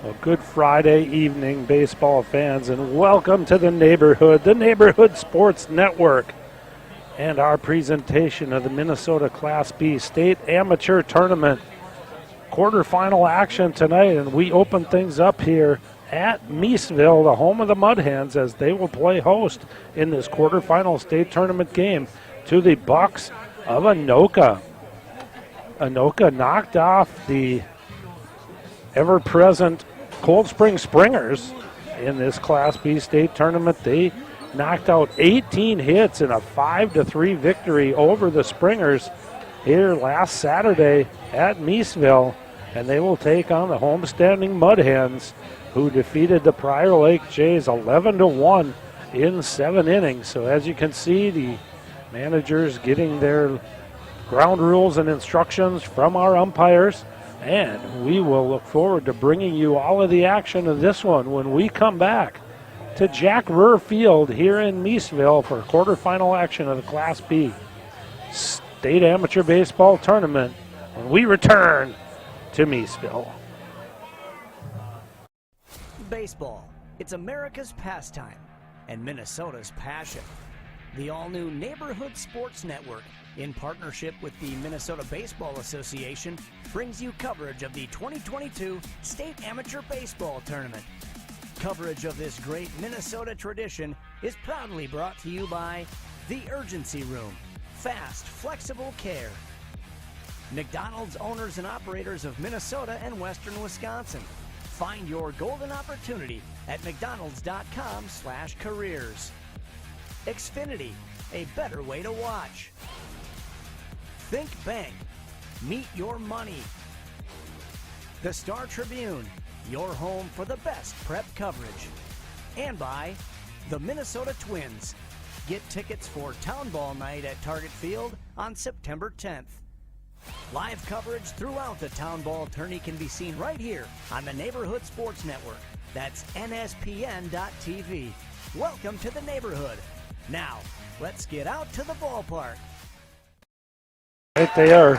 Well, good Friday evening, baseball fans, and welcome to the Neighborhood Sports Network, and our presentation of the Minnesota Class B State Amateur Tournament. Quarterfinal action tonight, and we open things up here at Miesville, the home of the Mudhens, as they will play host in this quarterfinal state tournament game to the Bucs of Anoka. Anoka knocked off the ever-present Cold Spring Springers in this Class B state tournament. They knocked out 18 hits in a 5-3 victory over the Springers here last Saturday at Miesville, and they will take on the homestanding Mudhens, who defeated the Prior Lake Jays 11-1 in 7 innings. So as you can see, the managers getting their ground rules and instructions from our umpires. And we will look forward to bringing you all of the action of this one when we come back to Jack Ruhr Field here in Miesville for quarterfinal action of the Class B State Amateur Baseball Tournament when we return to Miesville. Baseball, it's America's pastime and Minnesota's passion. The all-new Neighborhood Sports Network, in partnership with the Minnesota Baseball Association, brings you coverage of the 2022 State Amateur Baseball Tournament. Coverage of this great Minnesota tradition is proudly brought to you by The Urgency Room, fast, flexible care. McDonald's, owners and operators of Minnesota and Western Wisconsin. Find your golden opportunity at mcdonalds.com/careers. Xfinity, a better way to watch. Think Bank, meet your money. The Star Tribune, your home for the best prep coverage. And by the Minnesota Twins. Get tickets for Town Ball Night at Target Field on September 10th. Live coverage throughout the Town Ball tourney can be seen right here on the Neighborhood Sports Network. That's NSPN.TV. Welcome to the neighborhood. Now, let's get out to the ballpark. Right, they are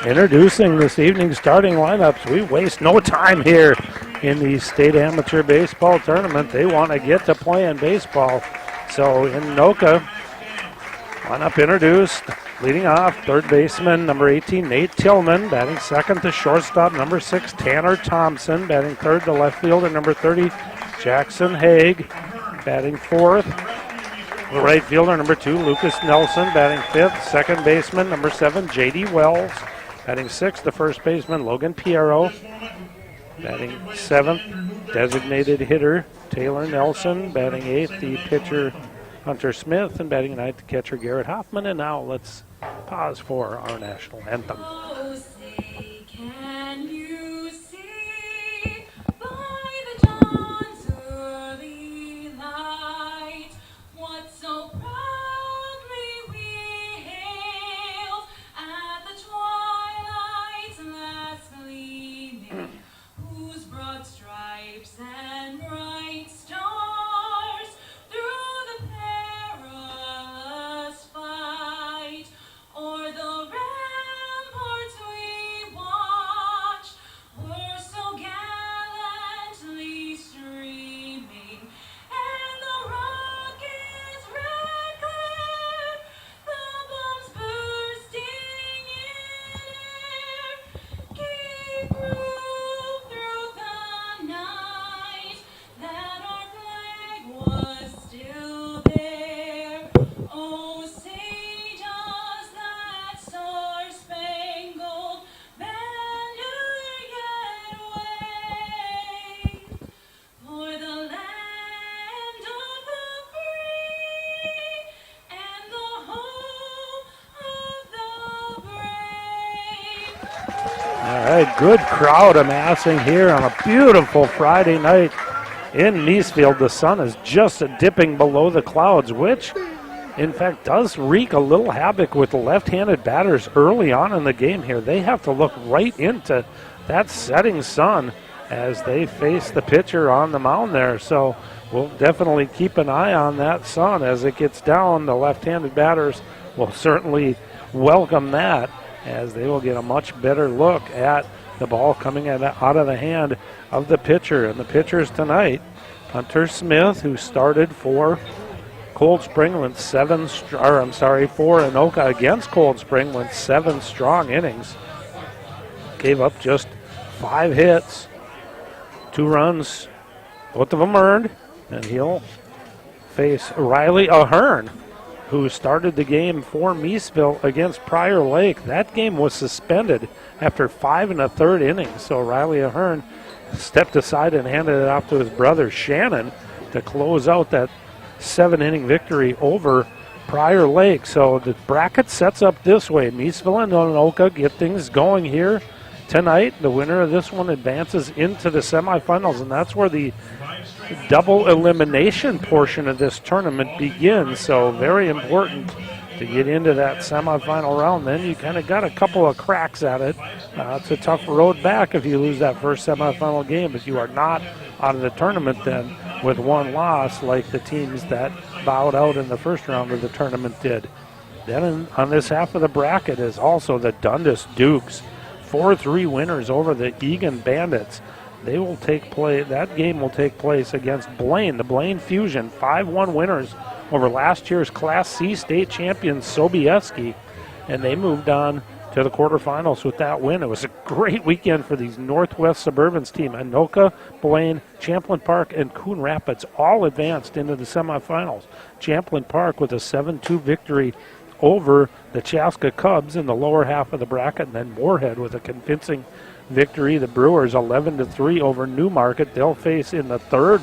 introducing this evening's starting lineups. We waste no time here in the State Amateur Baseball Tournament. They want to get to playing baseball. So in Anoka, lineup introduced. Leading off, third baseman, number 18, Nate Tillman. Batting second to shortstop, number 6, Tanner Thompson. Batting third to left fielder, number 30, Jackson Haig. Batting fourth, the right fielder, number 2, Lucas Nelson. Batting fifth, second baseman, number 7, J.D. Wells. Batting sixth, the first baseman, Logan Piero. Batting seventh, designated hitter, Taylor Nelson. Batting eighth, the pitcher, Hunter Smith. And batting ninth, the catcher, Garrett Hoffman. And now let's pause for our national anthem. Good crowd amassing here on a beautiful Friday night in Miesville. The sun is just dipping below the clouds, which in fact does wreak a little havoc with the left-handed batters early on in the game here. They have to look right into that setting sun as they face the pitcher on the mound there. So we'll definitely keep an eye on that sun as it gets down. The left-handed batters will certainly welcome that, as they will get a much better look at The ball coming out of the hand of the pitcher. And the pitchers tonight, Hunter Smith, who started for Cold Spring, went for Anoka against Cold Spring, went 7 strong innings. Gave up just 5 hits, 2 runs, both of them earned, and he'll face Riley Ahern, who started the game for Miesville against Prior Lake. That game was suspended after 5 1/3 innings, so Riley Ahern stepped aside and handed it off to his brother Shannon to close out that 7-inning victory over Prior Lake. So the bracket sets up this way. Miesville and Anoka get things going here tonight. The winner of this one advances into the semifinals, and that's where the double elimination portion of this tournament begins. So very important to get into that semifinal round. Then you kind of got a couple of cracks at it. It's a tough road back if you lose that first semifinal game, but you are not out of the tournament then with 1 loss like the teams that bowed out in the first round of the tournament did. Then on this half of the bracket is also the Dundas Dukes, 4-3 winners over the Egan Bandits. They will that game will take place against Blaine, the Blaine Fusion, 5-1 winners over last year's Class C state champion Sobieski, and they moved on to the quarterfinals with that win. It was a great weekend for these Northwest Suburbans team. Anoka, Blaine, Champlain Park, and Coon Rapids all advanced into the semifinals. Champlain Park with a 7-2 victory over the Chaska Cubs in the lower half of the bracket, and then Moorhead with a convincing victory. The Brewers 11-3 over Newmarket. They'll face in the third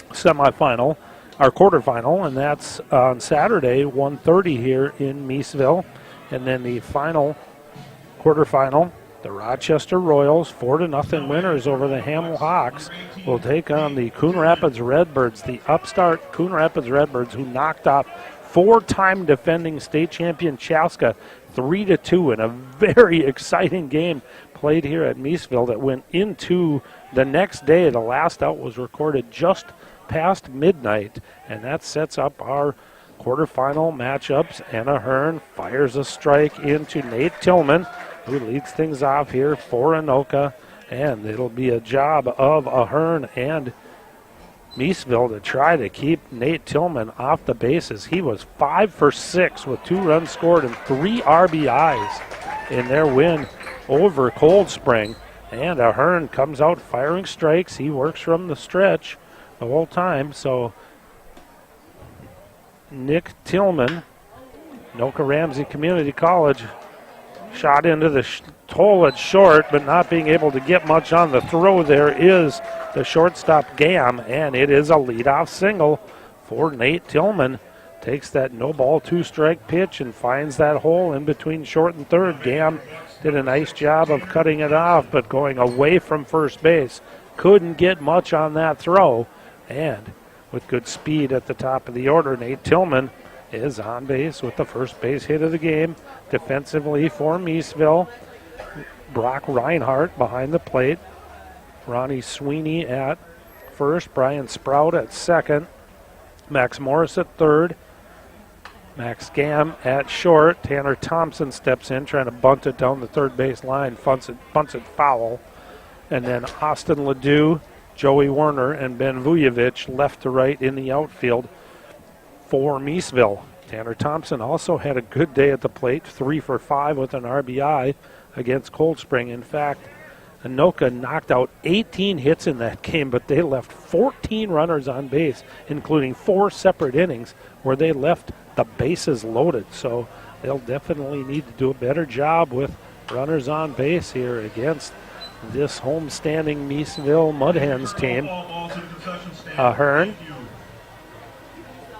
semifinal, our quarterfinal, and that's on Saturday, 1:30 here in Miesville. And then the final quarterfinal, the Rochester Royals, 4-0 winners over the Hamel Hawks, will take on the Coon Rapids Redbirds, the upstart Coon Rapids Redbirds, who knocked off 4-time defending state champion Chaska 3-2 in a very exciting game played here at Miesville that went into the next day. The last out was recorded just past midnight, and that sets up our quarterfinal matchups. Anna Hearn fires a strike into Nate Tillman, who leads things off here for Anoka, and it'll be a job of Ahern and Miesville to try to keep Nate Tillman off the bases. He was 5 for 6 with 2 runs scored and 3 RBIs in their win over Cold Spring. And Ahern comes out firing strikes. He works from the stretch the whole time. So Nick Tillman, Anoka Ramsey Community College, shot into the hole at short, but not being able to get much on the throw. There is the shortstop Gam, and it is a leadoff single for Nate Tillman. Takes that no ball, 2-strike pitch and finds that hole in between short and third. Gam did a nice job of cutting it off, but going away from first base. Couldn't get much on that throw, and with good speed at the top of the order, Nate Tillman is on base with the first base hit of the game. Defensively for Miesville, Brock Reinhardt behind the plate. Ronnie Sweeney at first. Brian Sprout at second. Max Morris at third. Max Gam at short. Tanner Thompson steps in, trying to bunt it down the third base line. Bunts it foul. And then Austin Ledoux, Joey Werner, and Ben Vujovic left to right in the outfield for Miesville. Tanner Thompson also had a good day at the plate, 3 for 5 with an RBI against Cold Spring. In fact, Anoka knocked out 18 hits in that game, but they left 14 runners on base, including 4 separate innings where they left the bases loaded. So they'll definitely need to do a better job with runners on base here against this homestanding Miesville Mudhens team. Ahern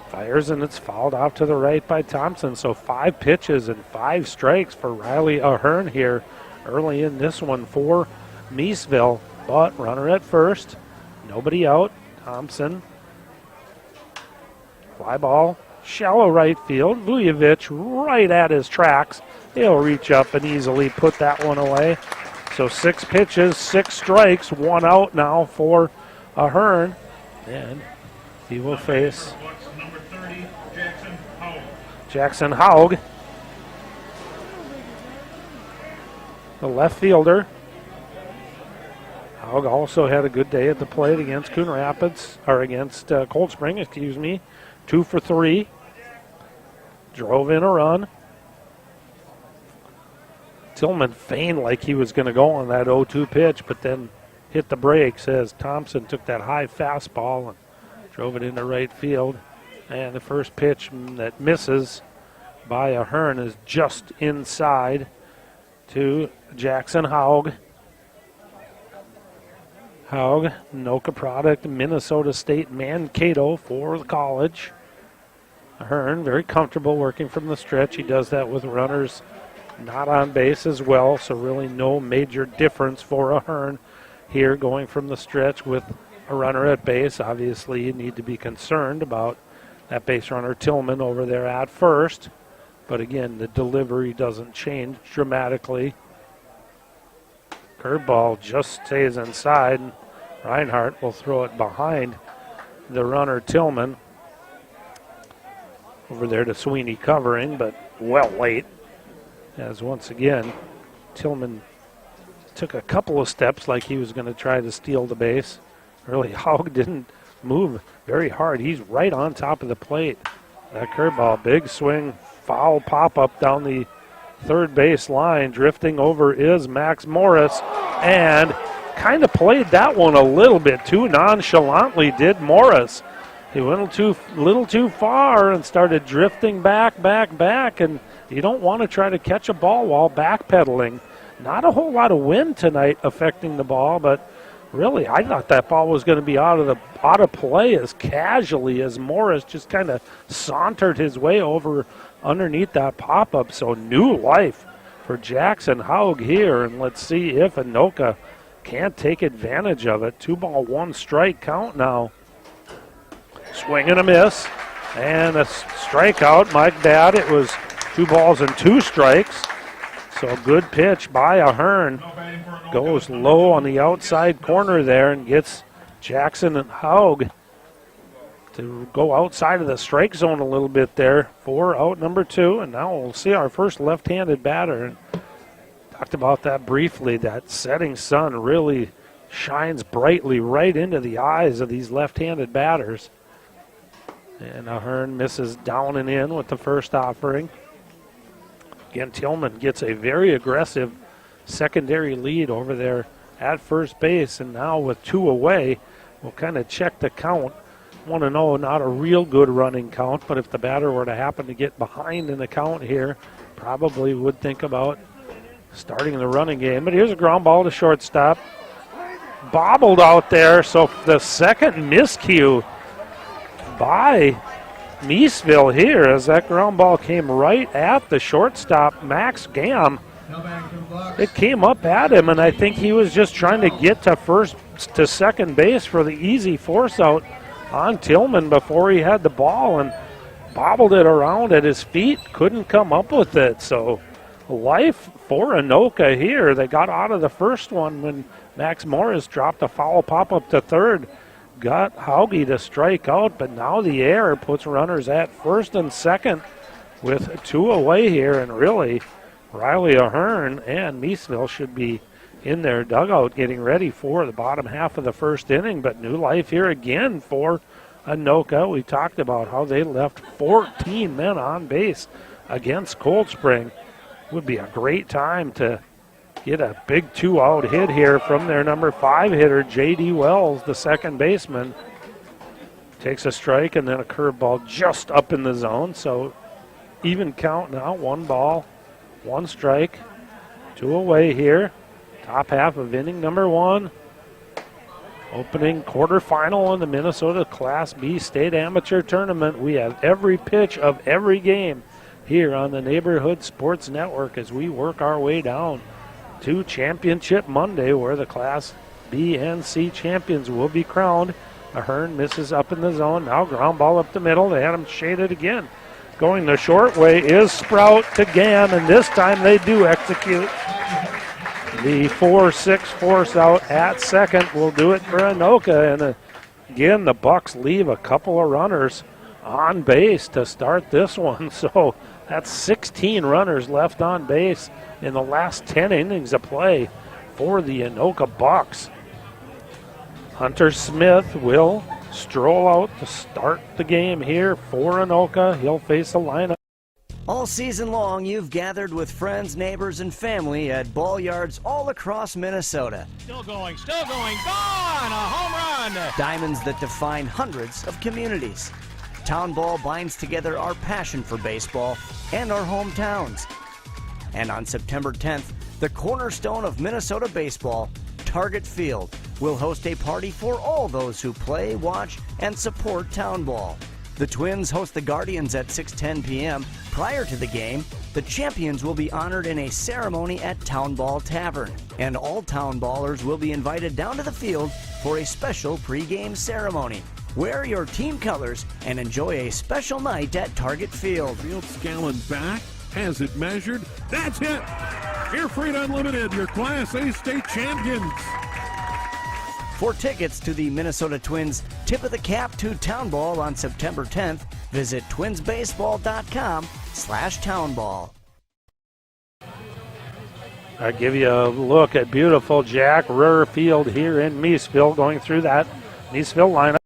fires, and it's fouled off to the right by Thompson. So 5 pitches and 5 strikes for Riley Ahern here early in this one for Miesville. But runner at first, nobody out. Thompson, fly ball, shallow right field. Vujovic right at his tracks. He'll reach up and easily put that one away. So 6 pitches, 6 strikes, 1 out now for Ahern. And he will face Jackson Haug, the left fielder. Haug also had a good day at the plate against Coon Rapids, or against Cold Spring, 2 for 3. Drove in a run. Tillman feigned like he was going to go on that 0-2 pitch, but then hit the brakes as Thompson took that high fastball and drove it into right field. And the first pitch that misses by Ahern is just inside to Jackson Haug. Haug, Anoka product, Minnesota State Mankato for the college. Ahern, very comfortable working from the stretch. He does that with runners not on base as well, so really no major difference for Ahern here going from the stretch with a runner at base. Obviously, you need to be concerned about that base runner Tillman over there at first. But again, the delivery doesn't change dramatically. Curveball just stays inside. Reinhardt will throw it behind the runner Tillman. Over there to Sweeney covering, but well late. As once again, Tillman took a couple of steps like he was going to try to steal the base. Really, Haug didn't move very hard. He's right on top of the plate. That curveball, big swing, foul pop-up down the third base line. Drifting over is Max Morris, and kind of played that one a little bit too nonchalantly, did Morris. He went a little too far and started drifting back, and you don't want to try to catch a ball while backpedaling. Not a whole lot of wind tonight affecting the ball, but really, I thought that ball was going to be out of play as casually as Morris just kind of sauntered his way over underneath that pop-up. So new life for Jackson Haug here, and let's see if Anoka can't take advantage of it. 2-1 strike count now. Swing and a miss, and a strikeout. My bad, it was 2 balls and 2 strikes. So a good pitch by Ahern. Goes low on the outside corner there and gets Jackson and Haug to go outside of the strike zone a little bit there for out number 2. And now we'll see our first left-handed batter. Talked about that briefly. That setting sun really shines brightly right into the eyes of these left-handed batters. And Ahern misses down and in with the first offering. Again, Tillman gets a very aggressive secondary lead over there at first base, and now with 2 away, we'll kind of check the count. 1-0, not a real good running count, but if the batter were to happen to get behind in the count here, probably would think about starting the running game. But here's a ground ball to shortstop. Bobbled out there, so the second miscue by Miesville here as that ground ball came right at the shortstop, Max Gam. It came up at him, and I think he was just trying to get to second base for the easy force out on Tillman before he had the ball, and bobbled it around at his feet, couldn't come up with it. So life for Anoka here. They got out of the first one when Max Morris dropped a foul pop-up to third. Got Hauge to strike out, but now the error puts runners at first and second with 2 away here, and really Riley Ahern and Miesville should be in their dugout getting ready for the bottom half of the first inning. But new life here again for Anoka. We talked about how they left 14 men on base against Cold Spring. Would be a great time to get a big 2-out hit here from their number 5 hitter, J.D. Wells, the second baseman. Takes a strike and then a curveball just up in the zone. So even count now, 1 ball, 1 strike, 2 away here. Top half of inning number 1. Opening quarterfinal in the Minnesota Class B State Amateur Tournament. We have every pitch of every game here on the Neighborhood Sports Network as we work our way down to Championship Monday, where the Class B and C champions will be crowned. Ahern misses up in the zone. Now ground ball up the middle. They had him shaded again. Going the short way is Sprout to Gam, and this time they do execute. The 4-6 force out at second will do it for Anoka. And again, the Bucs leave a couple of runners on base to start this one. So that's 16 runners left on base in the last 10 innings of play for the Anoka Bucs. Hunter Smith will stroll out to start the game here for Anoka. He'll face a lineup. All season long, you've gathered with friends, neighbors, and family at ball yards all across Minnesota. Still going, gone! A home run! Diamonds that define hundreds of communities. Town Ball binds together our passion for baseball and our hometowns. And on September 10th, the cornerstone of Minnesota baseball, Target Field, will host a party for all those who play, watch, and support Town Ball. The Twins host the Guardians at 6:10 p.m. Prior to the game, the champions will be honored in a ceremony at Town Ball Tavern, and all Town Ballers will be invited down to the field for a special pregame ceremony. Wear your team colors and enjoy a special night at Target Field. Field Scallon back, has it measured. That's it! Air Freight Unlimited, your Class A state champions. For tickets to the Minnesota Twins Tip of the Cap to Town Ball on September 10th, visit twinsbaseball.com/townball. I'll give you a look at beautiful Jack Ruhr Field here in Miesville, going through that Miesville lineup.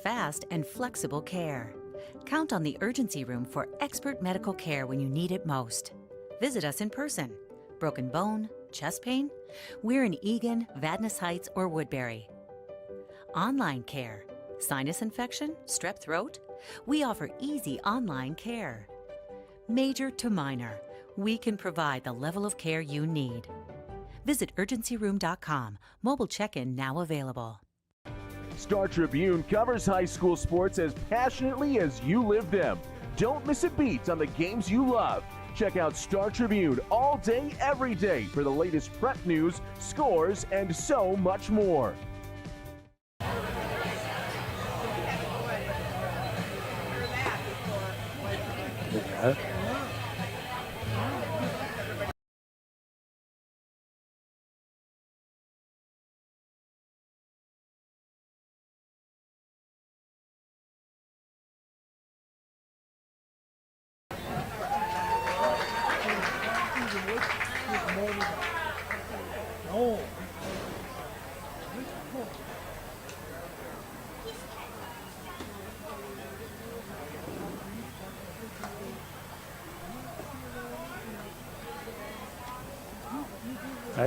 fast and flexible care. Count on the urgency room for expert medical care when you need it most. Visit us in person. Broken bone, chest pain? We're in Eagan, Vadnais Heights, or Woodbury. Online care. Sinus infection? Strep throat? We offer easy online care. Major to minor, we can provide the level of care you need. Visit urgencyroom.com. Mobile check-in now available. Star Tribune covers high school sports as passionately as you live them. Don't miss a beat on the games you love. Check out Star Tribune all day, every day for the latest prep news, scores, and so much more.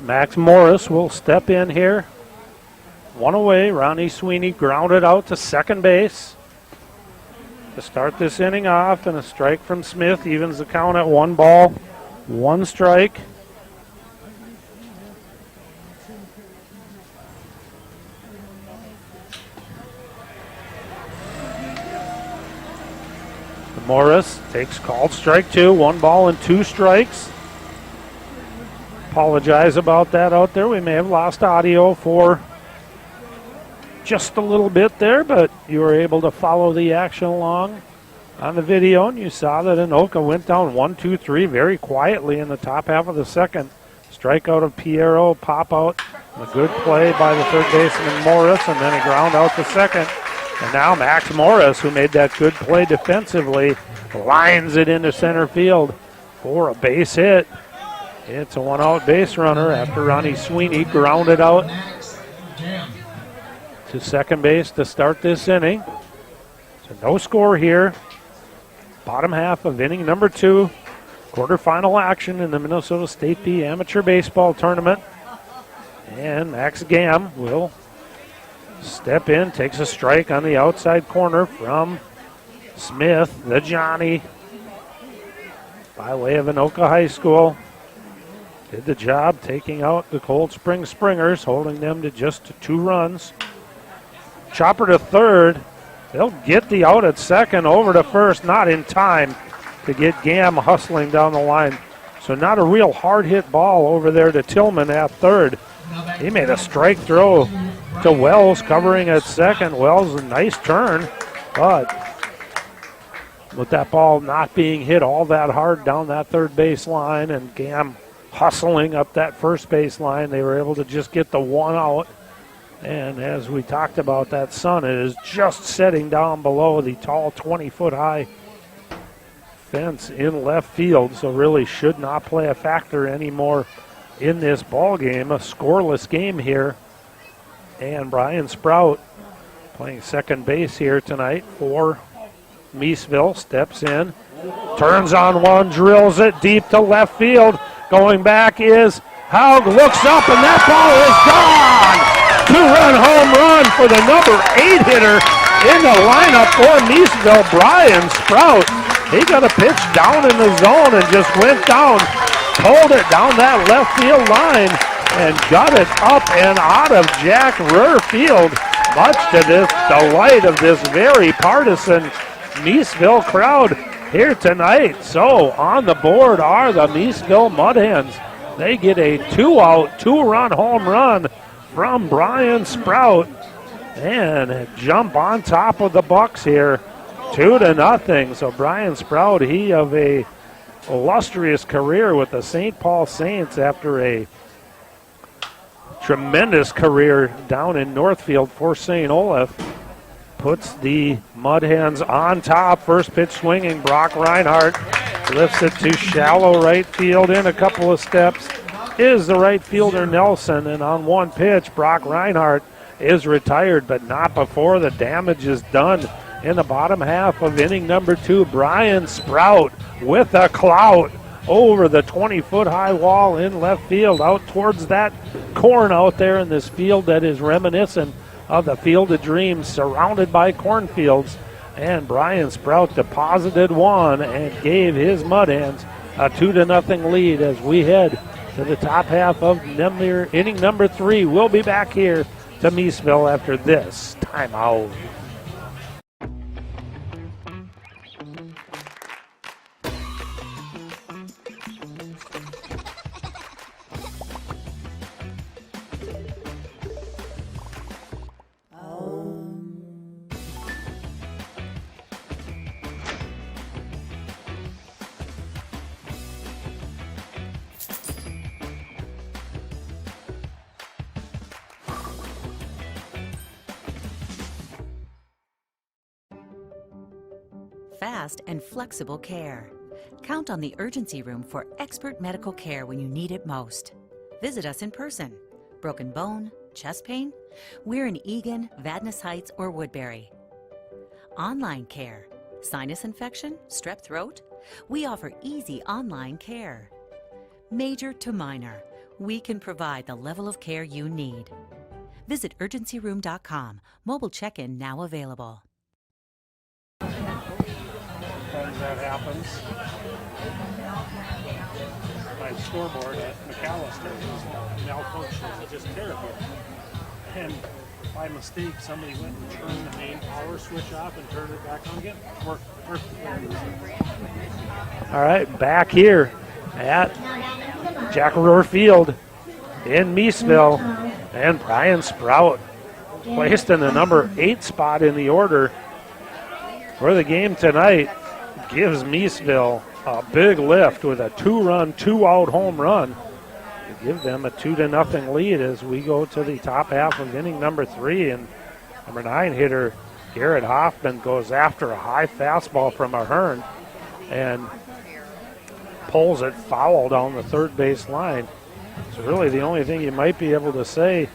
Max Morris will step in here. One away. Ronnie Sweeney grounded out to second base to start this inning off, and a strike from Smith evens the count at 1 ball, 1 strike. Morris takes called strike 2, 1 ball and 2 strikes. Apologize about that out there. We may have lost audio for just a little bit there, but you were able to follow the action along on the video, and you saw that Anoka went down 1-2-3 very quietly in the top half of the second. Strikeout of Piero, pop out, a good play by the third baseman Morris, and then a ground out to second. And now Max Morris, who made that good play defensively, lines it into center field for a base hit. It's a 1-out base runner after Ronnie Sweeney grounded out to second base to start this inning. So no score here. Bottom half of inning number 2. Quarterfinal action in the Minnesota State B Amateur Baseball Tournament. And Max Gam will step in, takes a strike on the outside corner from Smith, the Johnny, by way of Anoka High School. Did the job taking out the Cold Spring Springers, holding them to just 2 runs. Chopper to third. They'll get the out at second, over to first, not in time to get Gam hustling down the line. So not a real hard hit ball over there to Tillman at third. He made a strike throw to Wells covering at second. Wells, a nice turn, but with that ball not being hit all that hard down that third base line and Gam hustling up that first base line, they were able to just get the 1 out. And as we talked about, that sun is just setting down below the tall 20-foot high fence in left field, so really should not play a factor anymore in this ball game. A scoreless game here. And Brian Sprout playing second base here tonight for Miesville, steps in, turns on one, drills it deep to left field. Going back is Haug, looks up, and that ball is gone! 2-run home run for the number 8 hitter in the lineup for Miesville, Brian Sprout. He got a pitch down in the zone and just went down, pulled it down that left field line, and got it up and out of Jack Ruhr Field, much to this delight of this very partisan Miesville crowd here tonight. So on the board are the Miesville Mudhens. They get a 2-out, 2-run home run from Brian Sprout and jump on top of the Bucs here, 2-0. So Brian Sprout, he of a illustrious career with the St. Paul Saints after a tremendous career down in Northfield for St. Olaf, puts the Mudhens on top. First pitch swinging, Brock Reinhardt lifts it to shallow right field. In a couple of steps is the right fielder Nelson, and on one pitch, Brock Reinhardt is retired, but not before the damage is done in the bottom half of inning number 2. Brian Sprout with a clout over the 20-foot high wall in left field, out towards that corn out there in this field that is reminiscent of the Field of Dreams, surrounded by cornfields. And Brian Sprout deposited one and gave his Mudhens a 2-0 lead as we head to the top half of inning number 3. We'll be back here to Miesville after this timeout. Fast and flexible care. Count on the urgency room for expert medical care when you need it most. Visit us in person. Broken bone, chest pain? We're in Eagan, Vadnais Heights, or Woodbury. Online care. Sinus infection? Strep throat? We offer easy online care. Major to minor, we can provide the level of care you need. Visit urgencyroom.com. Mobile check-in now available. Sometimes that happens. My scoreboard at McAllister is malfunctioning. It's just terrible. And by mistake, somebody went and turned the main power switch off and turned it back on again. Worked perfectly. All right, back here at Jack Ruhr Field in Miesville. And Brian Sprout placed in the number 8 spot in the order for the game tonight. Gives Miesville a big lift with a 2-run, 2-out home run to give them a 2-0 lead as we go to the top half of inning number 3. And number 9 hitter Garrett Hoffman goes after a high fastball from Ahern and pulls it foul down the third base line. It's really the only thing you might be able to say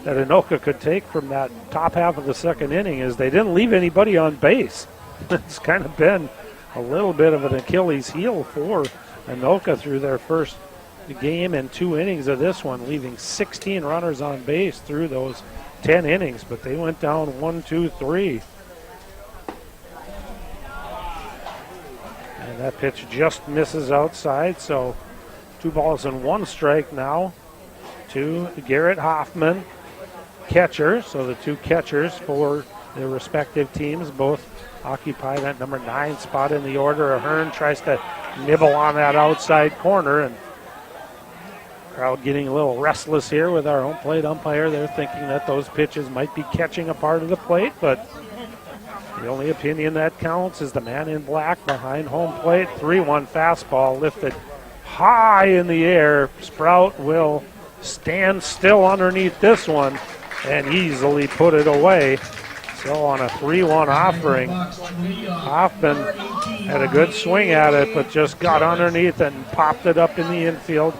that Anoka could take from that top half of the second inning is they didn't leave anybody on base. It's kind of been a little bit of an Achilles heel for Anoka through their first game and 2 innings of this one, leaving 16 runners on base through those 10 innings. But they went down 1, 2, 3. And that pitch just misses outside, so 2 balls and 1 strike now to Garrett Hoffman, catcher. So the 2 catchers for their respective teams both occupy that number 9 spot in the order. Ahern tries to nibble on that outside corner, and crowd getting a little restless here with our home plate umpire. They're thinking that those pitches might be catching a part of the plate, but the only opinion that counts is the man in black behind home plate. 3-1 fastball lifted high in the air. Sprout will stand still underneath this one and easily put it away. So on a 3-1 offering, Hoffman had a good swing at it, but just got underneath it and popped it up in the infield.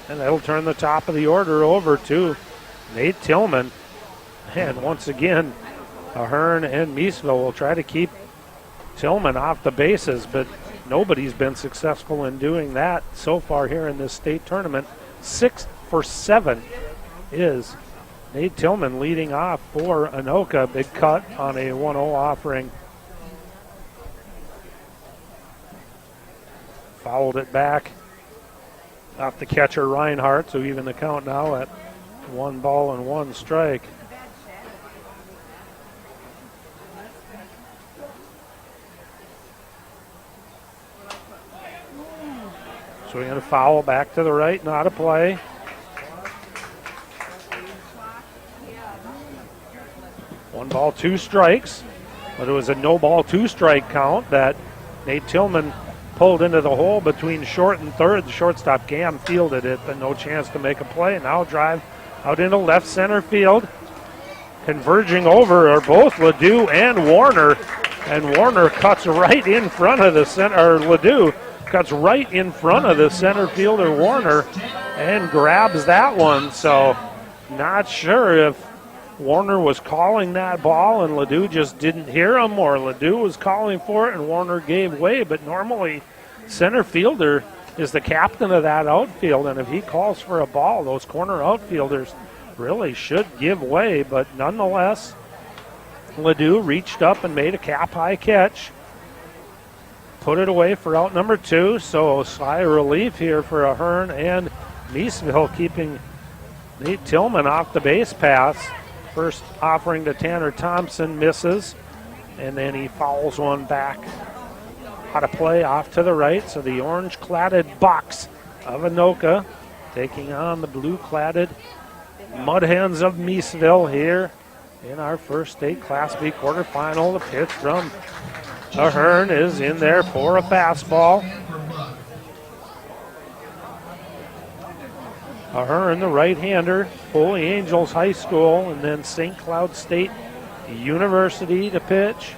And that'll turn the top of the order over to Nate Tillman. And once again, Ahern and Miesville will try to keep Tillman off the bases, but nobody's been successful in doing that so far here in this state tournament. 6 for 7 is Nate Tillman leading off for Anoka. Big cut on a 1-0 offering. Fouled it back off the catcher Reinhardt, so even the count now at 1 ball and 1 strike. Swing and a foul back to the right, not a play. One ball, 2 strikes, but it was a no ball, 2 strike count that Nate Tillman pulled into the hole between short and third. The shortstop Gam fielded it, but no chance to make a play. Now drive out into left center field. Converging over are both Ledoux and Werner, and Werner cuts right in front of the center, or Ledoux cuts right in front of the center fielder Werner, and grabs that one. So not sure if Werner was calling that ball and Ledoux just didn't hear him, or Ledoux was calling for it and Werner gave way. But normally center fielder is the captain of that outfield, and if he calls for a ball, those corner outfielders really should give way. But nonetheless, Ledoux reached up and made a cap-high catch. Put it away for out number 2, so sigh of relief here for Ahern and Miesville, keeping Nate Tillman off the base paths. First offering to Tanner Thompson, misses, and then he fouls one back out of play off to the right. So the orange-cladded Bucs of Anoka taking on the blue-cladded Mudhens of Miesville here in our first state Class B quarterfinal. The pitch from Ahern is in there for a fastball. Ahern, the right-hander, Foley Angels High School, and then St. Cloud State University to pitch.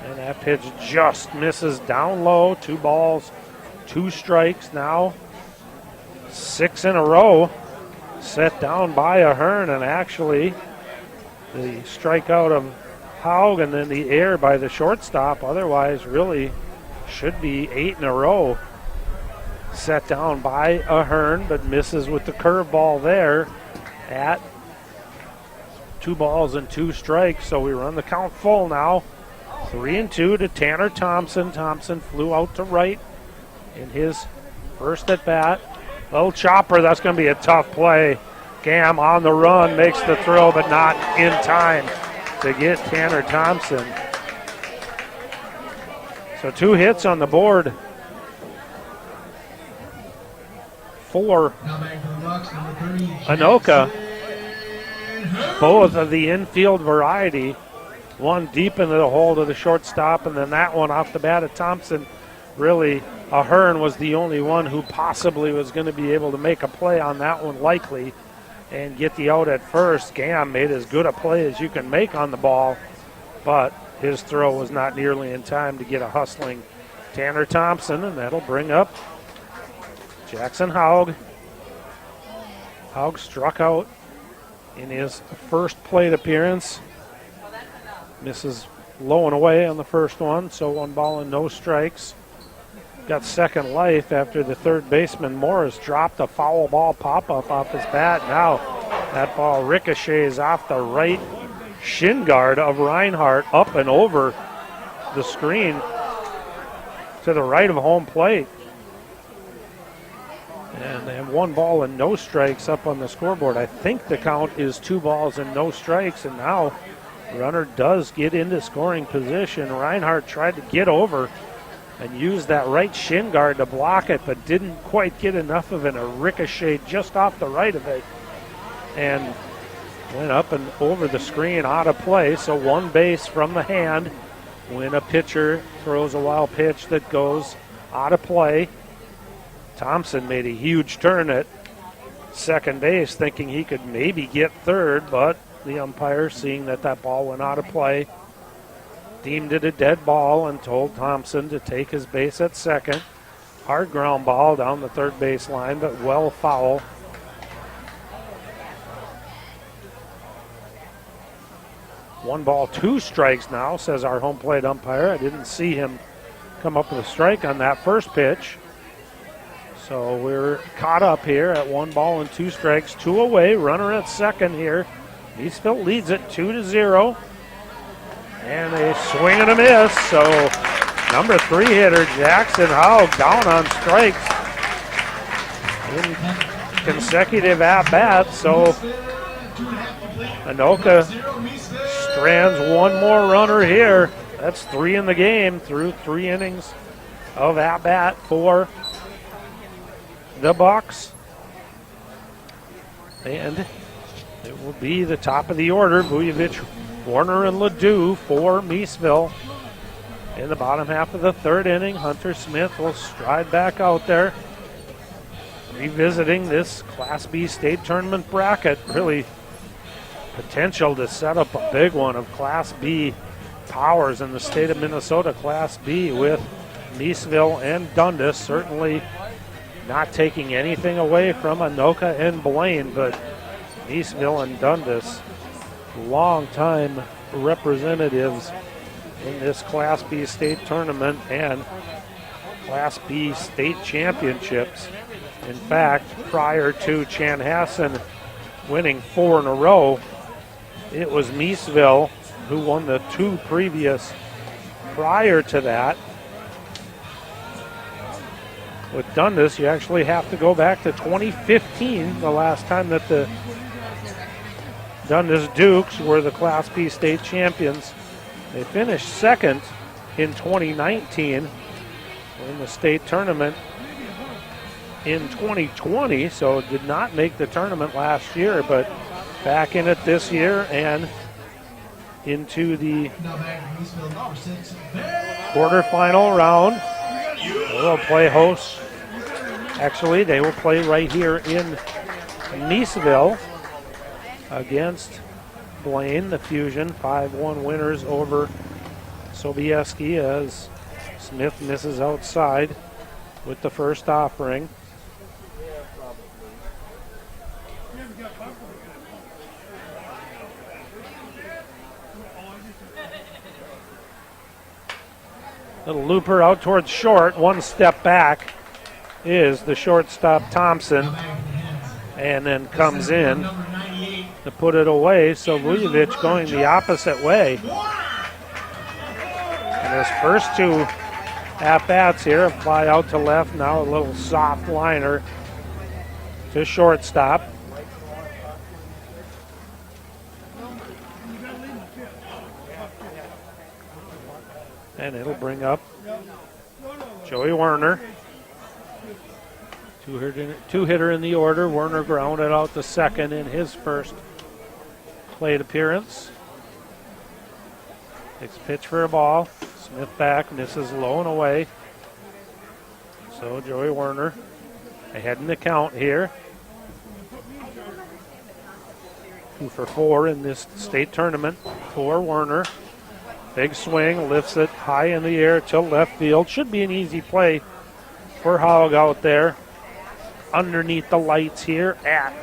And that pitch just misses down low. 2 balls, 2 strikes now. 6 in a row set down by Ahern, and actually the strikeout of Haug and then the error by the shortstop. Otherwise, really should be 8 in a row set down by Ahern, but misses with the curveball there at 2 balls and 2 strikes. So we run the count full now. 3-2 to Tanner Thompson. Thompson flew out to right in his first at bat. Little chopper, that's going to be a tough play. Gam on the run, makes the throw, but not in time to get Tanner Thompson. So 2 hits on the board for Anoka. Both of the infield variety. One deep into the hole to the shortstop, and then that one off the bat of Thompson. Really, Ahern was the only one who possibly was going to be able to make a play on that one, likely, and get the out at first. Gam made as good a play as you can make on the ball, but his throw was not nearly in time to get a hustling Tanner Thompson, and that'll bring up Jackson Haug. Haug struck out in his first plate appearance. Misses low and away on the first one, so 1 ball and no strikes. Got second life after the third baseman Morris dropped a foul ball pop-up off his bat. Now that ball ricochets off the right shin guard of Reinhardt up and over the screen to the right of home plate. And they have 1 ball and no strikes up on the scoreboard. I think the count is 2 balls and no strikes, and now runner does get into scoring position. Reinhardt tried to get over and use that right shin guard to block it, but didn't quite get enough of it. A ricochet just off the right of it and went up and over the screen, out of play. So 1 base from the hand when a pitcher throws a wild pitch that goes out of play. Thompson made a huge turn at second base, thinking he could maybe get third, but the umpire, seeing that that ball went out of play, deemed it a dead ball and told Thompson to take his base at second. Hard ground ball down the third base line, but well foul. One ball, 2 strikes now, says our home plate umpire. I didn't see him come up with a strike on that first pitch. So we're caught up here at 1 ball and 2 strikes, 2 away. Runner at second here. Miesville leads it 2-0. And a swing and a miss. So number 3 hitter Jackson Haug down on strikes in consecutive at-bats. So Anoka strands 1 more runner here. That's 3 in the game through 3 innings of at-bat for the Bucs. And it will be the top of the order. Vujovic, Werner, and Ledoux for Miesville. In the bottom half of the 3rd inning, Hunter Smith will stride back out there, revisiting this Class B state tournament bracket. Really potential to set up a big one of Class B powers in the state of Minnesota. Class B with Miesville and Dundas. Certainly not taking anything away from Anoka and Blaine, but Miesville and Dundas, long-time representatives in this Class B state tournament and Class B state championships. In fact, prior to Chanhassen winning 4 in a row, it was Miesville who won the 2 previous prior to that. With Dundas, you actually have to go back to 2015, the last time that the Dundas Dukes were the Class B state champions. They finished second in 2019 in the state tournament in 2020, so did not make the tournament last year, but back in it this year and into the quarterfinal round. They will play hosts. Actually, they will play right here in Miesville against Blaine, the Fusion. 5-1 winners over Sobieski as Smith misses outside with the first offering. Little looper out towards short. One step back is the shortstop Thompson, and then comes in to put it away. So Vujovic going the opposite way. And his first 2 at-bats here, a fly out to left, now a little soft liner to shortstop. And it'll bring up Joey Werner. Two-hitter in the order. Werner grounded out to second in his first plate appearance. Takes a pitch for a ball. Smith back, misses low and away. So Joey Werner ahead in the count here. 2 for 4 in this state tournament for Werner. Big swing, lifts it high in the air to left field. Should be an easy play for Haug out there. Underneath the lights here at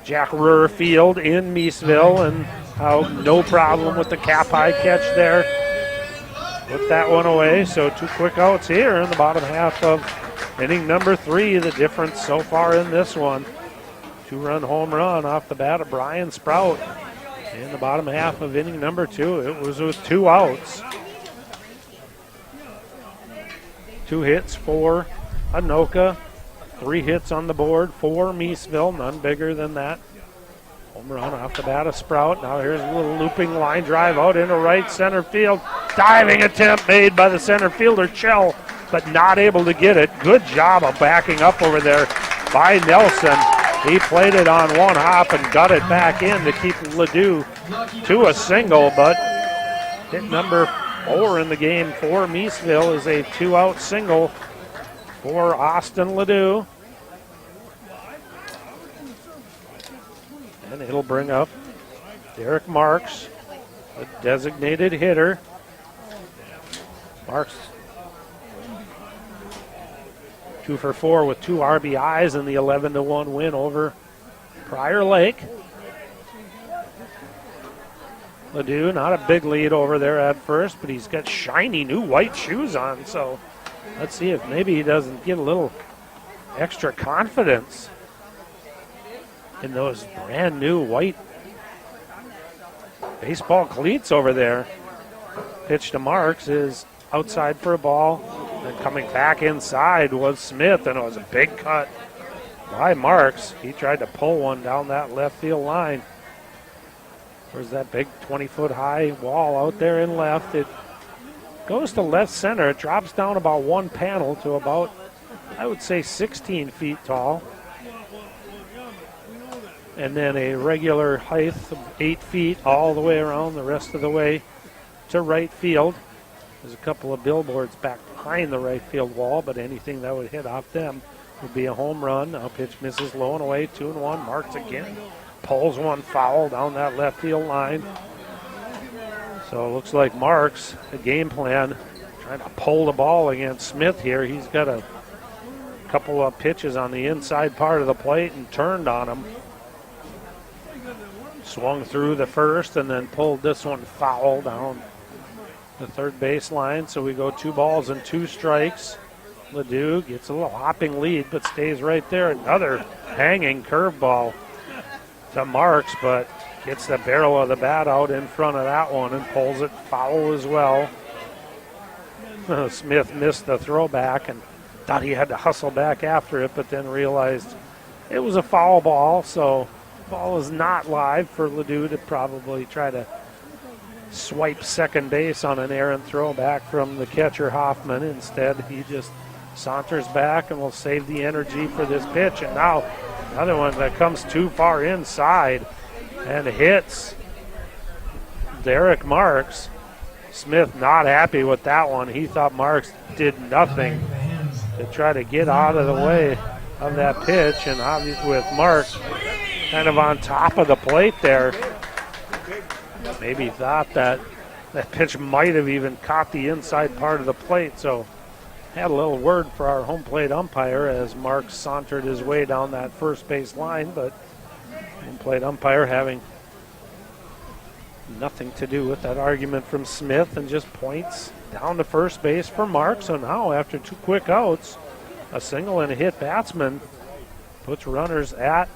Jack Ruhr Field in Miesville, and Haug no problem with the cap high catch there. Put that one away. So 2 quick outs here in the bottom half of inning number 3. The difference so far in this one. 2-run home run off the bat of Brian Sprout. In the bottom half of inning number 2, it was with 2 outs. 2 hits for Anoka, 3 hits on the board for Miesville, none bigger than that. Home run off the bat of Sprout. Now here's a little looping line drive out into right center field. Diving attempt made by the center fielder, Chell, but not able to get it. Good job of backing up over there by Nelson. He played it on one hop and got it back in to keep Ledoux to a single, but hit number 4 in the game for Miesville is a 2-out single for Austin Ledoux. And it'll bring up Derek Marks, the designated hitter. Marks 2 for 4 with 2 RBIs in the 11-1 win over Prior Lake. Ledoux, not a big lead over there at first, but he's got shiny new white shoes on, so let's see if maybe he doesn't get a little extra confidence in those brand new white baseball cleats over there. Pitch to Marks is outside for a ball. And coming back inside was Smith, and it was a big cut by Marks. He tried to pull one down that left field line. There's that big 20-foot high wall out there in left. It goes to left center. It drops down about 1 panel to about, I would say, 16 feet tall. And then a regular height of 8 feet all the way around the rest of the way to right field. There's a couple of billboards back behind the right field wall, but anything that would hit off them would be a home run. Now pitch misses low and away, 2-1. Marks again. Pulls one foul down that left field line. So it looks like Marks, the game plan, trying to pull the ball against Smith here. He's got a couple of pitches on the inside part of the plate and turned on him. Swung through the first and then pulled this one foul down the third base line. So we go 2 balls and 2 strikes. Ledoux gets a little hopping lead but stays right there. Another hanging curveball to Marks, but gets the barrel of the bat out in front of that one and pulls it foul as well. Smith missed the throwback and thought he had to hustle back after it, but then realized it was a foul ball, so the ball is not live for Ledoux to probably try to swipe second base on an errant throwback from the catcher Hoffman. Instead, he just saunters back and will save the energy for this pitch. And now another one that comes too far inside and hits Derek Marks. Smith not happy with that one. He thought Marks did nothing to try to get out of the way of that pitch. And obviously with Marks kind of on top of the plate there, maybe thought that pitch might have even caught the inside part of the plate. So had a little word for our home plate umpire as Marks sauntered his way down that first base line, but home plate umpire having nothing to do with that argument from Smith and just points down to first base for Marks. So now after 2 quick outs, a single and a hit batsman puts runners at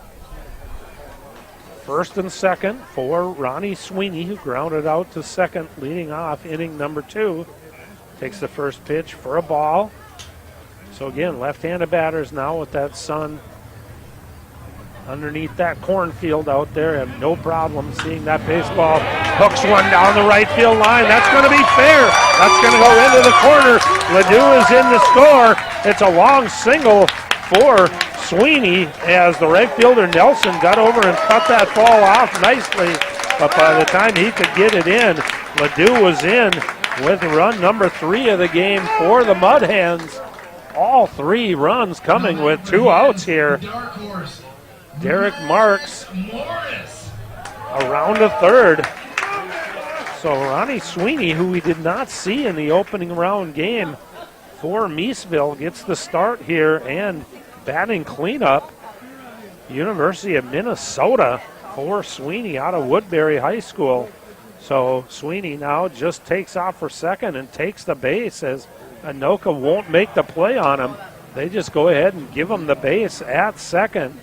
first and second for Ronnie Sweeney, who grounded out to second leading off inning number 2. Takes the first pitch for a ball. So again, left-handed batters now with that sun underneath that cornfield out there have no problem seeing that baseball. Hooks one down the right field line. That's going to be fair. That's going to go into the corner. Ledoux is in to score. It's a long single for Sweeney as the right fielder Nelson got over and cut that ball off nicely. But by the time he could get it in, Ledoux was in with run number 3 of the game for the Mudhens. All 3 runs coming with 2 outs here. Derek Marks around a third. So Ronnie Sweeney, who we did not see in the opening round game for Miesville, gets the start here and batting cleanup. University of Minnesota for Sweeney out of Woodbury High School. So Sweeney now just takes off for second and takes the base as Anoka won't make the play on him. They just go ahead and give him the base at second.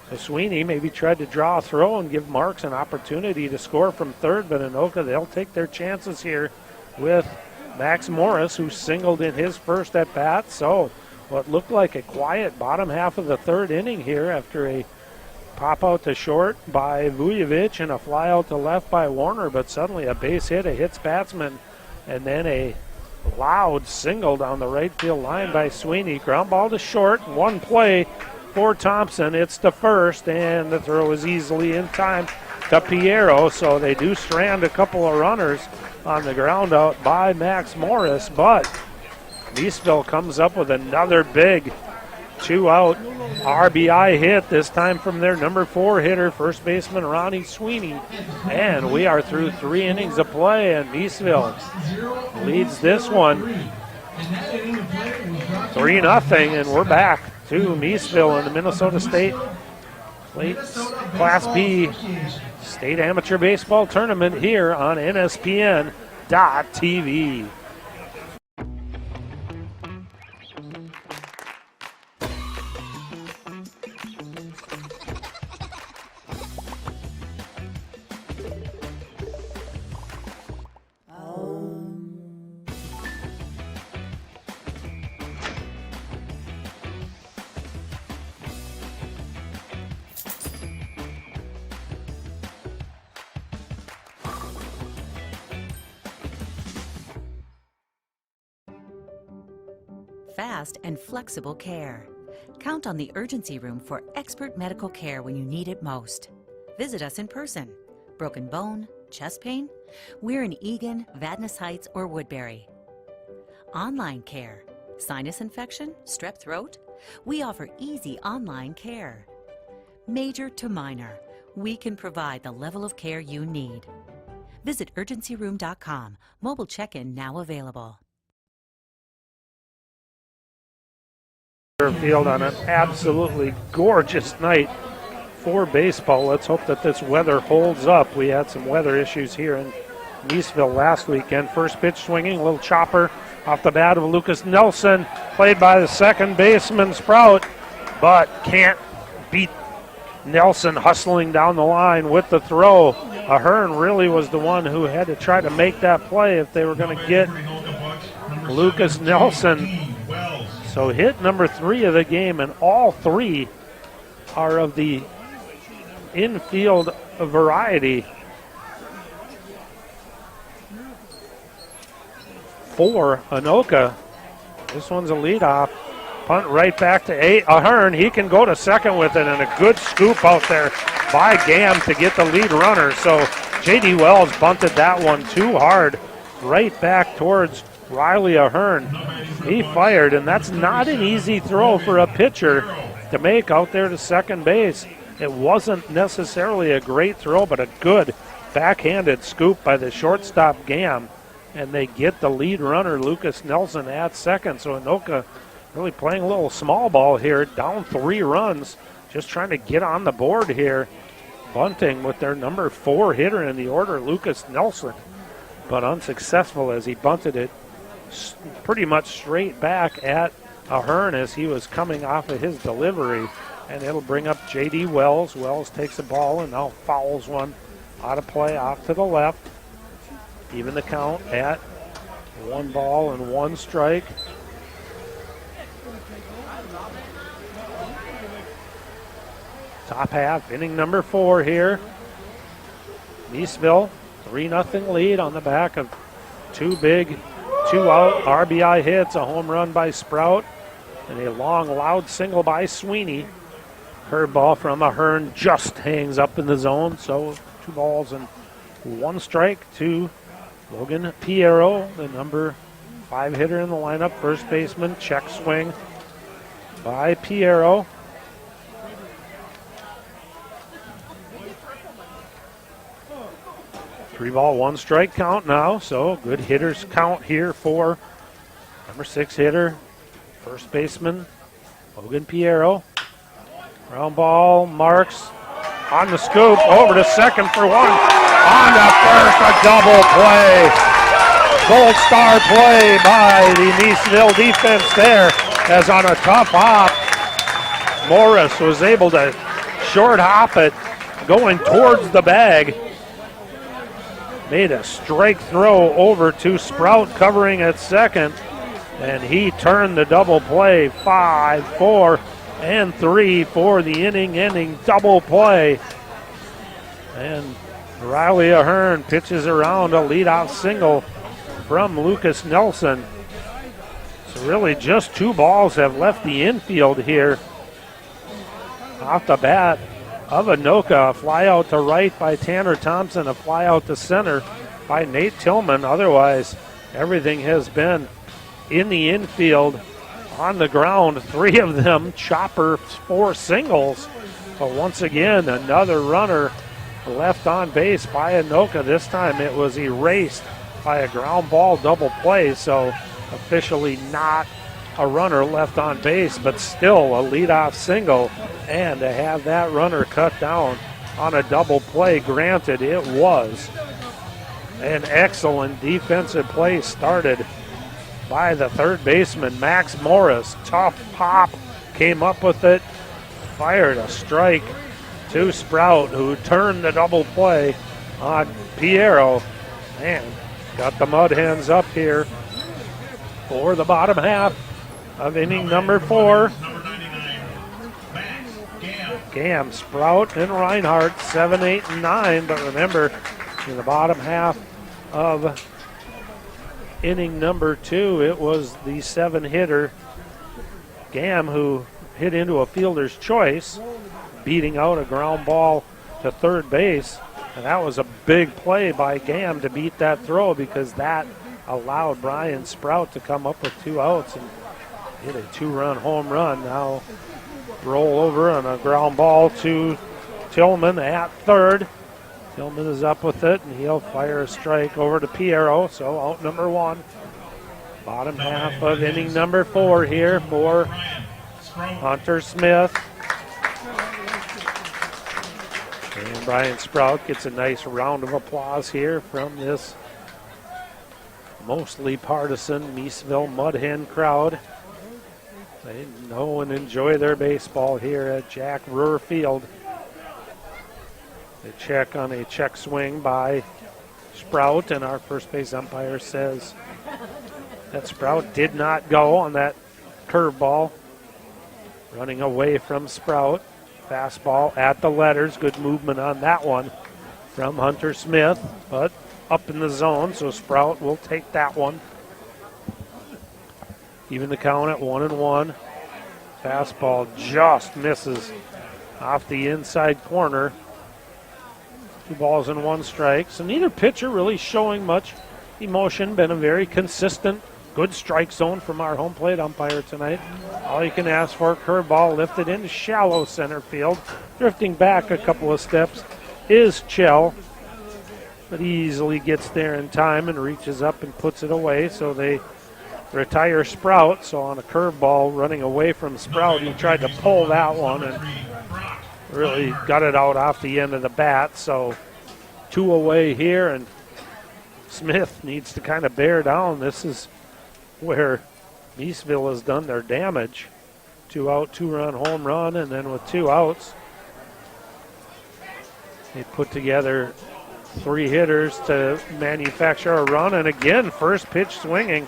So Sweeney maybe tried to draw a throw and give Marks an opportunity to score from third, but Anoka, they'll take their chances here with Max Morris, who singled in his first at bat. So what looked like a quiet bottom half of the third inning here after a pop out to short by Vujovic and a fly out to left by Werner, but suddenly a base hit, a hits batsman, and then a loud single down the right field line by Sweeney. Ground ball to short, one play for Thompson. It's to first, and the throw is easily in time to Piero, so they do strand a couple of runners on the ground out by Max Morris, but Miesville comes up with another big 2-out RBI hit, this time from their number 4 hitter, first baseman Ronnie Sweeney. And we are through 3 innings of play, and Miesville leads this one 3-0, and we're back to Miesville in the Minnesota State Class B State Amateur Baseball Tournament here on NSPN.TV. Fast and flexible care. Count on the urgency room for expert medical care when you need it most. Visit us in person. Broken bone, chest pain? We're in Eagan, Vadnais Heights, or Woodbury. Online care. Sinus infection? Strep throat? We offer easy online care. Major to minor, we can provide the level of care you need. Visit urgencyroom.com. Mobile check-in now available. Field on an absolutely gorgeous night for baseball. Let's hope that this weather holds up. We had some weather issues here in Miesville last weekend. First pitch swinging, a little chopper off the bat of Lucas Nelson, played by the second baseman Sprout, but can't beat Nelson hustling down the line with the throw. Ahern really was the one who had to try to make that play if they were going to get Lucas Nelson. So hit number 3 of the game, and all 3 are of the infield variety. For Anoka, this one's a leadoff. Punt right back to Ahern. He can go to second with it, and a good scoop out there by Gam to get the lead runner. So J.D. Wells bunted that one too hard right back towards Riley Ahern. He fired, and that's not an easy throw for a pitcher to make out there to second base. It wasn't necessarily a great throw, but a good backhanded scoop by the shortstop Gam. And they get the lead runner, Lucas Nelson, at second. So Anoka really playing a little small ball here, down 3 runs, just trying to get on the board here. Bunting with their number 4 hitter in the order, Lucas Nelson, but unsuccessful as he bunted it pretty much straight back at Ahern as he was coming off of his delivery. And it'll bring up J.D. Wells. Wells takes a ball and now fouls one out of play off to the left. Even the count at 1 ball and 1 strike. Top half, inning number 4 here. Miesville, 3-0 lead on the back of 2 big, 2-out RBI hits, a home run by Sprout, and a long, loud single by Sweeney. Curveball from Ahern just hangs up in the zone, so 2 balls and 1 strike to Logan Piero, the number 5 hitter in the lineup, first baseman. Check swing by Piero. Three ball, 1 strike count now, so good hitters count here for number 6 hitter, first baseman Logan Piero. Ground ball, Marks on the scoop, over to second for 1. On to first, a double play. Gold star play by the Miesville defense there, as on a tough hop, Morris was able to short hop it going towards the bag. Made a strike throw over to Sprout covering at second, and he turned the double play. 5, 4, and 3 for the inning-ending double play. And Riley Ahern pitches around a leadoff single from Lucas Nelson. So really just 2 balls have left the infield here. Off the bat of Anoka, a fly out to right by Tanner Thompson, a fly out to center by Nate Tillman. Otherwise, everything has been in the infield, on the ground. 3 of them chopper 4 singles. But once again, another runner left on base by Anoka. This time it was erased by a ground ball double play, so officially not a runner left on base, but still a leadoff single. And to have that runner cut down on a double play, granted it was an excellent defensive play started by the third baseman, Max Morris. Tough pop, came up with it, fired a strike to Sprout, who turned the double play on Piero, and got the Mudhens up here for the bottom half of inning number 4. Gam, Sprout, and Reinhardt, 7, 8, and 9. But remember, in the bottom half of inning number 2, it was the 7 hitter, Gam, who hit into a fielder's choice, beating out a ground ball to third base. And that was a big play by Gam to beat that throw, because that allowed Brian Sprout to come up with 2 outs and hit a 2-run home run. Now roll over on a ground ball to Tillman at third. Tillman is up with it, and he'll fire a strike over to Piero, so out number 1. Bottom half of inning number 4 here for Hunter Smith. And Brian Sprout gets a nice round of applause here from this mostly partisan Miesville Mudhen crowd. They know and enjoy their baseball here at Jack Ruhr Field. They check on a check swing by Sprout, and our first base umpire says that Sprout did not go on that curveball. Running away from Sprout. Fastball at the letters. Good movement on that one from Hunter Smith, but up in the zone, so Sprout will take that one. Even the count at 1-1. Fastball just misses off the inside corner. 2 balls and 1 strike. So neither pitcher really showing much emotion. Been a very consistent, good strike zone from our home plate umpire tonight. All you can ask for, curveball lifted into shallow center field. Drifting back a couple of steps is Chell, but he easily gets there in time and reaches up and puts it away. So they retire Sprout. So on a curveball running away from Sprout, he tried to pull that one and really got it out off the end of the bat. So 2 away here, and Smith needs to kind of bear down. This is where Miesville has done their damage. 2-out, 2-run home run, and then with 2 outs, they put together 3 hitters to manufacture a run. And again, first pitch swinging.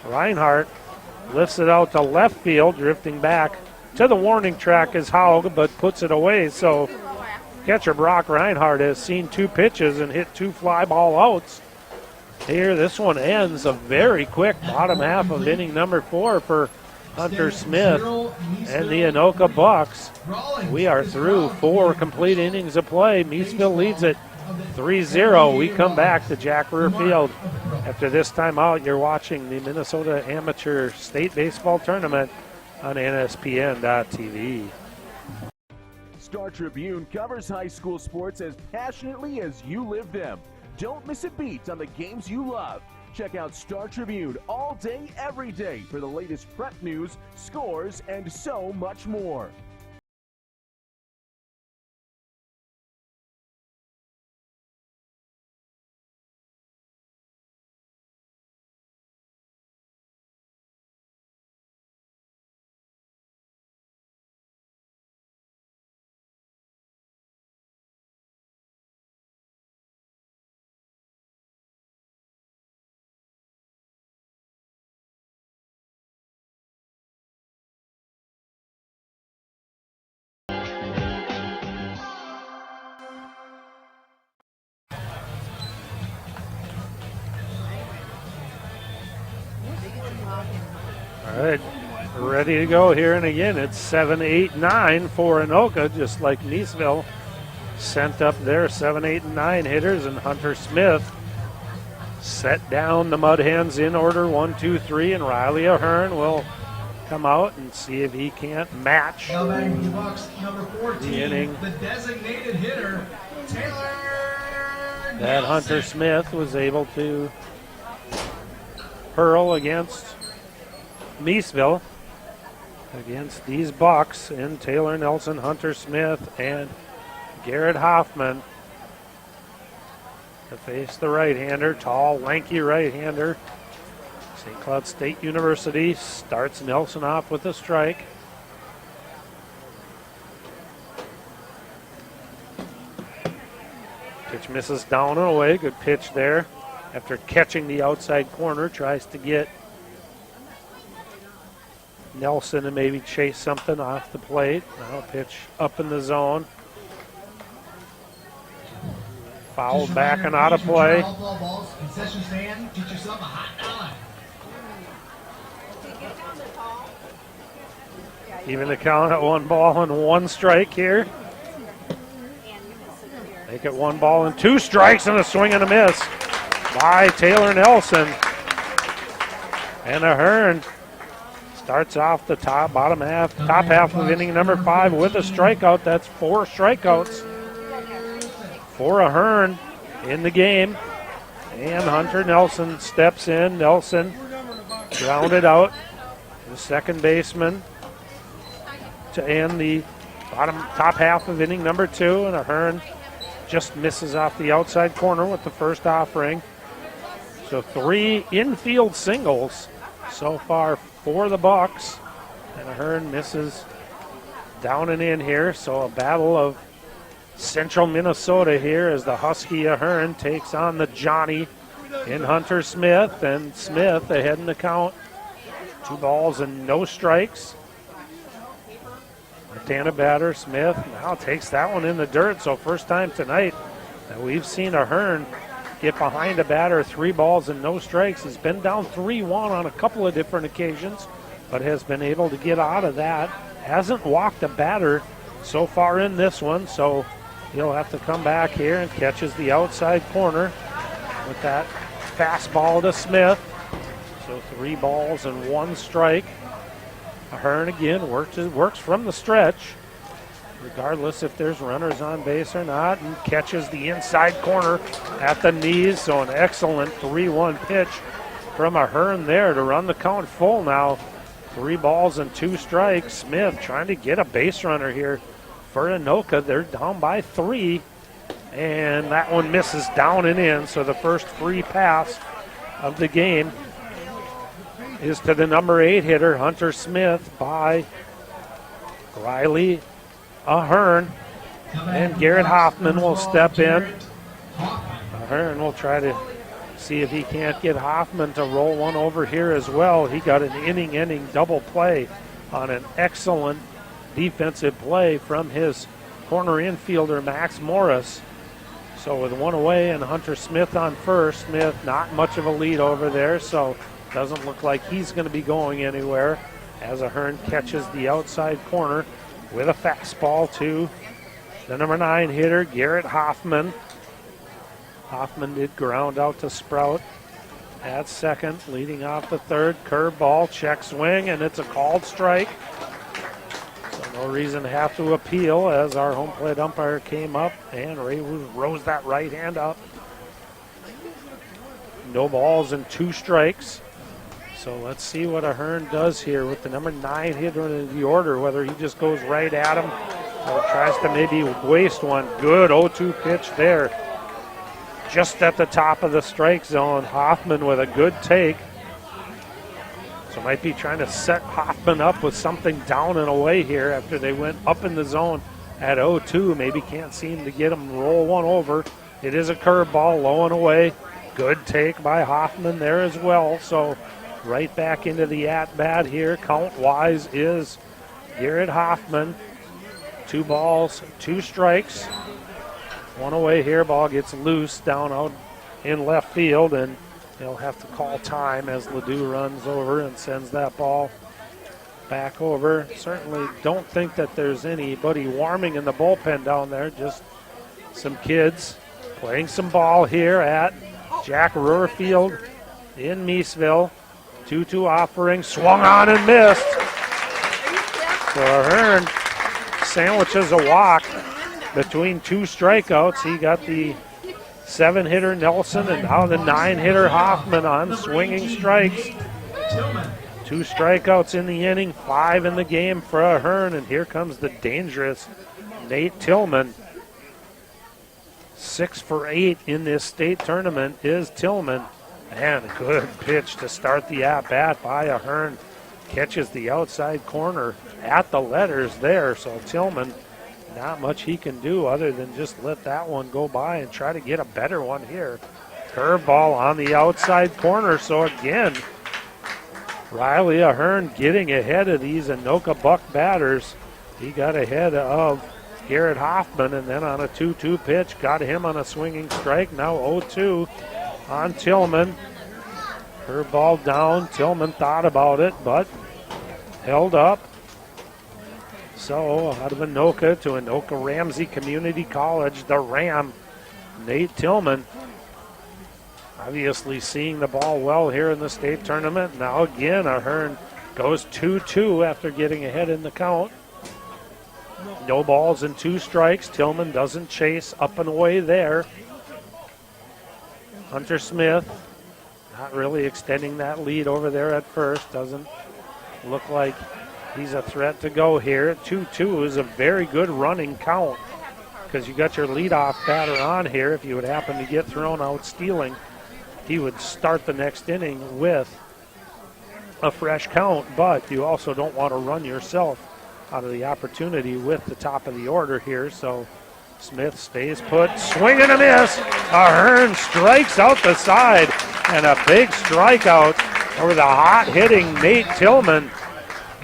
Reinhardt lifts it out to left field, drifting back to the warning track is Haug, but puts it away. So catcher Brock Reinhardt has seen 2 pitches and hit 2 fly ball outs. Here, this one ends a very quick bottom half of inning number 4 for Hunter Smith and the Anoka Bucs. We are through 4 complete innings of play. Miesville leads it 3-0. We come back to Jack Ruhr Field. After this timeout, you're watching the Minnesota Amateur State Baseball Tournament on NSPN.TV. Star Tribune covers high school sports as passionately as you live them. Don't miss a beat on the games you love. Check out Star Tribune all day, every day for the latest prep news, scores, and so much more. All right, we're ready to go here, and again, it's 7, 8, 9 for Anoka, just like Miesville sent up their 7, 8, and 9 hitters, and Hunter Smith set down the Mudhens in order 1, 2, 3, and Riley Ahern will come out and see if he can't match Number 14, the inning the designated hitter, Taylor that Hunter Smith was able to hurl against Miesville, against these Bucs in Taylor Nelson, Hunter Smith, and Garrett Hoffman to face the right-hander, tall, lanky right-hander. St. Cloud State University starts Nelson off with a strike. Pitch misses down and away. Good pitch there. After catching the outside corner, tries to get Nelson and maybe chase something off the plate. Now pitch up in the zone. Fouled back and out of play. Concession stand, get yourself a hot dog. Even the count at 1 ball and 1 strike here. Make it 1 ball and 2 strikes and a swing and a miss by Taylor Nelson. And Ahern starts off the top half of inning number 5 with a strikeout. That's 4 strikeouts for Ahern in the game. And Hunter Nelson steps in. Nelson grounded out. The second baseman to end the top half of inning number 2, and Ahern just misses off the outside corner with the first offering. So 3 infield singles so far for the Bucs, and Ahern misses down and in here. So a battle of central Minnesota here as the Husky Ahern takes on the Johnny in Hunter Smith, and Smith ahead in the count. 2 balls and no strikes. Left-handed batter, Smith now takes that one in the dirt. So first time tonight that we've seen Ahern get behind a batter, 3 balls and no strikes. He's been down 3-1 on a couple of different occasions, but has been able to get out of that. Hasn't walked a batter so far in this one, so he'll have to come back here and catches the outside corner with that fastball to Smith. So 3 balls and 1 strike. Ahern again works from the stretch, regardless if there's runners on base or not, and catches the inside corner at the knees. So an excellent 3-1 pitch from Ahern there to run the count full now. 3 balls and 2 strikes. Smith trying to get a base runner here for Anoka. They're down by 3, and that one misses down and in. So the first free pass of the game is to the number 8 hitter, Hunter Smith, by Riley Ahern, and Garrett Hoffman will step in. Ahern will try to see if he can't get Hoffman to roll one over here as well. He got an inning double play on an excellent defensive play from his corner infielder, Max Morris. So with 1 away and Hunter Smith on first, Smith not much of a lead over there, so doesn't look like he's going to be going anywhere as Ahern catches the outside corner with a fastball to the number 9 hitter, Garrett Hoffman. Hoffman did ground out to Sprout at second, leading off the third. Curveball, check swing, and it's a called strike. So no reason to have to appeal as our home plate umpire came up and rose that right hand up. No balls and 2 strikes. So let's see what Ahern does here with the number 9 hitter in the order, whether he just goes right at him or tries to maybe waste one. Good 0-2 pitch there. Just at the top of the strike zone. Hoffman with a good take. So might be trying to set Hoffman up with something down and away here after they went up in the zone at 0-2. Maybe can't seem to get him to roll one over. It is a curveball, low and away. Good take by Hoffman there as well. So right back into the at-bat here, count-wise, is Garrett Hoffman. 2 balls, 2 strikes. 1 away here, ball gets loose down out in left field, and they'll have to call time as Ledoux runs over and sends that ball back over. Certainly don't think that there's anybody warming in the bullpen down there, just some kids playing some ball here at Jack Ruhr Field in Miesville. 2-2 offering, swung on and missed. So Ahern sandwiches a walk between 2 strikeouts. He got the 7 hitter Nelson and now the 9 hitter Hoffman on swinging strikes. 2 strikeouts in the inning, 5 in the game for Ahern, and here comes the dangerous Nate Tillman. 6 for 8 in this state tournament is Tillman. And a good pitch to start the at-bat by Ahern. Catches the outside corner at the letters there. So Tillman, not much he can do other than just let that one go by and try to get a better one here. Curveball on the outside corner. So again, Riley Ahern getting ahead of these Anoka Bucs batters. He got ahead of Garrett Hoffman, and then on a 2-2 pitch, got him on a swinging strike. Now 0-2 on Tillman. Curveball down. Tillman thought about it, but held up. So out of Anoka to Anoka Ramsey Community College, the Ram, Nate Tillman. Obviously seeing the ball well here in the state tournament. Now again, Ahern goes 2-2 after getting ahead in the count. No balls and 2 strikes. Tillman doesn't chase up and away there. Hunter Smith not really extending that lead over there at first. Doesn't look like He's a threat to go here. 2-2 is a very good running count because you got your leadoff batter on here. If you would happen to get thrown out stealing, he would start the next inning with a fresh count, but you also don't want to run yourself out of the opportunity with the top of the order here. So Smith stays put, swing and a miss. Ahern strikes out the side, and a big strikeout over the hot-hitting Nate Tillman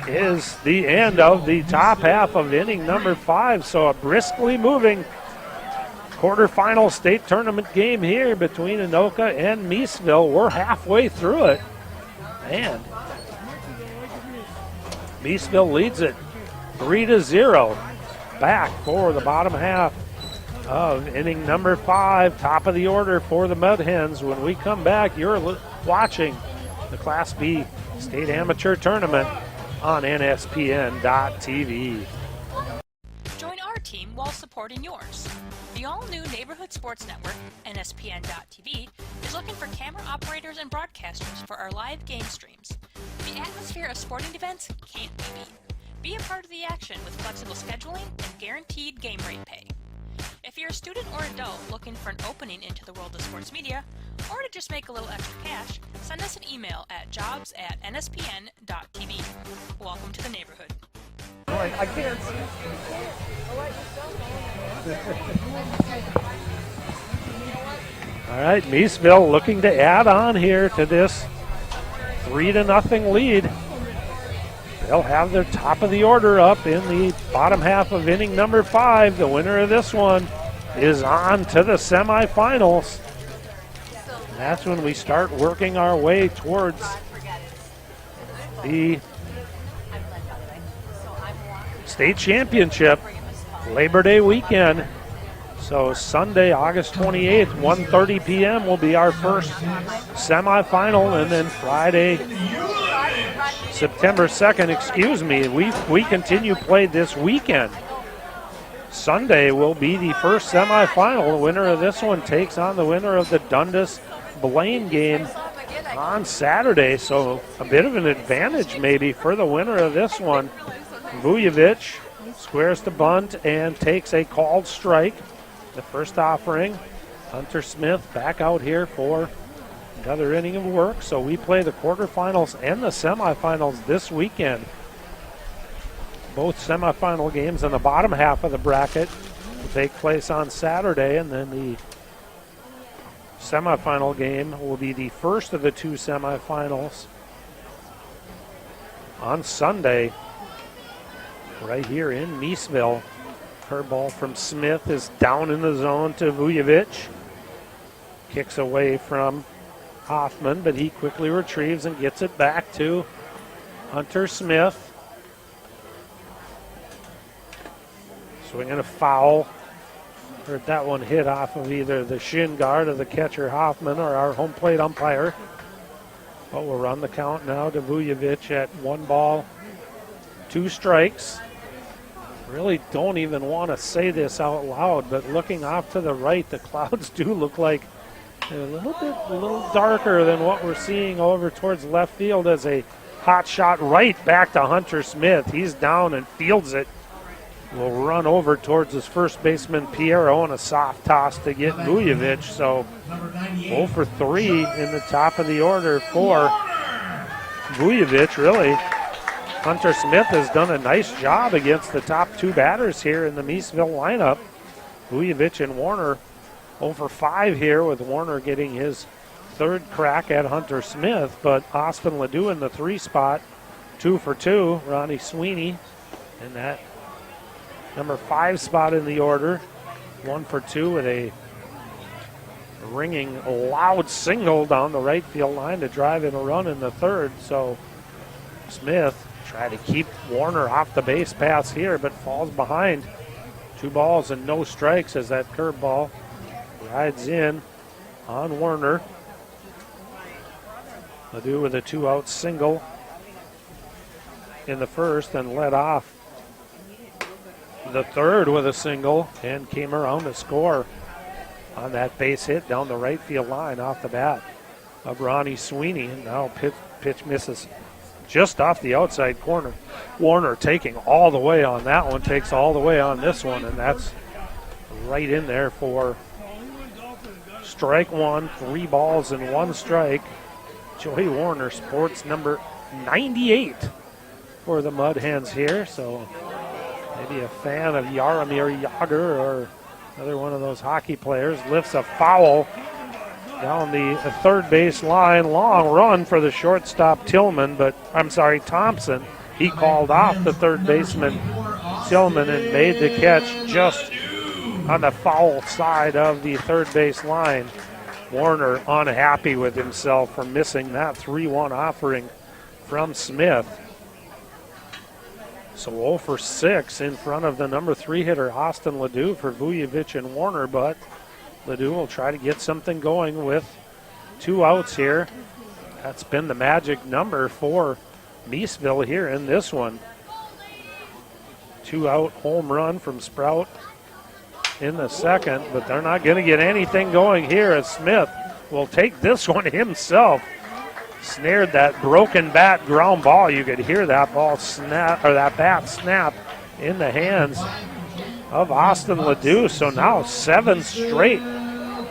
is the end of the top half of inning number 5. So a briskly moving quarterfinal state tournament game here between Anoka and Miesville. We're halfway through it, and Miesville leads it 3-0. Back for the bottom half of inning number 5, top of the order for the Mudhens. When we come back, you're watching the Class B State Amateur Tournament on NSPN.TV. Join our team while supporting yours. The all-new Neighborhood Sports Network, NSPN.TV, is looking for camera operators and broadcasters for our live game streams. The atmosphere of sporting events can't be beat. Be a part of the action with flexible scheduling and guaranteed game rate pay. If you're a student or adult looking for an opening into the world of sports media, or to just make a little extra cash, send us an email at jobs@nspn.tv. Welcome to the neighborhood. I can't. All right, Miesville looking to add on here to this 3-0 lead. They'll have their top of the order up in the bottom half of inning number 5. The winner of this one is on to the semifinals. That's when we start working our way towards the state championship Labor Day weekend. So Sunday, August 28th, 1:30 p.m. will be our first semifinal, and then Friday, September 2nd, we continue play this weekend. Sunday will be the first semifinal. The winner of this one takes on the winner of the Dundas-Blaine game on Saturday, so a bit of an advantage maybe for the winner of this one. Vujovic squares the bunt and takes a called strike. The first offering. Hunter Smith back out here for another inning of work. So we play the quarterfinals and the semifinals this weekend. Both semifinal games in the bottom half of the bracket will take place on Saturday, and then the semifinal game will be the first of the 2 semifinals on Sunday right here in Miesville. Curveball from Smith is down in the zone to Vujovic. Kicks away from Hoffman, but he quickly retrieves and gets it back to Hunter Smith. Swinging a foul. Heard that one hit off of either the shin guard of the catcher Hoffman or our home plate umpire. But we'll run the count now to Vujovic at 1 ball, 2 strikes. Really don't even want to say this out loud, but looking off to the right, the clouds do look like a little darker than what we're seeing over towards left field as a hot shot right back to Hunter Smith. He's down and fields it. Will run over towards his first baseman Piero and a soft toss to get Vujovic. So 0 for 3 in the top of the order for Vujovic. Really, Hunter Smith has done a nice job against the top 2 batters here in the Miesville lineup. Vujovic and Werner 0 for 5 here, with Werner getting his 3rd crack at Hunter Smith. But Austin Ledoux in the 3 spot, 2 for 2. Ronnie Sweeney in that number 5 spot in the order, 1 for 2 with a ringing loud single down the right field line to drive in a run in the 3rd. So Smith try to keep Werner off the base paths here, but falls behind. 2 balls and no strikes as that curveball rides in on Werner. Ledoux with a 2-out single in the 1st and led off the 3rd with a single and came around to score on that base hit down the right field line off the bat of Ronnie Sweeney. And now pitch misses just off the outside corner. Werner taking all the way on that one, takes all the way on this one, and that's right in there for strike one, 3 balls and 1 strike. Joey Werner sports number 98 for the Mudhens here, so maybe a fan of Jaromir Jagr or another one of those hockey players. Lifts a foul down the third base line. Long run for the shortstop Thompson. He called off the third baseman Tillman and made the catch just on the foul side of the third base line. Werner unhappy with himself for missing that 3-1 offering from Smith. So 0 for 6 in front of the number 3 hitter, Austin Ledoux, for Vujovic and Werner, but Ledoux will try to get something going with 2 outs here. That's been the magic number for Miesville here in this one. 2-out home run from Sprout in the second, but they're not going to get anything going here as Smith will take this one himself. Snared that broken bat ground ball. You could hear that ball snap, or that bat snap in the hands of Austin Ledoux. So now 7 straight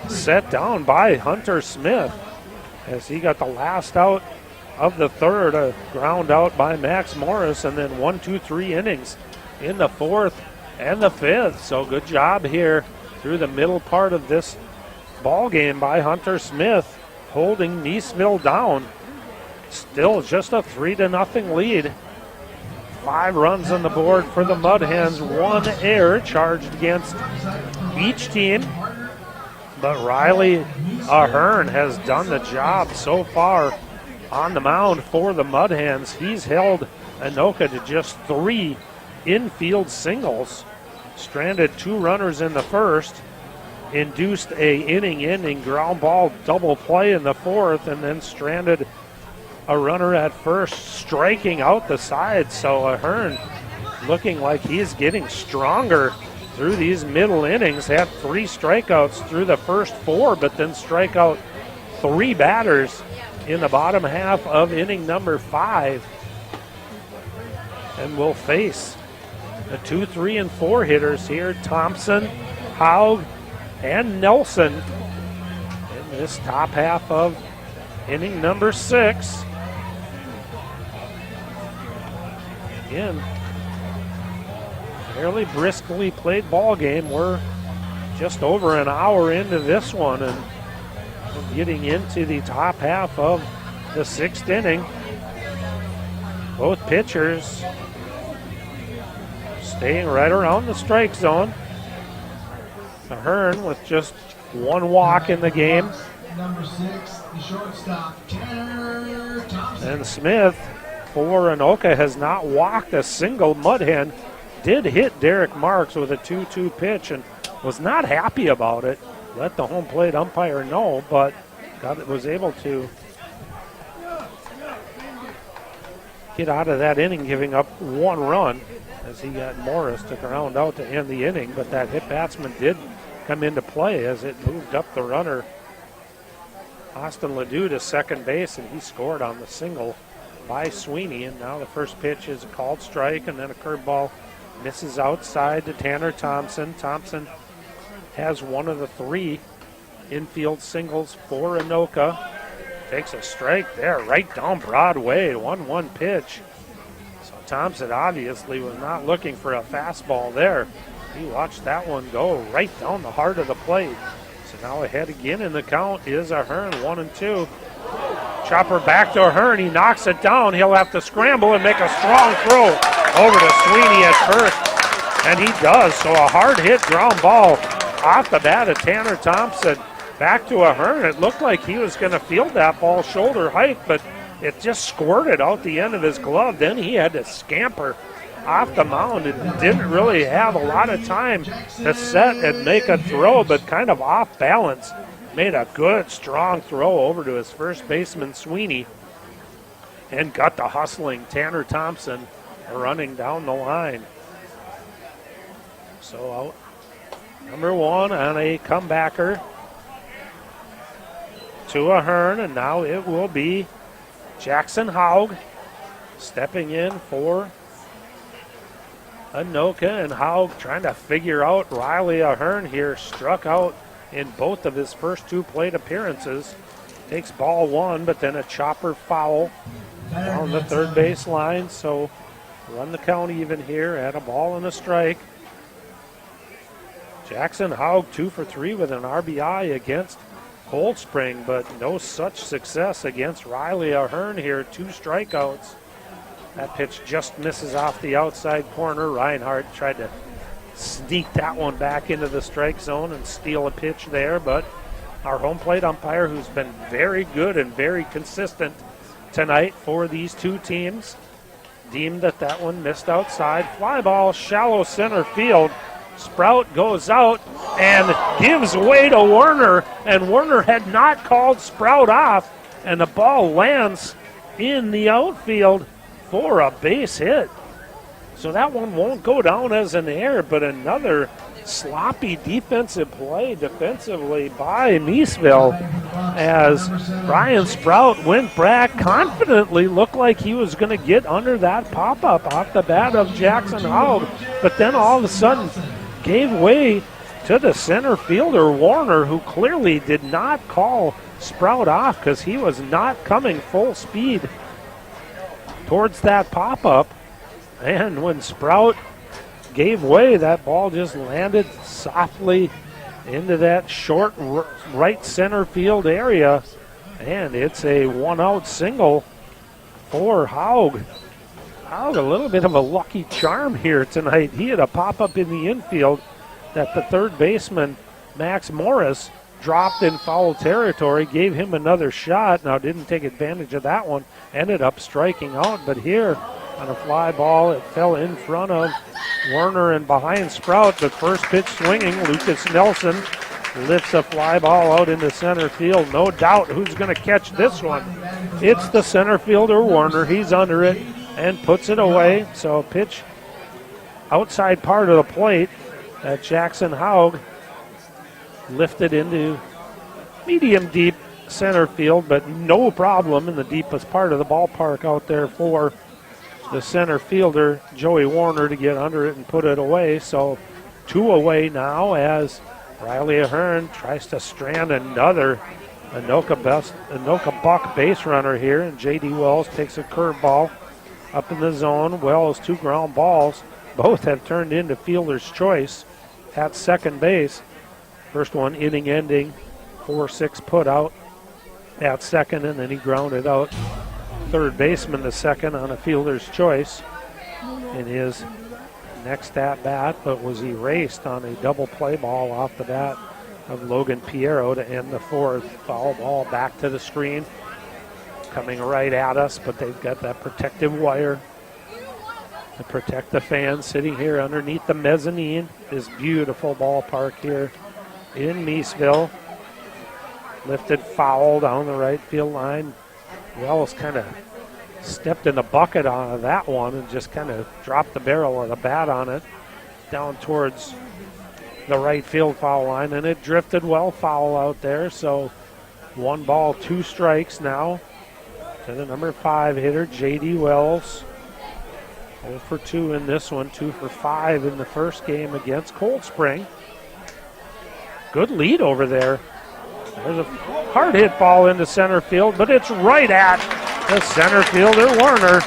set down by Hunter Smith as he got the last out of the third, a ground out by Max Morris, and then 1, 2, 3 innings in the 4th and the 5th. So good job here through the middle part of this ball game by Hunter Smith, holding Miesville down. Still just a 3-0 lead. 5 runs on the board for the Mudhens, 1 error charged against each team. But Riley Ahern has done the job so far on the mound for the Mudhens. He's held Anoka to just 3 infield singles, stranded 2 runners in the first, induced a inning-ending ground ball double play in the 4th, and then stranded a runner at first, striking out the side. So Ahern looking like he's getting stronger through these middle innings. Had 3 strikeouts through the first 4, but then strike out 3 batters in the bottom half of inning number 5. And will face the 2, 3, and 4 hitters here, Thompson, Haug, and Nelson in this top half of inning number 6. Again, fairly briskly played ball game. We're just over an hour into this one and getting into the top half of the 6th inning. Both pitchers staying right around the strike zone. Ahern with just 1 walk in the game. Number 6, the shortstop, Tanner Thompson. And Smith for Anoka has not walked a single Mudhen. Did hit Derek Marks with a 2-2 pitch and was not happy about it. Let the home plate umpire know, but was able to get out of that inning, giving up 1 run as he got Morris to ground out to end the inning. But that hit batsman did come into play as it moved up the runner, Austin Ledoux, to second base, and he scored on the single by Sweeney. And now the first pitch is a called strike, and then a curveball misses outside to Tanner Thompson. Thompson has 1 of the 3 infield singles for Anoka. Takes a strike there, right down Broadway, 1-1 pitch. So Thompson obviously was not looking for a fastball there. He watched that one go right down the heart of the plate. So now ahead again in the count is Ahern, 1-2. Chopper back to Ahern. He knocks it down. He'll have to scramble and make a strong throw over to Sweeney at first. And he does. So a hard hit ground ball off the bat of Tanner Thompson. Back to Ahern. It looked like he was going to field that ball shoulder height, but it just squirted out the end of his glove. Then he had to scamper off the mound and didn't really have a lot of time to set and make a throw, but kind of off balance. Made a good, strong throw over to his first baseman, Sweeney, and got the hustling Tanner Thompson running down the line. So out number 1 on a comebacker to Ahern, and now it will be Jackson Haug stepping in for Anoka, and Haug trying to figure out Riley Ahern here. Struck out in both of his first 2 plate appearances. Takes ball 1, but then a chopper foul on the third base line. So run the count even here at a ball and a strike. Jackson Haug 2 for 3 with an RBI against Cold Spring, but no such success against Riley Ahern here. 2 strikeouts. That pitch just misses off the outside corner. Reinhardt tried to sneak that one back into the strike zone and steal a pitch there, but our home plate umpire, who's been very good and very consistent tonight for these 2 teams, deemed that one missed outside. Fly ball, shallow center field. Sprout goes out and gives way to Werner, and Werner had not called Sprout off, and the ball lands in the outfield for a base hit. So that one won't go down as an error, but another sloppy defensive play defensively by Miesville as Brian Sprout went back confidently, looked like he was going to get under that pop-up off the bat of Jackson Haug, but then all of a sudden gave way to the center fielder, Werner, who clearly did not call Sprout off because he was not coming full speed towards that pop-up. And when Sprout gave way, that ball just landed softly into that short right center field area. And it's a 1-out single for Haug. Haug, a little bit of a lucky charm here tonight. He had a pop-up in the infield that the third baseman, Max Morris, dropped in foul territory, gave him another shot. Now didn't take advantage of that one, ended up striking out, but here on a fly ball, it fell in front of Werner and behind Sprout, but first pitch swinging, Lucas Nelson lifts a fly ball out into center field. No doubt who's going to catch this one. It's the center fielder, Werner. He's under it and puts it away. So pitch outside part of the plate that Jackson Haug lifted into medium deep center field, but no problem in the deepest part of the ballpark out there for the center fielder, Joey Werner, to get under it and put it away. So 2 away now as Riley Ahern tries to strand another Anoka Bucs base runner here, and J.D. Wells takes a curveball up in the zone. Wells 2 ground balls. Both have turned into fielder's choice at second base. First one inning ending, 4-6 put out at second, and then he grounded out third baseman to second on a fielder's choice in his next at bat, but was erased on a double play ball off the bat of Logan Piero to end the 4th. Foul ball back to the screen, coming right at us, but they've got that protective wire to protect the fans sitting here underneath the mezzanine. This beautiful ballpark here in Miesville. Lifted foul down the right field line. Wells kind of stepped in the bucket on that one and just kind of dropped the barrel of the bat on it down towards the right field foul line, and it drifted well foul out there. So 1 ball, 2 strikes now to the number 5 hitter, J.D. Wells. 0 for 2 in this one, 2 for 5 in the first game against Cold Spring. Good lead over there. There's a hard hit ball into center field, but it's right at the center fielder, Werner.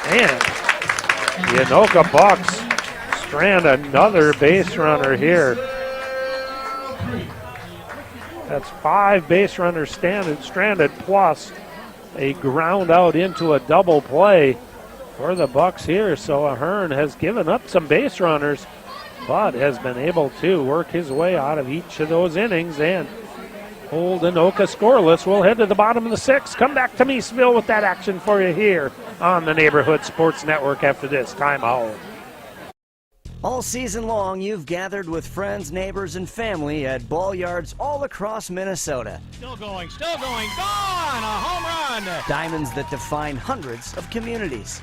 And the Anoka Bucs strand another base runner here. That's 5 base runners stranded plus a ground out into a double play for the Bucs here. So Ahern has given up some base runners, but has been able to work his way out of each of those innings and hold Anoka scoreless. We'll head to the bottom of the 6th. Come back to Miesville with that action for you here on the Neighborhood Sports Network after this timeout. All season long, you've gathered with friends, neighbors, and family at ball yards all across Minnesota. Still going, gone! A home run! Diamonds that define hundreds of communities.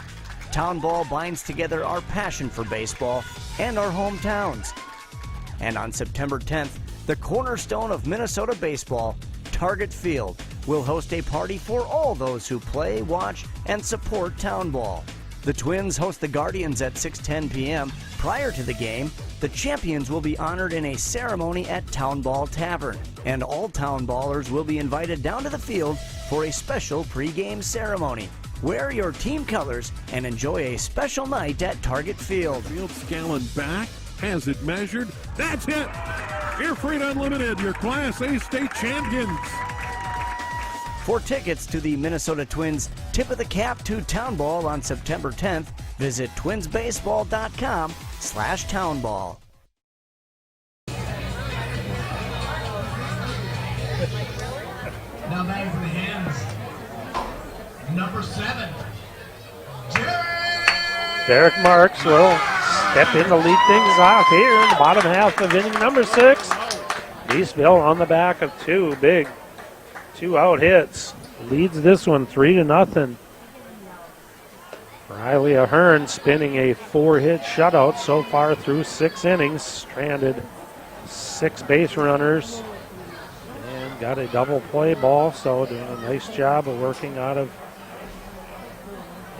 Town Ball binds together our passion for baseball and our hometowns. And on September 10th, the cornerstone of Minnesota baseball, Target Field, will host a party for all those who play, watch, and support Town Ball. The Twins host the Guardians at 6:10 p.m. Prior to the game, the champions will be honored in a ceremony at Town Ball Tavern, and all Town Ballers will be invited down to the field for a special pregame ceremony. Wear your team colors and enjoy a special night at Target Field. Field Scallon back, has it measured. That's it. Air Freight Unlimited, your Class A state champions. For tickets to the Minnesota Twins Tip of the Cap to Town Ball on September 10th, visit twinsbaseball.com/townball. Now batting for the Hens, number 7, Derek Marks will step in to lead things off here in the bottom half of inning number 6. Miesville on the back of 2 big 2-out hits. Leads this one 3-0. Riley Ahern spinning a 4-hit shutout so far through 6 innings. Stranded 6 base runners and got a double play ball, so doing a nice job of working out of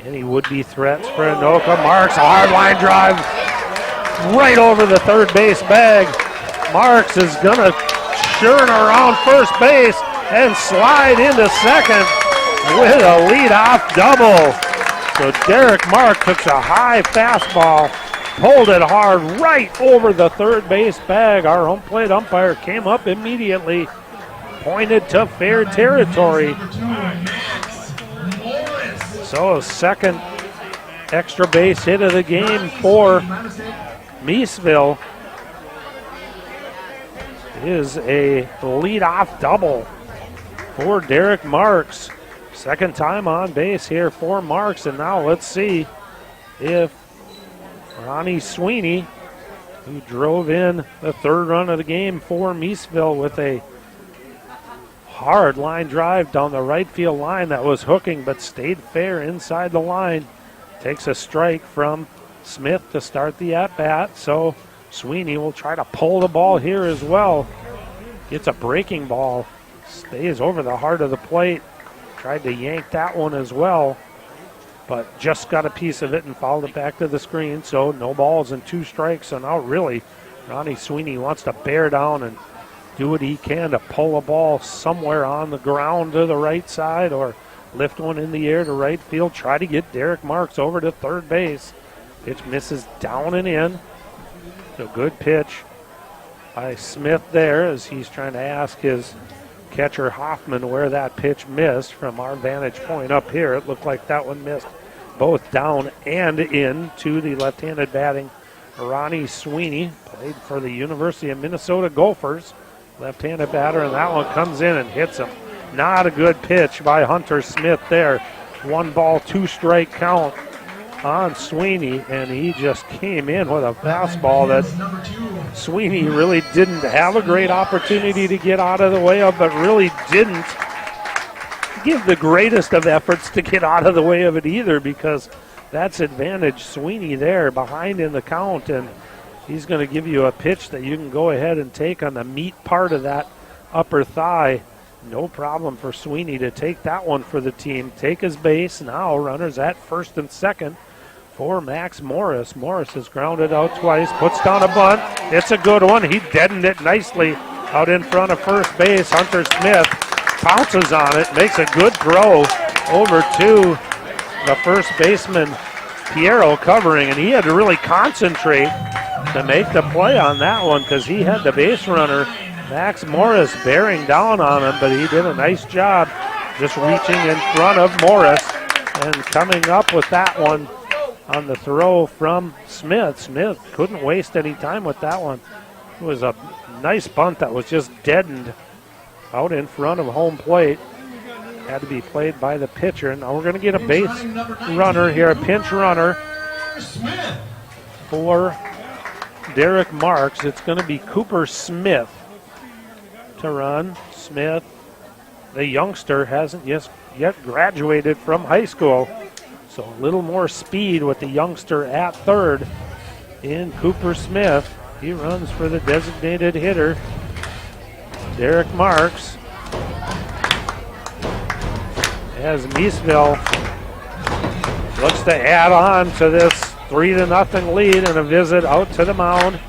any would-be threats for Anoka. Marks, a hard line drive right over the third base bag. Marks is gonna churn around first base and slide into second with a leadoff double. So Derek Mark took a high fastball, pulled it hard right over the third base bag. Our home plate umpire came up immediately, pointed to fair territory. So a second extra base hit of the game for Miesville is a leadoff double for Derek Marks. Second time on base here for Marks, and now let's see if Ronnie Sweeney, who drove in the third run of the game for Miesville with a hard line drive down the right field line that was hooking but stayed fair inside the line, takes a strike from Smith to start the at-bat. So Sweeney will try to pull the ball here as well. Gets a breaking ball, stays over the heart of the plate. Tried to yank that one as well, but just got a piece of it and fouled it back to the screen. So no balls and 2 strikes. So now really Ronnie Sweeney wants to bear down and do what he can to pull a ball somewhere on the ground to the right side or lift one in the air to right field. Try to get Derek Marks over to third base. Pitch misses down and in. A good pitch by Smith there as he's trying to ask his catcher Hoffman where that pitch missed. From our vantage point up here, it looked like that one missed both down and in to the left-handed batting Ronnie Sweeney. Played for the University of Minnesota Gophers. Left-handed batter, and that one comes in and hits him. Not a good pitch by Hunter Smith there. 1 ball, 2 strike count on Sweeney, and he just came in with a fastball that Sweeney really didn't have a great opportunity to get out of the way of, but really didn't give the greatest of efforts to get out of the way of it either, because that's advantage Sweeney there behind in the count, and he's going to give you a pitch that you can go ahead and take on the meat part of that upper thigh. No problem for Sweeney to take that one for the team. Take his base. Now runners at first and second for Max Morris. Morris has grounded out twice, puts down a bunt. It's a good one. He deadened it nicely out in front of first base. Hunter Smith pounces on it, makes a good throw over to the first baseman, Piero, covering, and he had to really concentrate to make the play on that one because he had the base runner, Max Morris, bearing down on him, but he did a nice job just reaching in front of Morris and coming up with that one on the throw from Smith. Smith couldn't waste any time with that one. It was a nice bunt that was just deadened out in front of home plate. Had to be played by the pitcher. Now we're going to get a base runner here, a pinch runner for Derek Marks. It's going to be Cooper Smith to run. Smith, the youngster, hasn't yet graduated from high school. So a little more speed with the youngster at third in Cooper Smith. He runs for the designated hitter, Derek Marks. as Miesville looks to add on to this 3-0 lead, and a visit out to the mound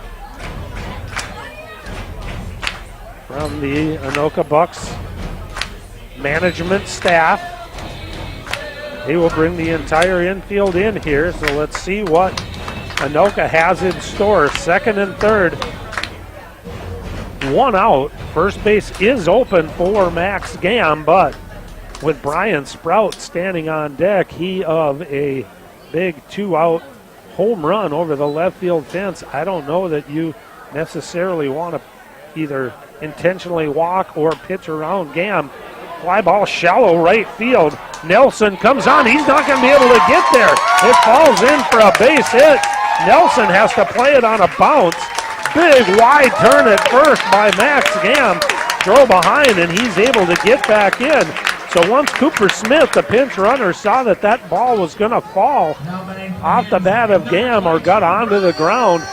from the Anoka Bucs management staff. He will bring the entire infield in here, so let's see what Anoka has in store. Second and third, one out. First base is open for Max Gam, but with Brian Sprout standing on deck, he of a big 2-out home run over the left field fence. I don't know that you necessarily want to either intentionally walk or pitch around Gam. Fly ball shallow right field. Nelson comes on. He's not going to be able to get there. It falls in for a base hit. Nelson has to play it on a bounce. Big wide turn at first by Max Gam. Throw behind, and he's able to get back in. So once Cooper Smith, the pinch runner, saw that that ball was going to fall off the bat of Gam or got onto the ground,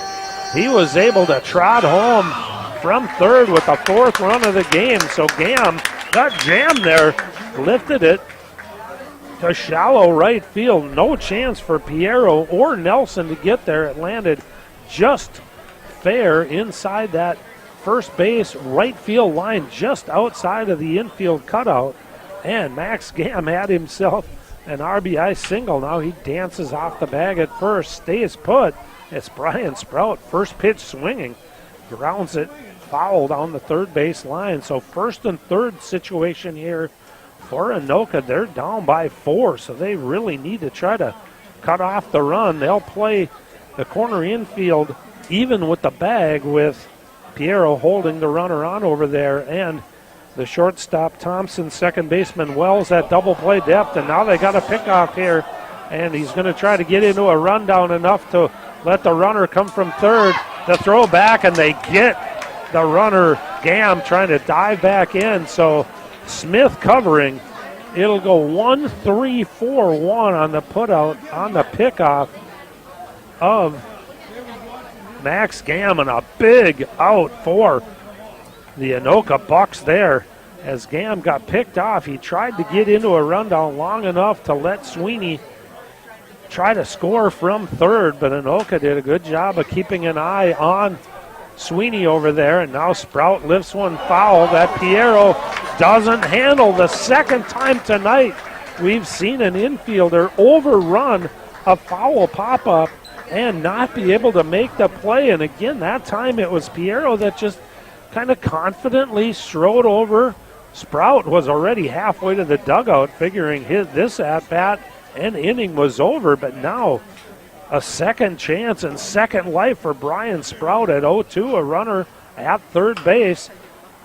he was able to trot home from third with the fourth run of the game. So Gam got jammed there, lifted it to shallow right field. No chance for Piero or Nelson to get there. It landed just fair inside that first base right field line, just outside of the infield cutout. And Max Gam had himself an RBI single. Now he dances off the bag at first, stays put. It's Brian Sprout, first pitch swinging, grounds it foul down the third base line. So first and third situation here for Anoka. They're down by 4, so they really need to try to cut off the run. They'll play the corner infield even with the bag, with Piero holding the runner on over there, and the shortstop Thompson, second baseman Wells at double play depth. And now they got a pickoff here, and he's going to try to get into a rundown enough to let the runner come from third. The throw back, and they get the runner Gam trying to dive back in. So Smith covering. It'll go 1-3-4-1 on the putout, on the pickoff of Max Gam, and a big out for the Anoka Bucs there. As Gam got picked off, he tried to get into a rundown long enough to let Sweeney try to score from third, but Anoka did a good job of keeping an eye on Sweeney over there, and now Sprout lifts one foul that Piero doesn't handle. The second time tonight we've seen an infielder overrun a foul pop-up and not be able to make the play. And again, that time it was Piero that just kind of confidently strode over. Sprout was already halfway to the dugout, figuring this at-bat and inning was over, but now a second chance and second life for Brian Sprout at 0-2, a runner at third base.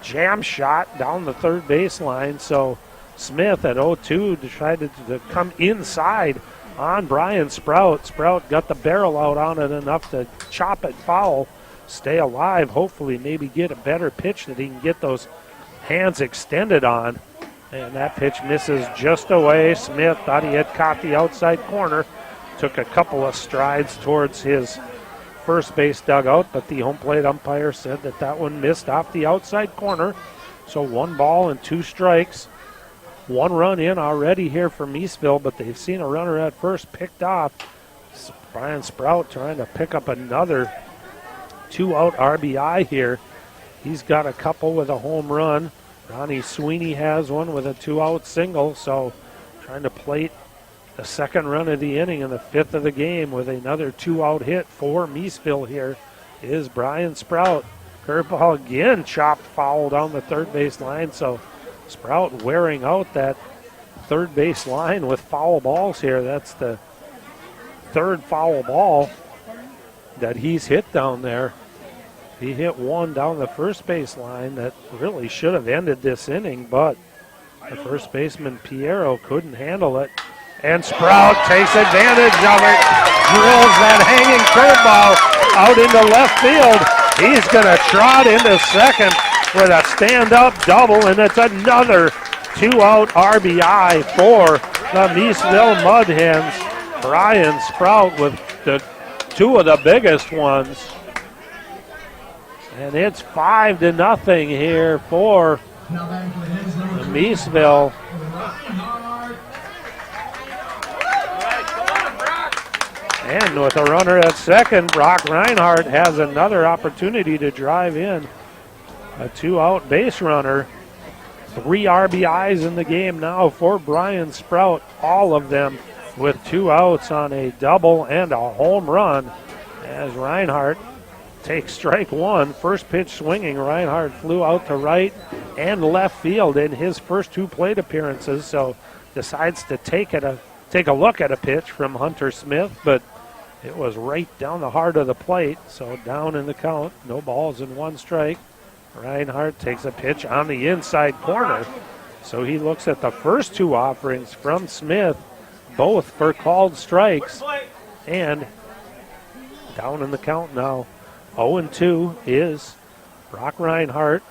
Jam shot down the third baseline, so Smith at 0-2 decided to come inside on Brian Sprout. Sprout got the barrel out on it enough to chop it foul, stay alive, hopefully maybe get a better pitch that he can get those hands extended on. And that pitch misses just away. Smith thought he had caught the outside corner, took a couple of strides towards his first base dugout, but the home plate umpire said that that one missed off the outside corner. So 1 ball and 2 strikes. 1 run in already here for Miesville, but they've seen a runner at first picked off. Brian Sprout trying to pick up another 2-out RBI here. He's got a couple with a home run. Ronnie Sweeney has one with a 2-out single, so trying to plate the second run of the inning and the 5th of the game with another 2-out hit for Miesville here is Brian Sprout. Curveball again, chopped foul down the third base line, so Sprout wearing out that third base line with foul balls here. That's the third foul ball that he's hit down there. He hit one down the first base line that really should have ended this inning, but the first baseman Piero couldn't handle it. And Sprout takes advantage of it, drills that hanging curveball out into left field. He's going to trot into second with a stand-up double, and it's another 2-out RBI for the Miesville Mudhens. Brian Sprout with the 2 of the biggest ones. And it's 5-0 here for Miesville. And with a runner at second, Brock Reinhardt has another opportunity to drive in a 2-out base runner. 3 RBIs in the game now for Brian Sprout, all of them with 2 outs on a double and a home run as Reinhardt takes strike one. First pitch swinging, Reinhardt flew out to right and left field in his first 2 plate appearances, so decides to take a look at a pitch from Hunter Smith, but it was right down the heart of the plate, so down in the count, no balls and 1 strike. Reinhardt takes a pitch on the inside corner, so he looks at the first 2 offerings from Smith, both for called strikes, and down in the count now. 0-2 is Brock Reinhardt.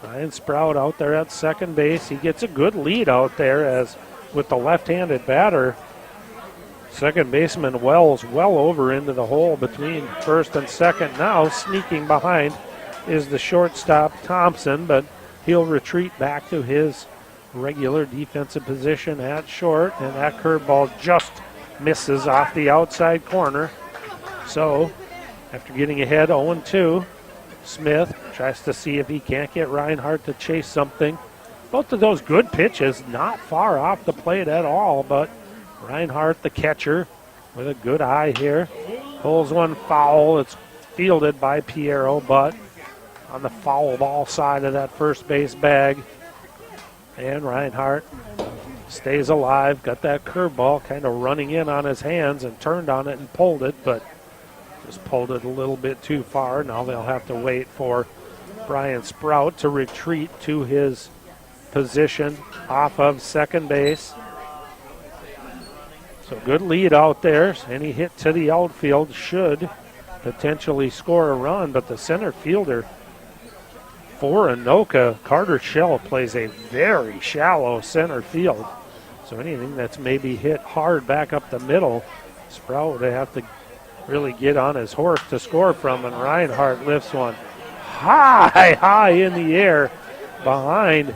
Ryan Sprout out there at second base. He gets a good lead out there as with the left-handed batter. Second baseman Wells well over into the hole between first and second. Now sneaking behind is the shortstop Thompson, but he'll retreat back to his regular defensive position at short, and that curveball just misses off the outside corner. So after getting ahead 0-2, Smith tries to see if he can't get Reinhardt to chase something. Both of those good pitches, not far off the plate at all, but Reinhardt, the catcher, with a good eye here, pulls one foul. It's fielded by Piero, but on the foul ball side of that first base bag. And Reinhardt stays alive, got that curveball kind of running in on his hands and turned on it and pulled it, but just pulled it a little bit too far. Now they'll have to wait for Brian Sprout to retreat to his position off of second base. So good lead out there. Any hit to the outfield should potentially score a run, but the center fielder for Anoka, Carter Shell, plays a very shallow center field. So anything that's maybe hit hard back up the middle, Sprout would have to really get on his horse to score from, and Reinhardt lifts one high in the air behind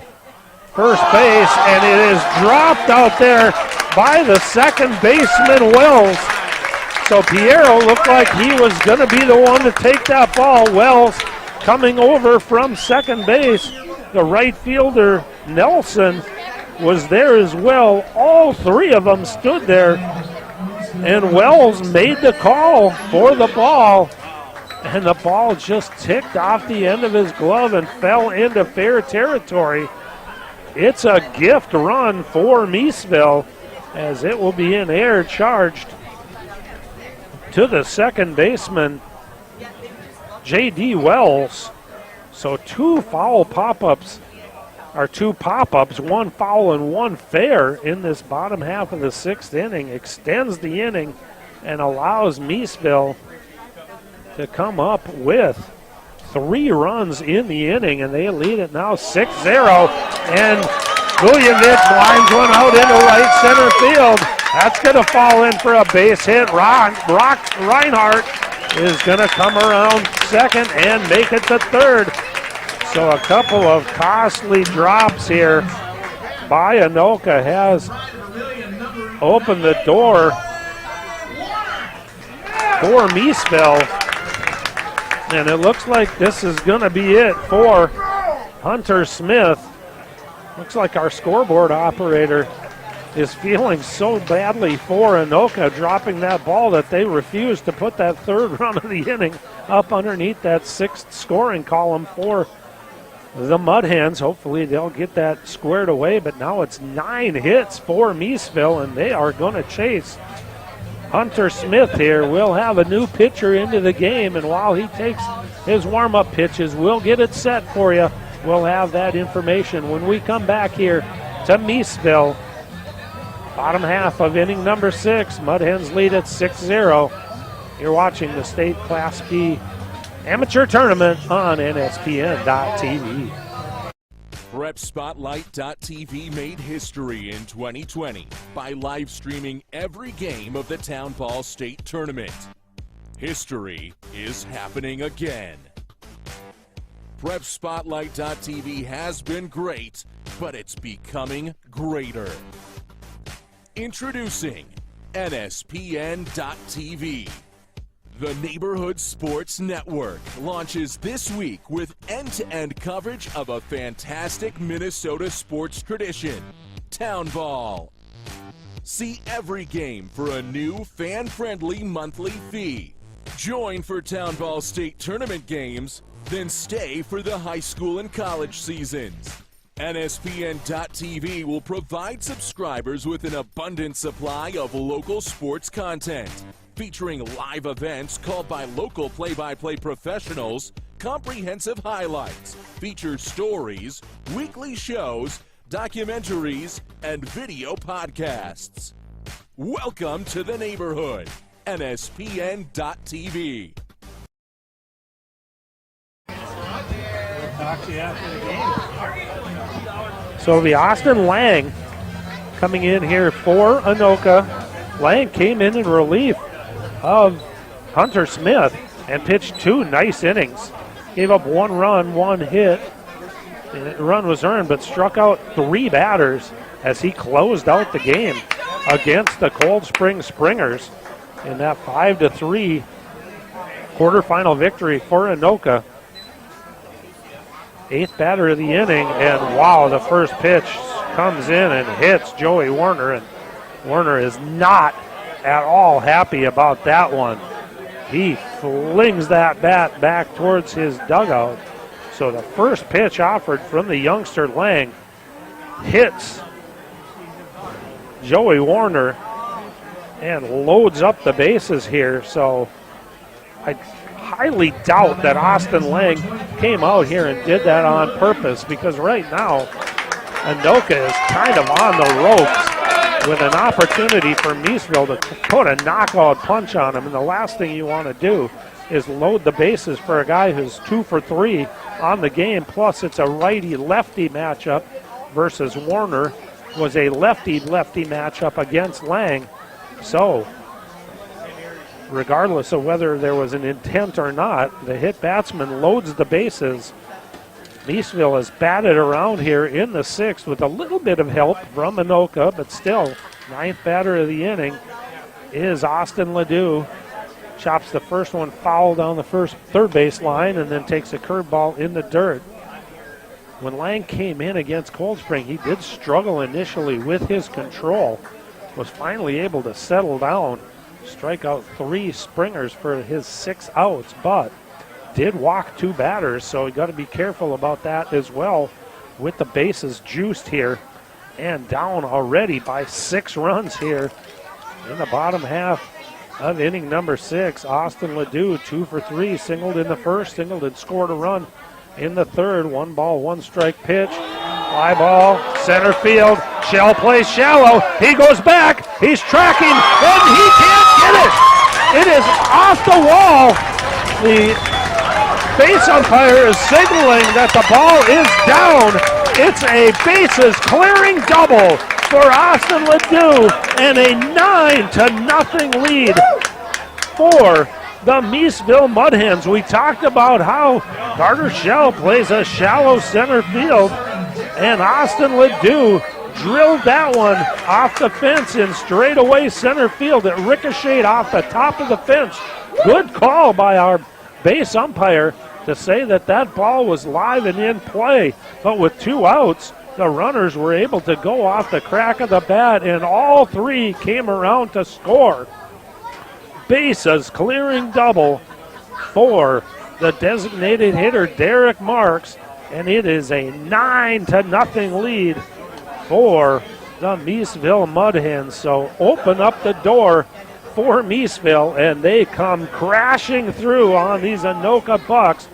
first base, and it is dropped out there by the second baseman Wells. So Piero looked like he was going to be the one to take that ball. Wells coming over from second base. The right fielder Nelson was there as well. All 3 of them stood there, and Wells made the call for the ball, and the ball just ticked off the end of his glove and fell into fair territory. It's a gift run for Miesville, as it will be in air, charged to the second baseman, J.D. Wells. So 2 foul pop-ups, or 2 pop-ups, 1 foul and 1 fair in this bottom half of the 6th inning, extends the inning and allows Miesville to come up with 3 runs in the inning, and they lead it now 6-0. And Vuljanovic lines one out into right center field. That's going to fall in for a base hit. Brock Reinhardt is going to come around second and make it to third. So a couple of costly drops here by Anoka has opened the door for Miesville. And it looks like this is going to be it for Hunter Smith. Looks like our scoreboard operator is feeling so badly for Anoka dropping that ball that they refuse to put that 3rd run of the inning up underneath that 6th scoring column for the Mudhens. Hopefully they'll get that squared away, but now it's 9 hits for Miesville, and they are going to chase Hunter Smith here. We'll have a new pitcher into the game, and while he takes his warm-up pitches, we'll get it set for you. We'll have that information when we come back here to Miesville. Bottom half of inning number 6. Mudhens lead at 6-0. You're watching the State Class B Amateur Tournament on NSPN.TV. PrepSpotlight.tv made history in 2020 by live streaming every game of the Town Ball State Tournament. History is happening again. PrepSpotlight.tv has been great, but it's becoming greater. Introducing NSPN.TV. The Neighborhood Sports Network launches this week with end-to-end coverage of a fantastic Minnesota sports tradition, Town Ball. See every game for a new fan-friendly monthly fee. Join for Town Ball state tournament games, then stay for the high school and college seasons. NSPN.TV will provide subscribers with an abundant supply of local sports content, featuring live events called by local play-by-play professionals, comprehensive highlights, featured stories, weekly shows, documentaries, and video podcasts. Welcome to the neighborhood. NSPN.TV. We'll talk to you after the game. So the Austin Lang coming in here for Anoka. Lang came in relief of Hunter Smith and pitched 2 nice innings. Gave up 1 run, 1 hit. The run was earned, but struck out 3 batters as he closed out the game against the Cold Spring Springers in that 5-3 quarterfinal victory for Anoka. 8th batter of the inning, and wow, the first pitch comes in and hits Joey Werner, and Werner is not at all happy about that one. He flings that bat back towards his dugout. So the first pitch offered from the youngster Lang hits Joey Werner and loads up the bases here. So I highly doubt that Austin Lang came out here and did that on purpose, because right now Anoka is kind of on the ropes with an opportunity for Miesville to put a knockout punch on him, and the last thing you want to do is load the bases for a guy who's 2 for 3 on the game. Plus it's a righty-lefty matchup versus Werner was a lefty-lefty matchup against Lang. So regardless of whether there was an intent or not, the hit batsman loads the bases. Miesville has batted around here in the 6th with a little bit of help from Anoka, but still, 9th batter of the inning is Austin Ledoux. Chops the first one foul down the third base line and then takes a curveball in the dirt. When Lang came in against Cold Spring, he did struggle initially with his control, was finally able to settle down, strike out 3 Springers for his 6 outs, but did walk 2 batters, so you got to be careful about that as well with the bases juiced here, and down already by 6 runs here in the bottom half of inning number 6. Austin Ledoux 2 for 3, singled in the first, singled and scored a run in the third. 1 ball, 1 strike pitch. Fly ball, center field. Shell plays shallow. He goes back. He's tracking, and he can't get it. It is off the wall. The base umpire is signaling that the ball is down. It's a bases clearing double for Austin Ledoux and a 9-0 lead for the Miesville Mudhens. We talked about how Carter Shell plays a shallow center field, and Austin Ledoux drilled that one off the fence in straightaway center field. It ricocheted off the top of the fence. Good call by our base umpire to say that that ball was live and in play. But with 2 outs, the runners were able to go off the crack of the bat, and all 3 came around to score. Bases clearing double for the designated hitter Derek Marks, and it is a 9-0 lead for the Miesville Mudhens. So open up the door for Miesville, and they come crashing through on these Anoka Bucs,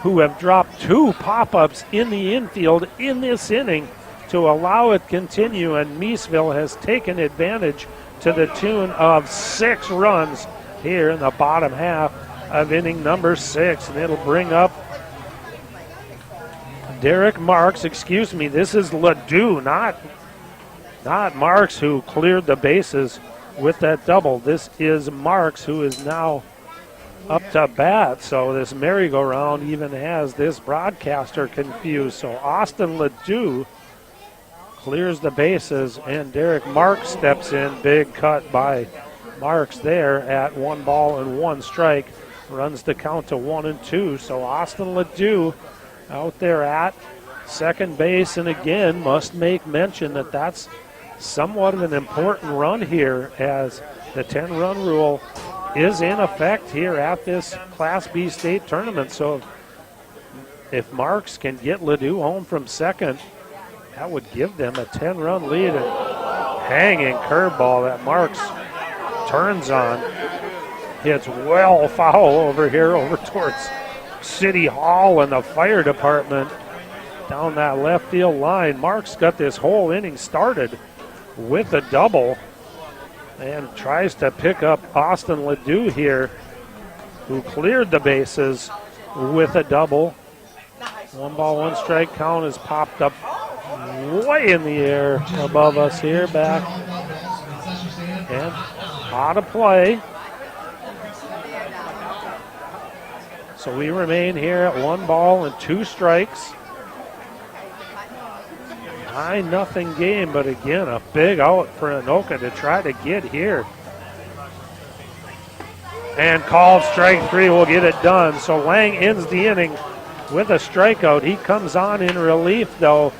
who have dropped 2 pop-ups in the infield in this inning to allow it continue, and Miesville has taken advantage to the tune of 6 runs here in the bottom half of inning number 6, and it'll bring up Derek Marks. Excuse me, this is Ledoux, not Marks, who cleared the bases with that double. This is Marks, who is now up to bat. So this merry-go-round even has this broadcaster confused. So Austin Ledoux clears the bases, and Derek Marks steps in. Big cut by Marks there at 1 ball and 1 strike. Runs the count to 1-2. So Austin Ledoux out there at second base, and again must make mention that that's somewhat of an important run here, as the 10-run rule is in effect here at this Class B state tournament. So if Marks can get Ledoux home from second, that would give them a 10-run lead. And hanging curveball that Marks turns on. Hits well foul over here, over towards City Hall and the fire department down that left field line. Marks got this whole inning started with a double and tries to pick up Austin Ledoux here, who cleared the bases with a double. 1 ball, 1 strike count is popped up way in the air above us here, back and out of play. So we remain here at 1 ball and 2 strikes. 9-0 game, but again, a big out for Anoka to try to get here. And called strike 3 will get it done. So Lang ends the inning with a strikeout. He comes on in relief, though,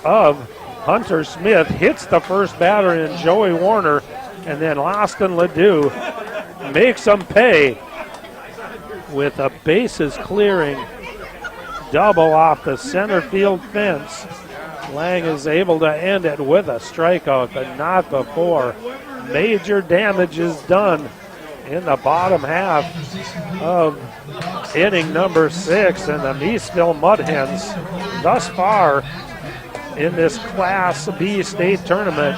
of Hunter Smith. Hits the first batter in Joey Werner, and then Austin Ledoux makes him pay with a bases clearing double off the center field fence. Lang is able to end it with a strikeout, but not before major damage is done in the bottom half of inning number 6. And the Miesville Mudhens, thus far in this Class B state tournament,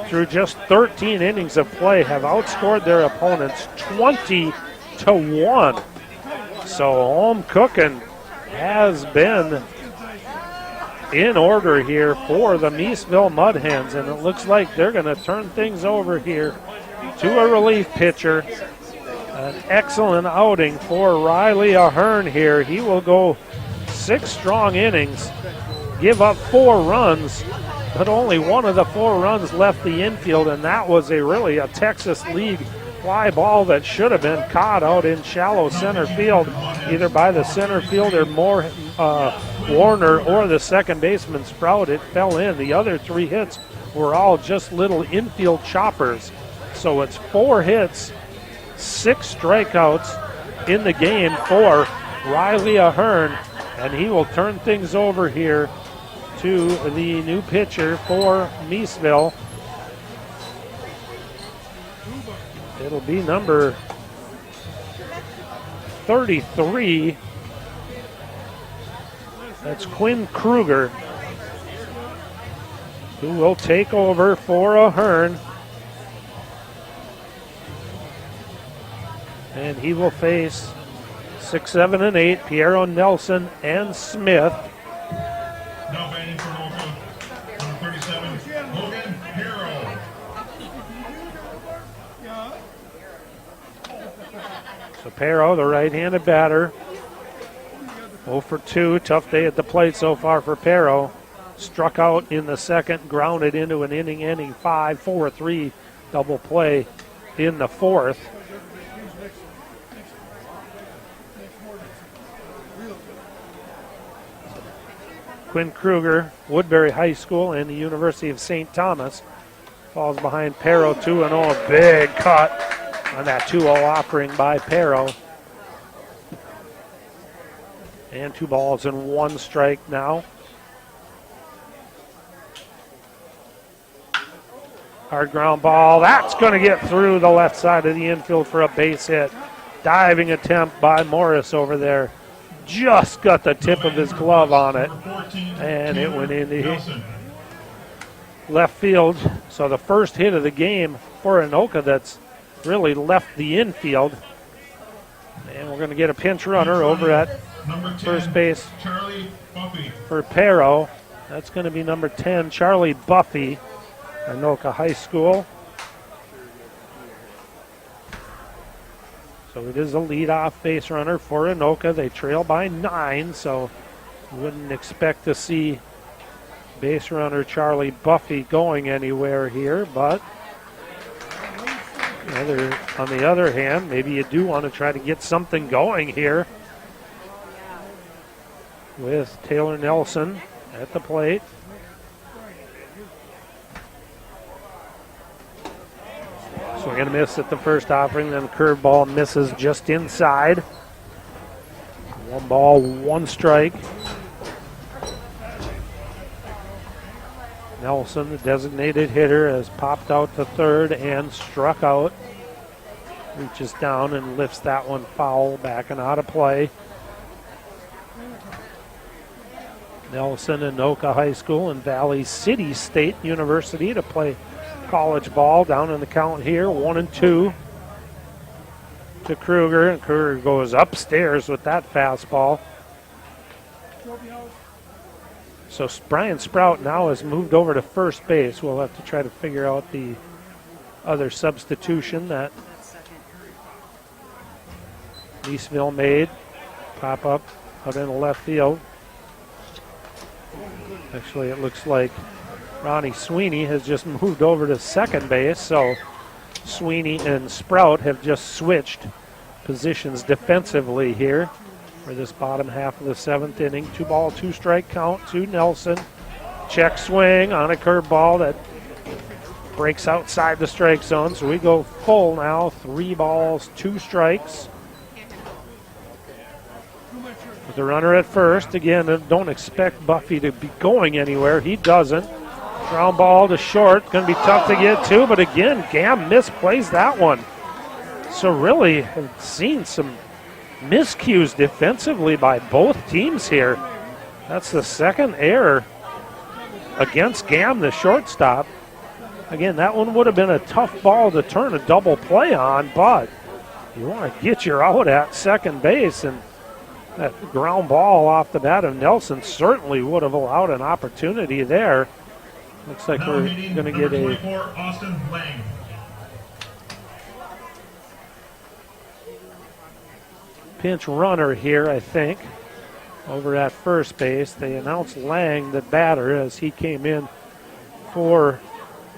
through just 13 innings of play, have outscored their opponents 20-1. So home cooking has been in order here for the Miesville Mudhens, and it looks like they're going to turn things over here to a relief pitcher. An excellent outing for Riley Ahern here. He will go 6 strong innings, give up 4 runs, but only one of the 4 runs left the infield, and that was really a Texas League fly ball that should have been caught out in shallow center field, either by the center fielder Warner or the second baseman Sprout. It fell in. The other 3 hits were all just little infield choppers. So it's 4 hits, 6 strikeouts in the game for Riley Ahern, and he will turn things over here to the new pitcher for Miesville. It'll be number 33. That's Quinn Kruger, who will take over for Ahern. And he will face 6, 7, and 8, Piero Nelson and Smith. Now batting for Anoka, number 37, Logan Piero. So Piero, the right-handed batter, 0 for 2. Tough day at the plate so far for Piero. Struck out in the second, grounded into an inning-ending 5-4-3 double play in the 4th. Quinn Kruger, Woodbury High School and the University of St. Thomas, falls behind Piero 2-0. Big cut on that 2-0 offering by Piero. And 2 balls and 1 strike now. Hard ground ball. That's going to get through the left side of the infield for a base hit. Diving attempt by Morris over there. Just got the tip of his glove on it. And it went into left field. So the first hit of the game for Anoka that's really left the infield. And we're going to get a pinch runner over at first base for Piero. That's going to be number 10, Charlie Buffy, Anoka High School. So it is a leadoff base runner for Anoka. They trail by 9, so wouldn't expect to see base runner Charlie Buffy going anywhere here, but on the other hand, maybe you do want to try to get something going here with Taylor Nelson at the plate. Swing and a miss at the first offering, then the curveball misses just inside. 1 ball, 1 strike. Nelson, the designated hitter, has popped out to third and struck out. Reaches down and lifts that one foul back and out of play. Nelson, Anoka High School and Valley City State University to play college ball. Down in the count here, 1-2 to Kruger, and Kruger goes upstairs with that fastball. So Brian Sprout now has moved over to first base. We'll have to try to figure out the other substitution that Miesville made. Pop up out in the left field. Actually, it looks like Ronnie Sweeney has just moved over to second base, so Sweeney and Sprout have just switched positions defensively here for this bottom half of the 7th inning. 2 ball, 2 strike count to Nelson. Check swing on a curveball that breaks outside the strike zone, so we go full now. 3 balls, 2 strikes. With the runner at first, again, don't expect Buffy to be going anywhere. He doesn't. Ground ball to short. Going to be tough to get to, but again, Gam misplays that one. So really, have seen some miscues defensively by both teams here. That's the second error against Gam, the shortstop. Again, that one would have been a tough ball to turn a double play on, but you want to get your out at second base, and that ground ball off the bat of Nelson certainly would have allowed an opportunity there. Looks like we're going to get a Austin Lang. pinch runner here, I think, over at first base. They announced Lang, the batter, as he came in for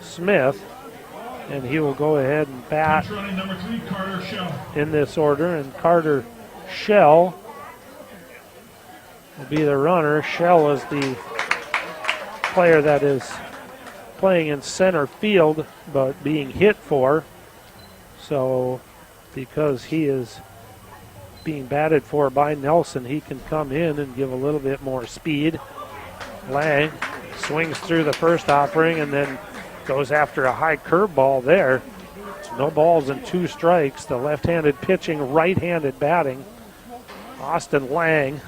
Smith, and he will go ahead and bat Number 3, Carter Shell. in this order, and Carter Shell will be the runner. Shell is the player that is playing in center field but being hit for. So because he is being batted for by Nelson, he can come in and give a little bit more speed. Lang swings through the first offering and then goes after a high curveball there. No balls and 2 strikes. The left-handed pitching, right-handed batting. Austin Lang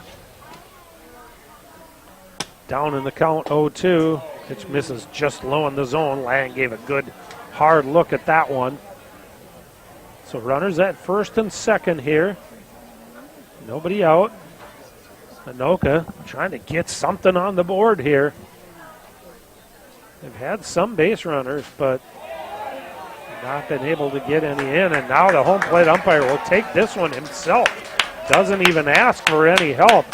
down in the count, 0-2. Pitch misses just low in the zone. Lang gave a good hard look at that one. So runners at first and second here. Nobody out. Anoka trying to get something on the board here. They've had some base runners, but not been able to get any in. And now the home plate umpire will take this one himself. Doesn't even ask for any help.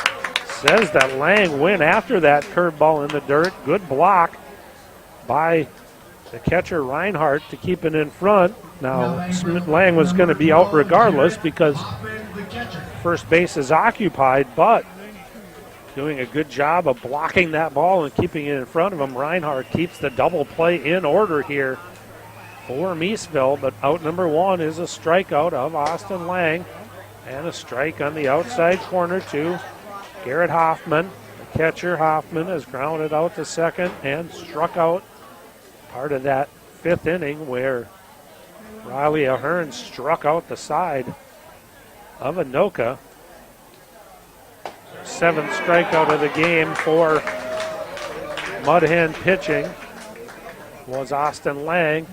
Says that Lang went after that curveball in the dirt. Good block by the catcher Reinhardt to keep it in front. Now Lang was going to be out regardless because first base is occupied, but doing a good job of blocking that ball and keeping it in front of him. Reinhardt keeps the double play in order here for Miesville, but out number 1 is a strikeout of Austin Lang and a strike on the outside corner to Garrett Hoffman. The catcher Hoffman has grounded out to second and struck out. Part of that 5th inning where Riley Ahern struck out the side of Anoka. 7th strikeout of the game for Mudhen pitching was Austin Lang.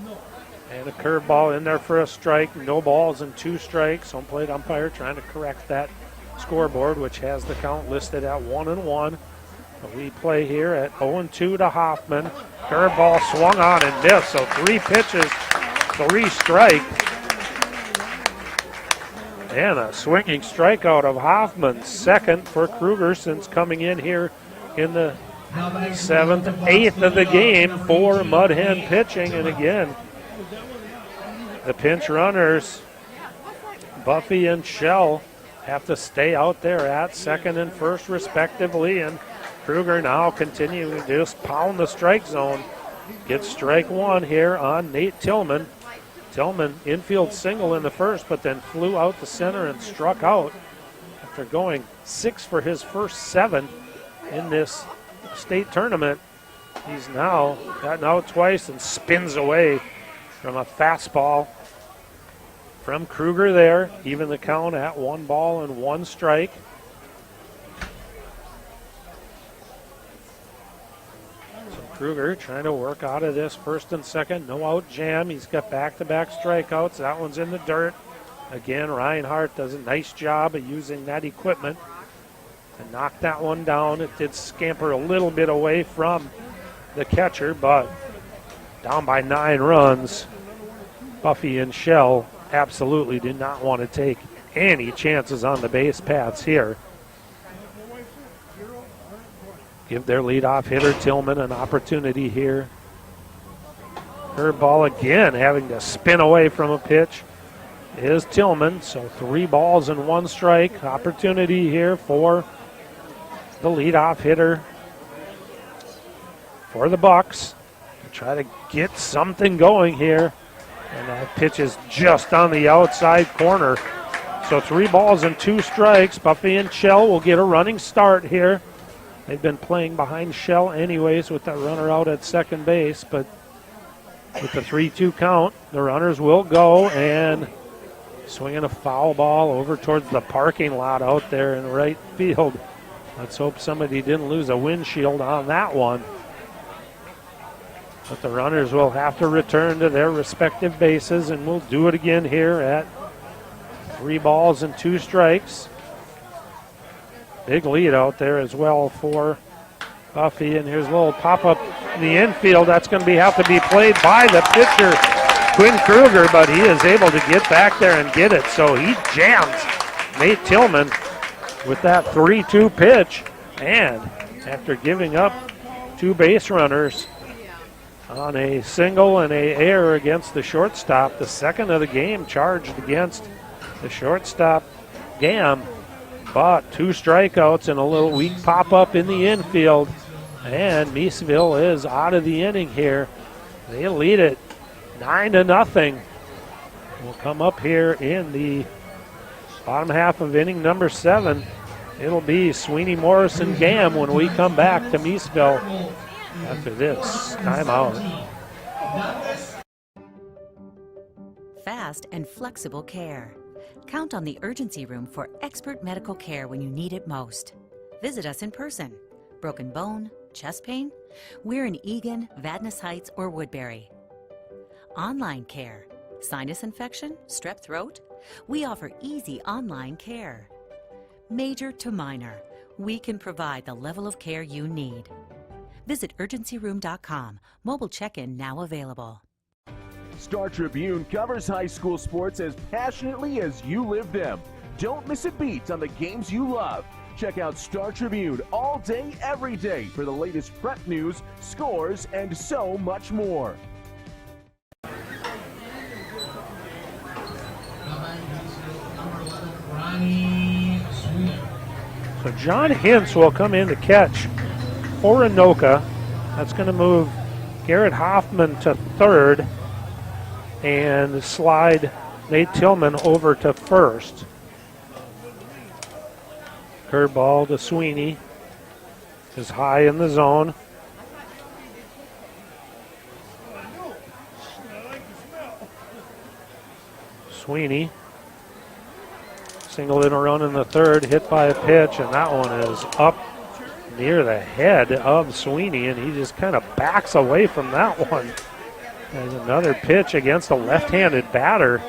And a curveball in there for a strike. No balls and 2 strikes. Home plate umpire trying to correct that scoreboard, which has the count listed at 1-1. We play here at 0-2 to Hoffman. Curveball swung on and missed. So 3 pitches, 3 strikes. And a swinging strikeout of Hoffman, second for Kruger since coming in here in the 7th, 8th of the game for Mudhen pitching. And again, the pinch runners, Buffy and Shell, have to stay out there at second and first respectively. And Kruger now continuing to just pound the strike zone. Gets strike one here on Nate Tillman. Tillman infield single in the first, but then flew out to center and struck out after going 6 for his first 7 in this state tournament. He's now gotten out twice and spins away from a fastball from Kruger there. Even the count at 1 ball and 1 strike. Kruger trying to work out of this first and second. No out jam. He's got back-to-back strikeouts. That one's in the dirt. Again, Reinhardt does a nice job of using that equipment to knock that one down. It did scamper a little bit away from the catcher, but down by 9 runs. Buffy and Shell absolutely did not want to take any chances on the base paths here. Give their leadoff hitter Tillman an opportunity here. Curveball again, having to spin away from a pitch is Tillman. So 3 balls and 1 strike. Opportunity here for the leadoff hitter for the Bucs to try to get something going here. And that pitch is just on the outside corner. So 3 balls and 2 strikes. Buffy and Shell will get a running start here. They've been playing behind Shell anyways with that runner out at second base, but with the 3-2 count, the runners will go, and swinging a foul ball over towards the parking lot out there in right field. Let's hope somebody didn't lose a windshield on that one. But the runners will have to return to their respective bases, and we'll do it again here at 3 balls and 2 strikes. Big lead out there as well for Buffy, and here's a little pop-up in the infield. That's going to have to be played by the pitcher, Quinn Kruger, but he is able to get back there and get it. So he jams Nate Tillman with that 3-2 pitch, and after giving up 2 base runners on a single and a error against the shortstop, the second of the game charged against the shortstop, Gam. But 2 strikeouts and a little weak pop-up in the infield. And Miesville is out of the inning here. They lead it 9-0. We'll come up here in the bottom half of inning number 7. It'll be Sweeney, Morris, and Gam when we come back to Miesville after this timeout. Fast and flexible care. Count on the urgency room for expert medical care when you need it most. Visit us in person. Broken bone, chest pain? We're in Eagan, Vadnais Heights, or Woodbury. Online care. Sinus infection? Strep throat? We offer easy online care. Major to minor, we can provide the level of care you need. Visit urgencyroom.com. Mobile check-in now available. Star Tribune covers high school sports as passionately as you live them. Don't miss a beat on the games you love. Check out Star Tribune all day, every day for the latest prep news, scores, and so much more. So John Hintz will come in to catch for Anoka. That's going to move Garrett Hoffman to third and slide Nate Tillman over to first. Curveball to Sweeney is high in the zone. Sweeney singled in a run in the third, hit by a pitch, and that one is up near the head of Sweeney, and he just kind of backs away from that one. And another pitch against a left-handed batter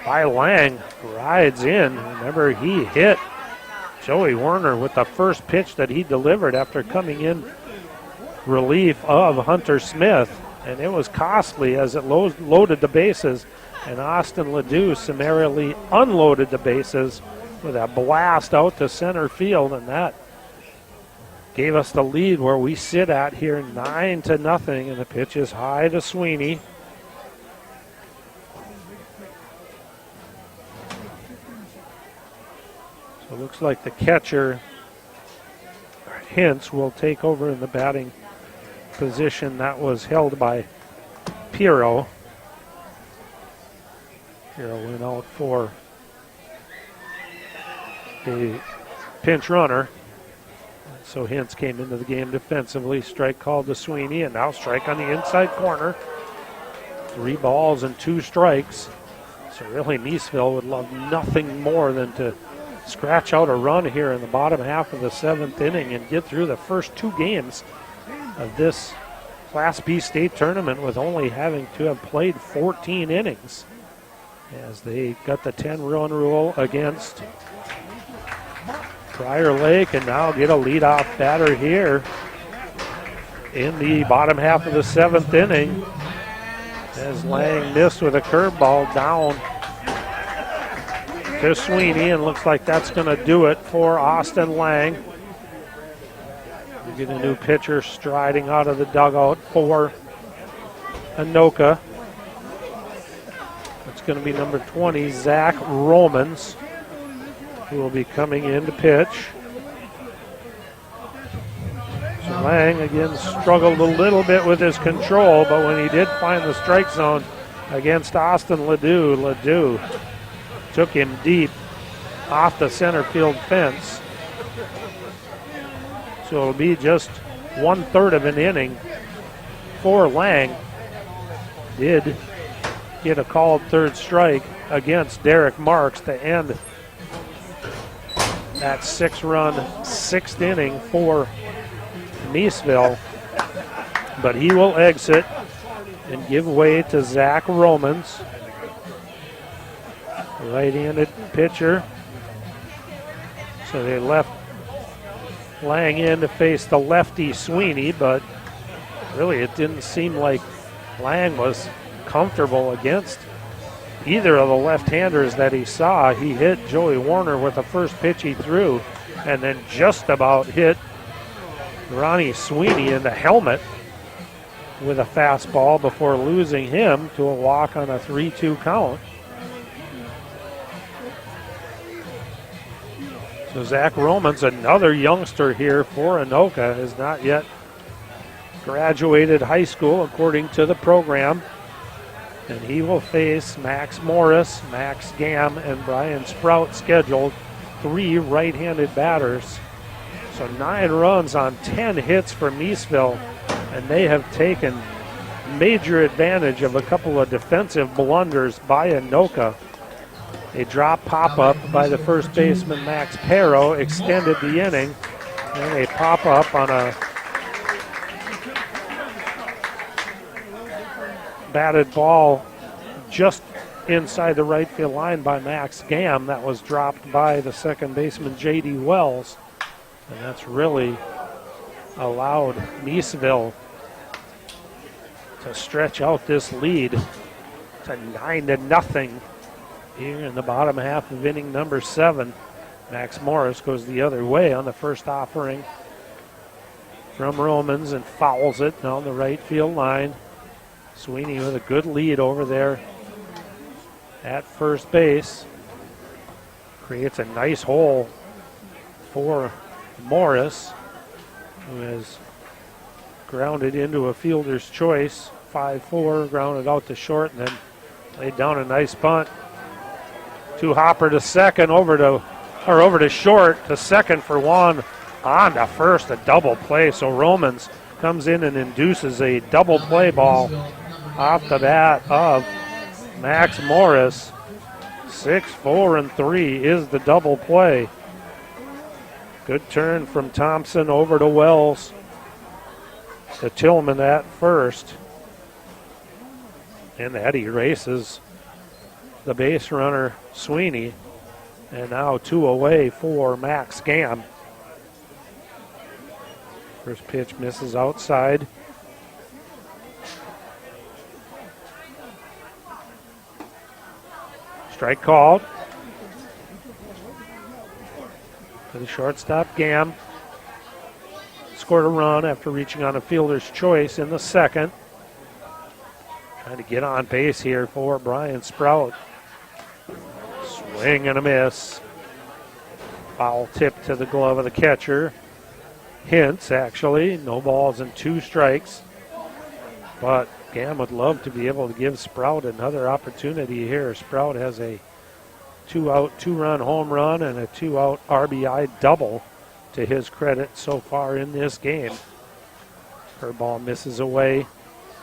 by Lang rides in. Remember, he hit Joey Werner with the first pitch that he delivered after coming in relief of Hunter Smith, and it was costly as it loaded the bases, and Austin Ledoux summarily unloaded the bases with a blast out to center field, and that gave us the lead where we sit at here, 9-0, and the pitch is high to Sweeney. So it looks like the catcher, Hintz, will take over in the batting position that was held by Piero. Piero went out for a pinch runner. So Hintz came into the game defensively. Strike called to Sweeney, and now strike on the inside corner. 3 balls and 2 strikes. So really Miesville would love nothing more than to scratch out a run here in the bottom half of the 7th inning and get through the first 2 games of this Class B state tournament with only having to have played 14 innings, as they got the 10-run rule against Prior Lake and now get a leadoff batter here in the bottom half of the 7th inning, as Lang missed with a curveball down to Sweeney, and looks like that's going to do it for Austin Lang. We get a new pitcher striding out of the dugout for Anoka. It's going to be number 20, Zach Romans, who will be coming in to pitch. So Lang again struggled a little bit with his control, but when he did find the strike zone against Austin Ledoux took him deep off the center field fence. So it'll be just 1/3 of an inning for Lang. Did get a called third strike against Derek Marks to end that 6-run 6th inning for Miesville. But he will exit and give way to Zach Romans, right-handed pitcher. So they left Lang in to face the lefty Sweeney, but really it didn't seem like Lang was comfortable against either of the left-handers that he saw. He hit Joey Werner with the first pitch he threw, and then just about hit Ronnie Sweeney in the helmet with a fastball before losing him to a walk on a 3-2 count. So Zach Romans, another youngster here for Anoka, has not yet graduated high school according to the program. And he will face Max Morris, Max Gam, and Brian Sprout scheduled, 3 right-handed batters. So 9 runs on 10 hits for Miesville, and they have taken major advantage of a couple of defensive blunders by Anoka. A drop pop-up by the first baseman, Max Perro, extended the inning, and a pop-up on a batted ball just inside the right field line by Max Gam that was dropped by the second baseman, J.D. Wells. And that's really allowed Miesville to stretch out this lead to 9-0 here in the bottom half of inning number 7. Max Morris goes the other way on the first offering from Romans and fouls it down the right field line. Sweeney with a good lead over there at first base. Creates a nice hole for Morris, who has grounded into a fielder's choice. 5-4, grounded out to short, and then laid down a nice bunt. To Hopper to second, over to short, to second for one, on to first, a double play. So Romans comes in and induces a double play ball off the bat of Max Morris. 6-4-3 is the double play. Good turn from Thompson over to Wells to Tillman at first. And that erases the base runner Sweeney. And now 2 away for Max Gam. First pitch misses outside. Strike called. To the shortstop, Gam. scored a run after reaching on a fielder's choice in the second. Trying to get on base here for Brian Sprout. Swing and a miss. Foul tip to the glove of the catcher. Hintz, actually. No balls and 2 strikes. But Gam would love to be able to give Sprout another opportunity here. Sprout has a 2-out, 2-run home run and a 2-out RBI double to his credit so far in this game. Her ball misses away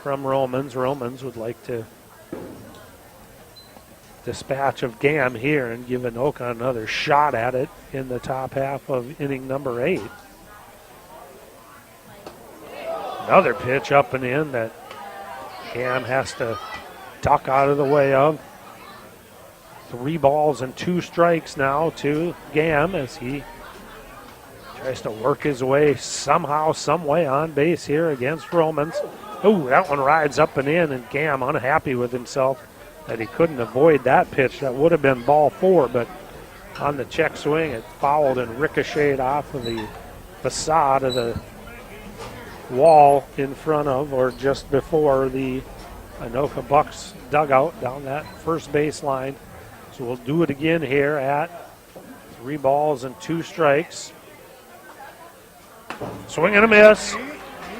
from Romans. Romans would like to dispatch of Gam here and give Anoka another shot at it in the top half of inning number 8. Another pitch up and in that Gam has to duck out of the way of. 3 balls and 2 strikes now to Gam as he tries to work his way somehow, some way on base here against Romans. Oh, that one rides up and in, and Gam unhappy with himself that he couldn't avoid that pitch. That would have been ball 4, but on the check swing, it fouled and ricocheted off of the facade of the wall in front of or just before the Anoka Bucs dugout down that first baseline. So we'll do it again here at 3 balls and 2 strikes. Swing and a miss.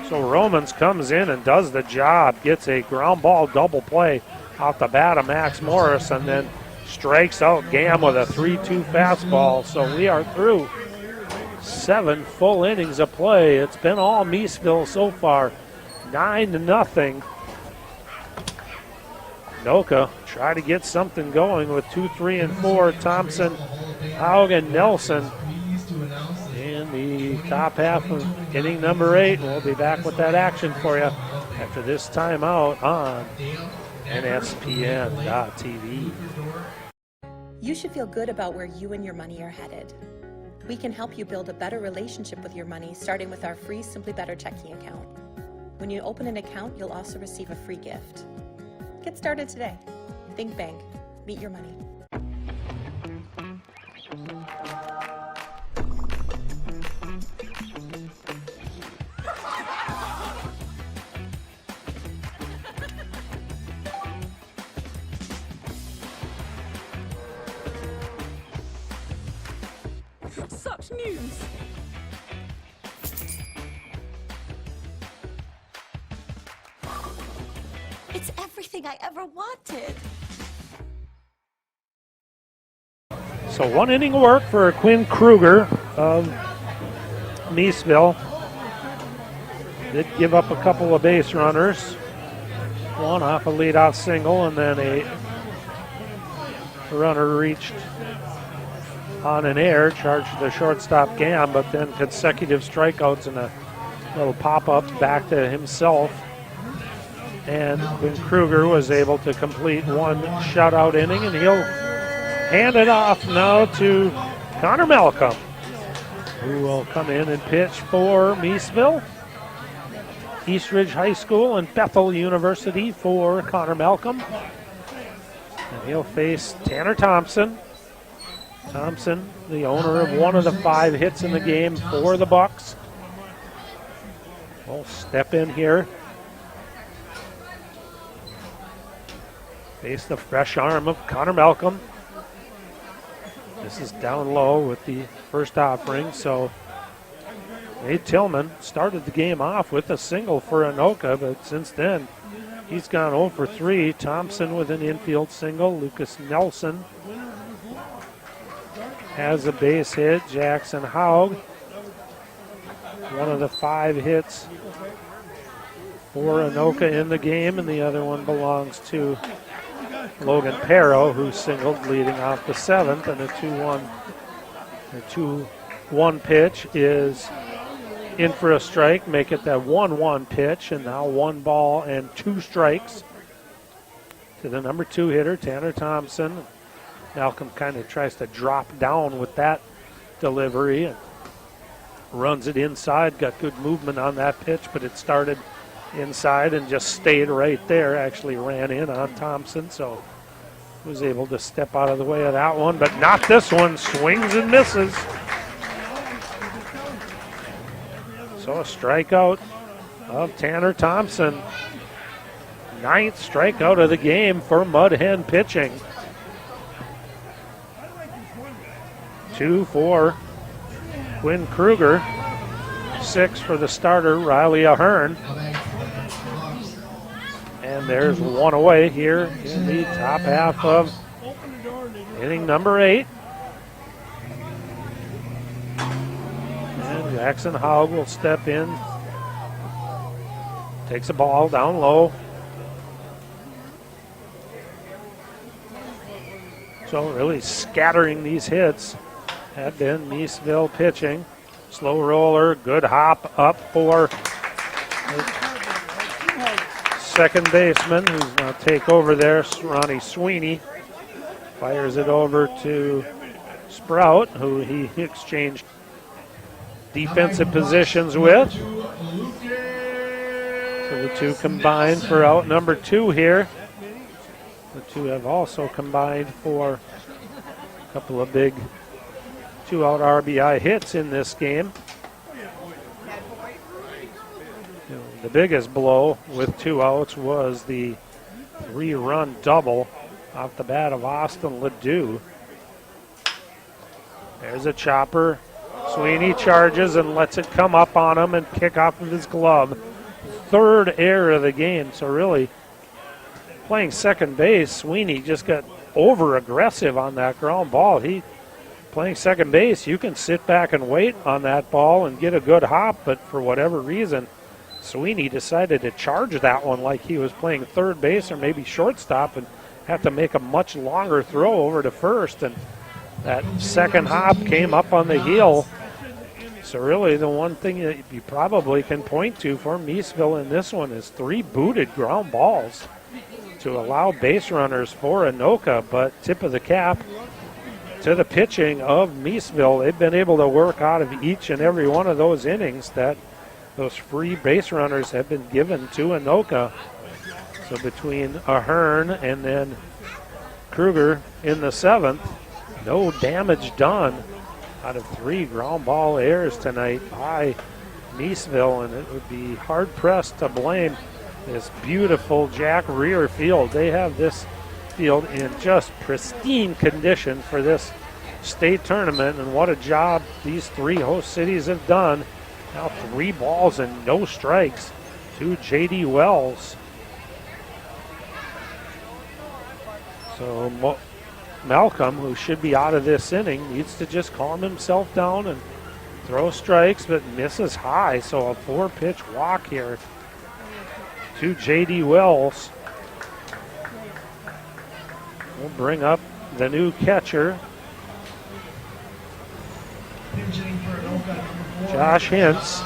So Romans comes in and does the job, gets a ground ball double play off the bat of Max Morris, and then strikes out Gam with a 3-2 fastball. So we are through 7 full innings of play. It's been all Miesville so far, 9-0. Anoka try to get something going with 2, 3, and 4. Thompson, Haug, and Nelson in the top half of inning number 8. We'll be back with that action for you after this timeout on NSPN.TV. You should feel good about where you and your money are headed. We can help you build a better relationship with your money, starting with our free Simply Better checking account. When you open an account, you'll also receive a free gift. Get started today. Think Bank. Meet your money. Such news! It's everything I ever wanted. So 1 inning of work for Quinn Kruger of Miesville. Did give up a couple of base runners. One off a leadoff single, and then a runner reached on an error, charged the shortstop Gam, but then consecutive strikeouts and a little pop-up back to himself. And Quinn Kruger was able to complete 1 shutout inning, and he'll hand it off now to Connor Malcolm, who will come in and pitch for Miesville. Eastridge High School and Bethel University for Connor Malcolm. And he'll face Tanner Thompson. Thompson, the owner of 1 of the 5 hits in the game for the Bucs. We'll step in here. Face the fresh arm of Connor Malcolm. This is down low with the first offering, so Nate Tillman started the game off with a single for Anoka, but since then he's gone 0 for 3. Thompson with an infield single. Lucas Nelson has a base hit. Jackson Haug, 1 of the 5 hits for Anoka in the game, and the other one belongs to Logan Perro, who singled leading off the 7th, and a 2-1 pitch is in for a strike, make it that 1-1 pitch, and now 1 ball and 2 strikes to the number 2 hitter, Tanner Thompson. Malcolm kind of tries to drop down with that delivery and runs it inside. Got good movement on that pitch, but it started inside and just stayed right there. Actually ran in on Thompson, so was able to step out of the way of that one, but not this one. Swings and misses. So a strikeout of Tanner Thompson. 9th strikeout of the game for Mudhen pitching. 2 for Quinn Kruger. 6 for the starter, Riley Ahern. And there's one away here in the top half of inning number 8. And Jackson Haug will step in. Takes a ball down low. So really scattering these hits had been Miesville pitching. Slow roller, good hop up for second baseman, who's going to take over there, Ronnie Sweeney. Fires it over to Sprout, who he exchanged defensive positions with. So the two combined for out number 2 here. The two have also combined for a couple of big 2-out RBI hits in this game. The biggest blow with 2 outs was the 3-run double off the bat of Austin Ledoux. There's a chopper. Sweeney charges and lets it come up on him and kick off of his glove. 3rd error of the game, so really playing second base, Sweeney just got over-aggressive on that ground ball. Playing second base, you can sit back and wait on that ball and get a good hop, but for whatever reason, Sweeney decided to charge that one like he was playing third base or maybe shortstop and have to make a much longer throw over to first, and that second hop came up on the heel. So really the one thing that you probably can point to for Miesville in this one is 3 booted ground balls to allow base runners for Anoka, but tip of the cap to the pitching of Miesville. They've been able to work out of each and every one of those innings that those free base runners have been given to Anoka. So between Ahern and then Kruger in the 7th, no damage done out of 3 ground ball errors tonight by Miesville, and it would be hard-pressed to blame this beautiful Jack Ruhr Field. They have this field in just pristine condition for this state tournament, and what a job these 3 host cities have done. Now 3 balls and no strikes to J.D. Wells. So Malcolm, who should be out of this inning, needs to just calm himself down and throw strikes, but misses high. So a 4-pitch walk here to J.D. Wells. We'll bring up the new catcher, Josh Hintz.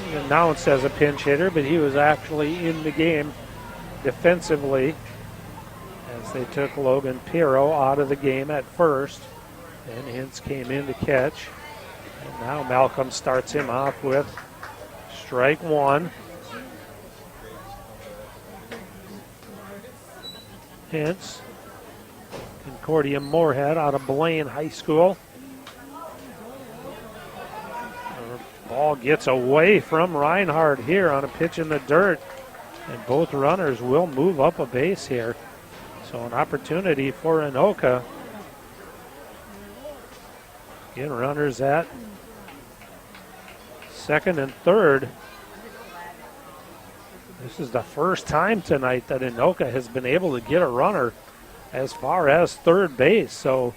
He's announced as a pinch hitter, but he was actually in the game defensively as they took Logan Pirro out of the game at first, and Hintz came in to catch. And now Malcolm starts him off with strike 1. Hintz, Concordia Moorhead out of Blaine High School. Ball gets away from Reinhardt here on a pitch in the dirt, and both runners will move up a base here. So an opportunity for Anoka. Get runners at second and third. This is the first time tonight that Anoka has been able to get a runner as far as third base. So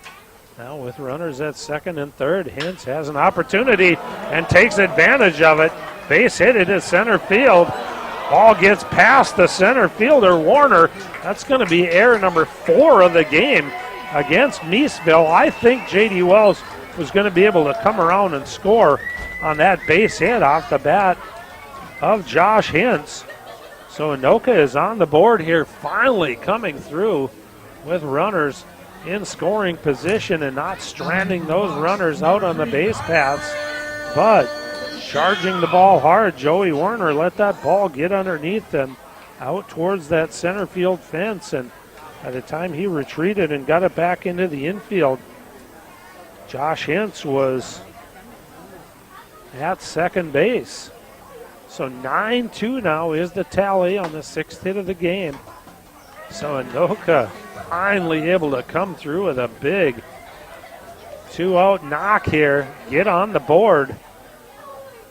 now with runners at second and third, Hintz has an opportunity and takes advantage of it. Base hit it at center field. Ball gets past the center fielder, Werner. That's going to be error number 4 of the game against Miesville. I think J.D. Wells was going to be able to come around and score on that base hit off the bat of Josh Hintz. So Anoka is on the board here, finally coming through with runners in scoring position and not stranding those runners out on the base paths, but charging the ball hard. Joey Werner let that ball get underneath them out towards that center field fence, and by the time he retreated and got it back into the infield, Josh Hintz was at second base. So 9-2 now is the tally on the 6th hit of the game. So Anoka finally able to come through with a big 2-out knock here. Get on the board.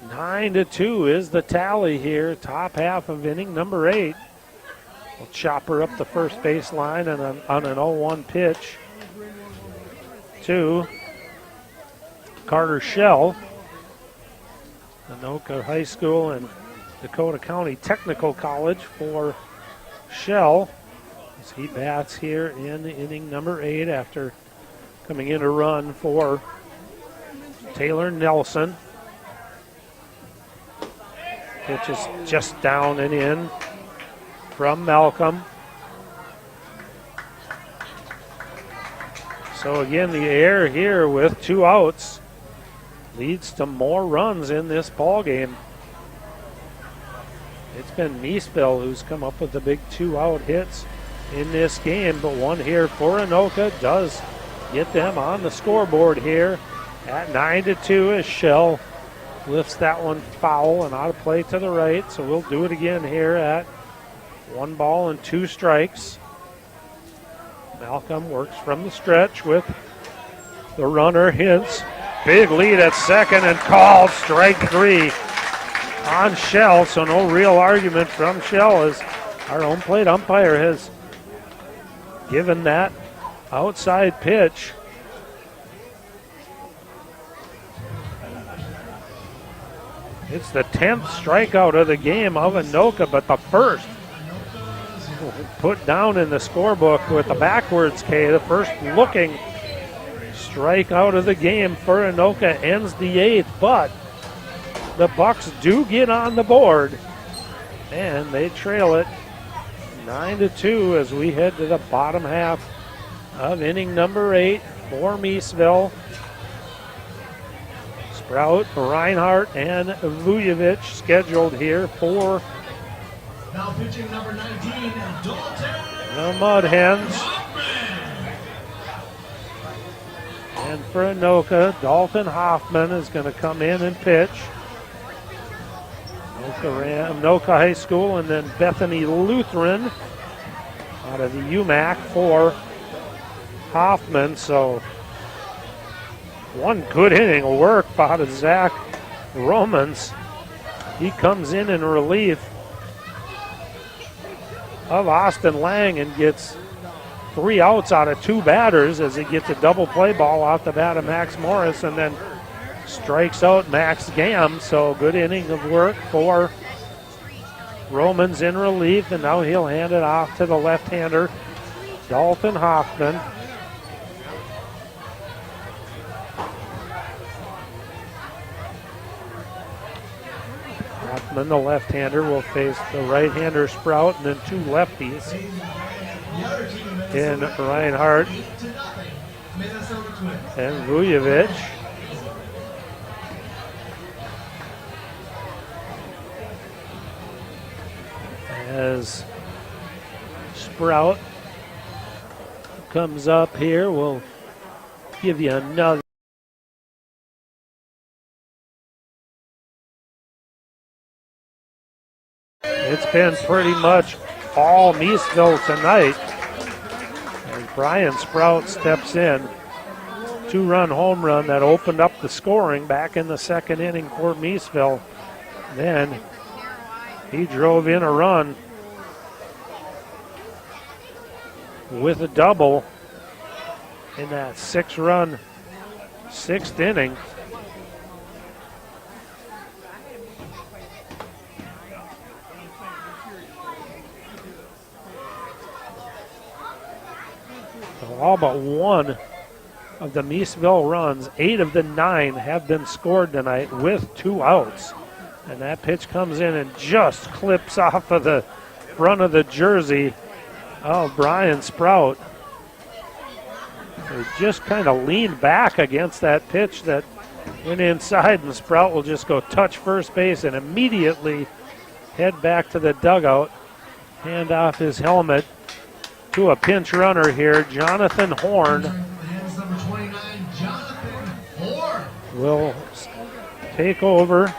9-2 is the tally here. Top half of inning number 8. We'll chop her up the first base line on an 0-1 pitch to Carter Shell. Anoka High School and Dakota County Technical College for Shell as he bats here in inning number 8 after coming in a run for Taylor Nelson. Pitch is just down and in from Malcolm. So again, the air here with 2 outs leads to more runs in this ball game. It's been Miesville who's come up with the big 2-out hits in this game, but one here for Anoka does get them on the scoreboard here at 9-2 as Shell lifts that one foul and out of play to the right. So we'll do it again here at 1 ball and 2 strikes. Malcolm works from the stretch with the runner. Hits. Big lead at second and called strike 3 on Shell. So no real argument from Shell as our home plate umpire has given that outside pitch. It's the 10th strikeout of the game of Anoka, but the first put down in the scorebook with the backwards K. The first looking strikeout of the game for Anoka ends the 8th, but the Bucs do get on the board, and they trail it 9-2 as we head to the bottom half of inning number 8 for Miesville. Sprout, Reinhardt, and Vujovic scheduled here for now pitching number 19, Dalton. The Mudhens. And for Anoka, Dalton Hoffman is going to come in and pitch. Anoka High School and then Bethany Lutheran out of the UMAC for Hoffman. So one good inning of work out of Zach Romans. He comes in relief of Austin Lang and gets 3 outs out of 2 batters as he gets a double play ball off the bat of Max Morris and then strikes out Max Gam. So good inning of work for Romans in relief, and now he'll hand it off to the left-hander, Dalton Hoffman. Hoffman, the left-hander, will face the right-hander Sprout and then 2 lefties in Reinhardt and Vujovic. As Sprout comes up here, we'll give you another. It's been pretty much all Miesville tonight. And Brian Sprout steps in. 2-run home run that opened up the scoring back in the 2nd inning for Miesville. Then he drove in a run with a double in that 6-run 6th inning. So all but one of the Miesville runs, 8 of the 9 have been scored tonight with 2 outs. And that pitch comes in and just clips off of the front of the jersey of Brian Sprout. He just kind of leaned back against that pitch that went inside, and Sprout will just go touch first base and immediately head back to the dugout, hand off his helmet to a pinch runner here, Jonathan Horn. Will take over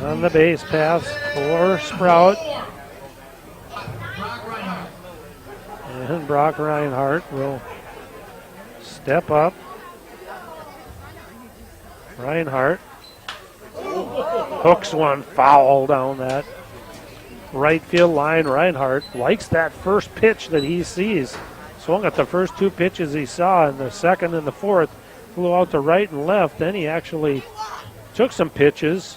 on the base pass for Sprout. And Brock Reinhardt will step up. Reinhardt hooks one foul down that right field line. Reinhardt likes that first pitch that he sees. Swung at the first two pitches he saw, and the second and the fourth flew out to right and left. Then he actually took some pitches,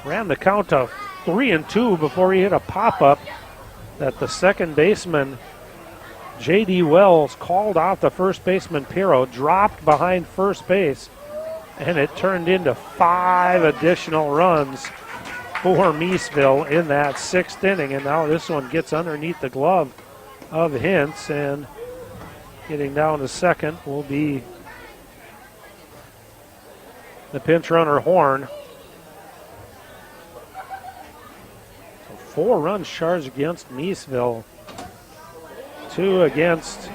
ran the count to 3-2 before he hit a pop-up that the second baseman, J.D. Wells, called off the first baseman, Pirro, dropped behind first base, and it turned into 5 additional runs for Miesville in that 6th inning. And now this one gets underneath the glove of Hintz, and getting down to second will be the pinch runner Horn. So 4 runs charged against Miesville, 2 against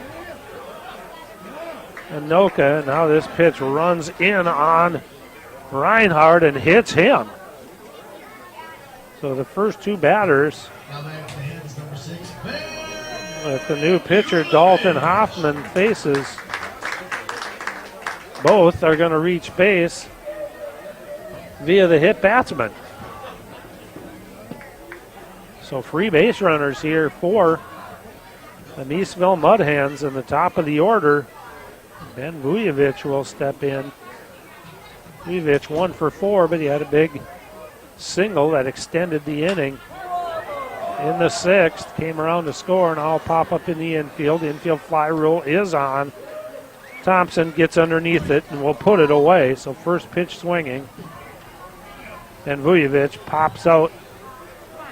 Anoka. Now this pitch runs in on Reinhardt and hits him. So the first 2 batters with the new pitcher Dalton Hoffman faces, both are going to reach base via the hit batsman. So free base runners here for the Miesville Mudhens in the top of the order. Ben Vujovic will step in. Vujovic 1 for 4, but he had a big single that extended the inning. In the 6th, came around to score, and I'll pop up in the infield. The infield fly rule is on. Thompson gets underneath it and will put it away. So first pitch swinging. And Vujovic pops out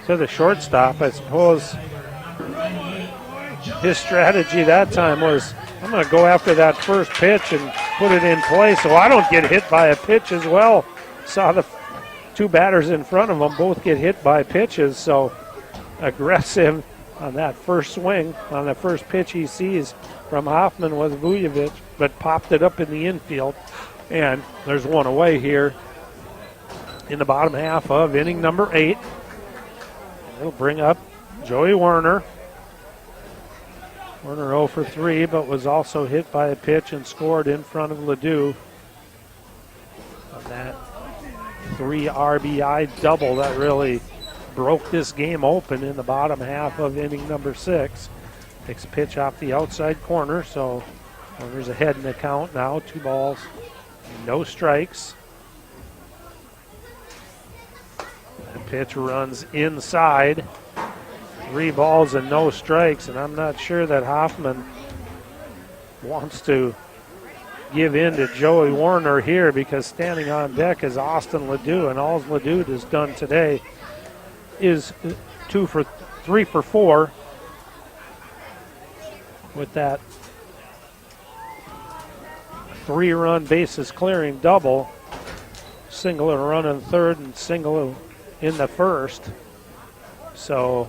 to the shortstop. I suppose his strategy that time was, I'm going to go after that first pitch and put it in play so I don't get hit by a pitch as well. Saw the 2 batters in front of him both get hit by pitches, so aggressive on that first swing. On the first pitch he sees from Hoffman was Vujovic, but popped it up in the infield. And there's one away here in the bottom half of inning number 8. It'll bring up Joey Werner. Werner 0 for 3, but was also hit by a pitch and scored in front of Ledoux on that 3 RBI double that really broke this game open in the bottom half of inning number 6. Takes a pitch off the outside corner, so Werner's ahead in the count now. 2 balls, no strikes. That pitch runs inside. 3 balls and no strikes, and I'm not sure that Hoffman wants to give in to Joey Werner here, because standing on deck is Austin Ledoux, and all Ledoux has done today is 3 for 4 with that 3-run bases clearing double, single and a run in third and single in the first. So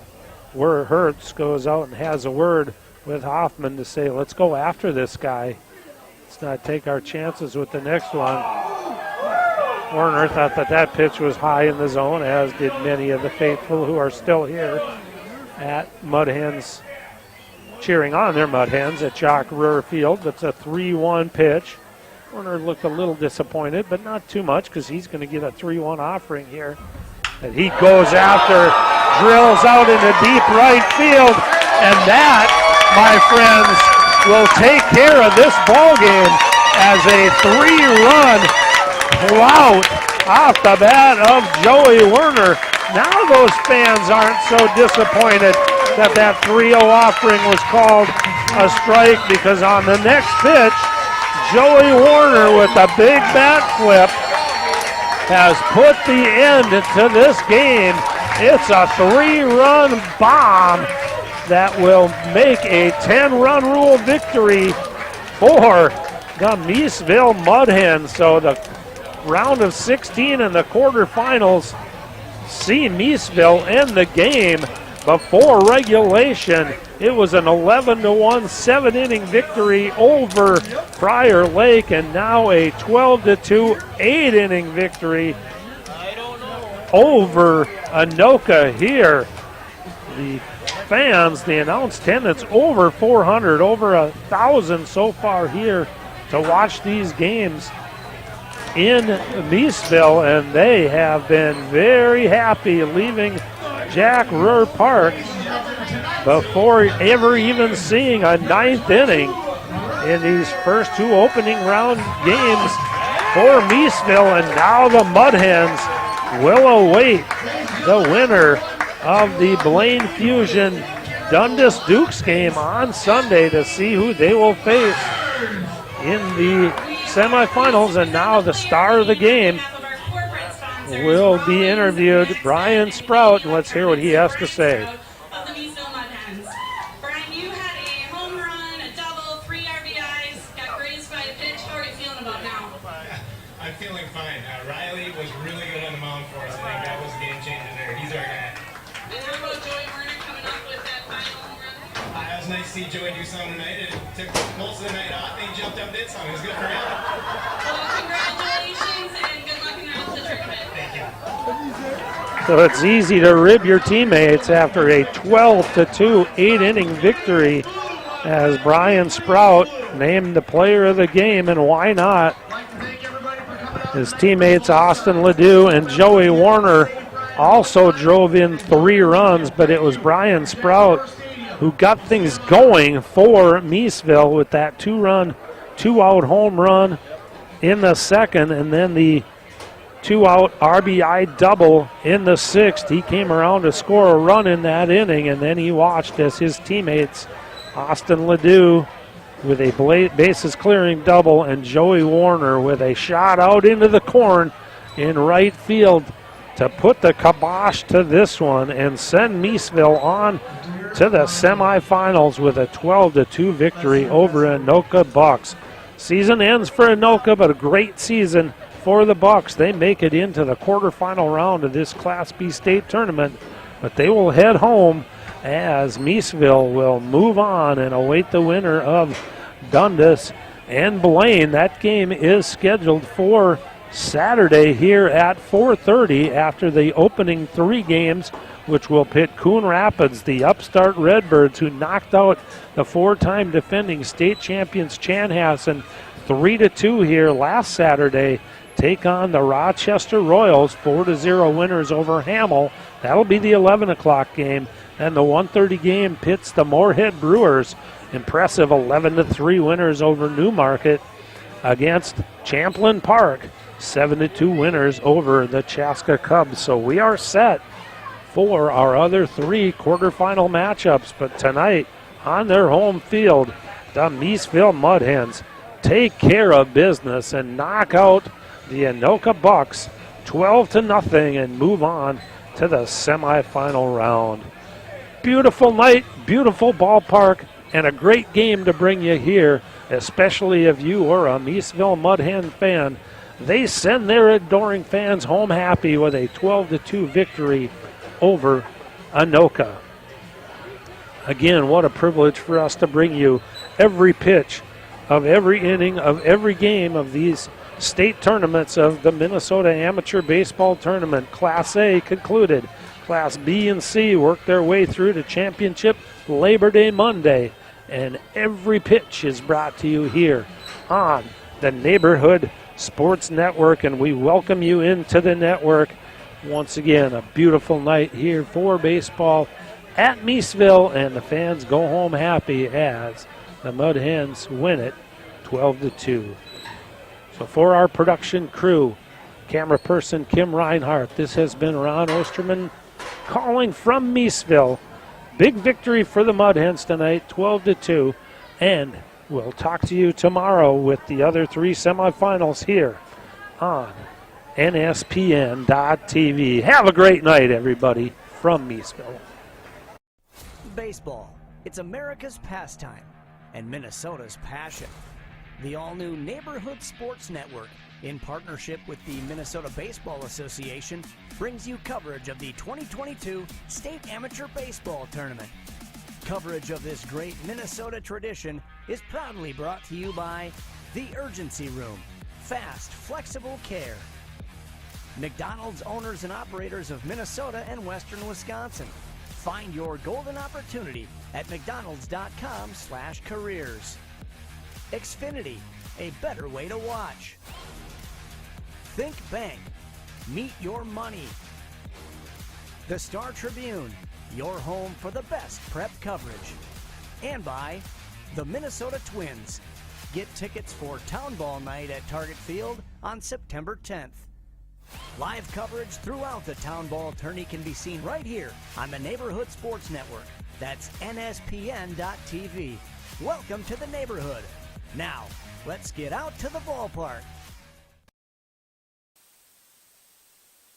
Hertz goes out and has a word with Hoffman to say, let's go after this guy. Let's not take our chances with the next one. Werner thought that pitch was high in the zone, as did many of the faithful who are still here at Mudhens, cheering on their Mudhens at Jack Ruhr Field. That's a 3-1 pitch. Werner looked a little disappointed, but not too much, because he's going to get a 3-1 offering here. And he goes after, drills out into deep right field, and that, my friends, will take care of this ball game as a 3-run clout off the bat of Joey Werner. Now those fans aren't so disappointed that 3-0 offering was called a strike, because on the next pitch, Joey Werner with a big bat flip has put the end to this game. It's a 3-run bomb that will make a 10-run rule victory for the Miesville Mudhens. So the round of 16 and the quarterfinals see Miesville end the game before regulation. It was an 11-1 7-inning victory over Prior Lake, and now a 12-2 8-inning victory over Anoka here. The fans, the announced attendance over 400, over 1,000 so far here to watch these games in Miesville, and they have been very happy leaving Jack Ruhr Park before ever even seeing a ninth inning in these first two opening round games for Miesville. And now the Mudhens will await the winner of the Blaine Fusion Dundas Dukes game on Sunday to see who they will face in the semifinals. And now the star of the game will be interviewed, Brian Sprout, and let's hear what he has to say. Of the Miesville Mudhens. Brian, you had a home run, a double, 3 RBIs, got grazed by a pitch. How are you feeling about now? I'm feeling fine. Riley was really good on the mound for us. I think that was a game changer there. He's our guy. And how about Joey Werner coming up with that final home run? It was nice to see Joey do something tonight. It took most of the night off, and he jumped up and did something. It was good for him. Well, congratulations and good luck in the rest of the tournament. Thank you. So it's easy to rib your teammates after a 12-2 8-inning victory, as Brian Sprout named the player of the game, and why not? His teammates Austin Ledoux and Joey Werner also drove in 3 runs, but it was Brian Sprout who got things going for Miesville with that 2-run, 2-out home run in the second, and then the 2-out RBI double in the 6th. He came around to score a run in that inning, and then he watched as his teammates, Austin Ledoux with a bases clearing double, and Joey Werner with a shot out into the corn in right field to put the kibosh to this one and send Miesville on to the semifinals with a 12-2 victory over Anoka Bucs. Season ends for Anoka, but a great season for the Bucs. They make it into the quarterfinal round of this Class B state tournament, but they will head home as Miesville will move on and await the winner of Dundas and Blaine. That game is scheduled for Saturday here at 4:30 after the opening 3 games, which will pit Coon Rapids, the upstart Redbirds, who knocked out the 4-time defending state champions Chanhassen 3-2 here last Saturday, take on the Rochester Royals, 4-0 winners over Hamel. That'll be the 11 o'clock game. And the 1:30 game pits the Moorhead Brewers, impressive 11-3 winners over Newmarket, against Champlain Park, 7-2 winners over the Chaska Cubs. So we are set for our other 3 quarterfinal matchups. But tonight, on their home field, the Miesville Mudhens take care of business and knock out the Anoka Bucs 12-0 and move on to the semifinal round. Beautiful night, beautiful ballpark, and a great game to bring you here, especially if you are a Miesville Mudhen fan. They send their adoring fans home happy with a 12-2 victory over Anoka. Again, what a privilege for us to bring you every pitch of every inning of every game of these state tournaments of the Minnesota Amateur Baseball Tournament. Class A concluded. Class B and C worked their way through to championship Labor Day Monday. And every pitch is brought to you here on the Neighborhood Sports Network. And we welcome you into the network. Once again, a beautiful night here for baseball at Miesville. And the fans go home happy as the Mudhens win it 12-2. So for our production crew, camera person Kim Reinhardt, this has been Ron Osterman calling from Miesville. Big victory for the Mudhens tonight, 12-2. And we'll talk to you tomorrow with the other 3 semifinals here on NSPN.TV. Have a great night, everybody, from Miesville. Baseball. It's America's pastime and Minnesota's passion. The all-new Neighborhood Sports Network in partnership with the Minnesota Baseball Association, brings you coverage of the 2022 State Amateur Baseball Tournament. Coverage of this great Minnesota tradition is proudly brought to you by the Urgency Room, fast, flexible care. McDonald's, owners and operators of Minnesota and Western Wisconsin. Find your golden opportunity at mcdonalds.com/careers. Xfinity, a better way to watch. Think Bank, meet your money. The Star Tribune, your home for the best prep coverage. And by the Minnesota Twins. Get tickets for Town Ball Night at Target Field on September 10th. Live coverage throughout the Town Ball tourney can be seen right here on the Neighborhood Sports Network. That's NSPN.TV. Welcome to the neighborhood. Now, let's get out to the ballpark.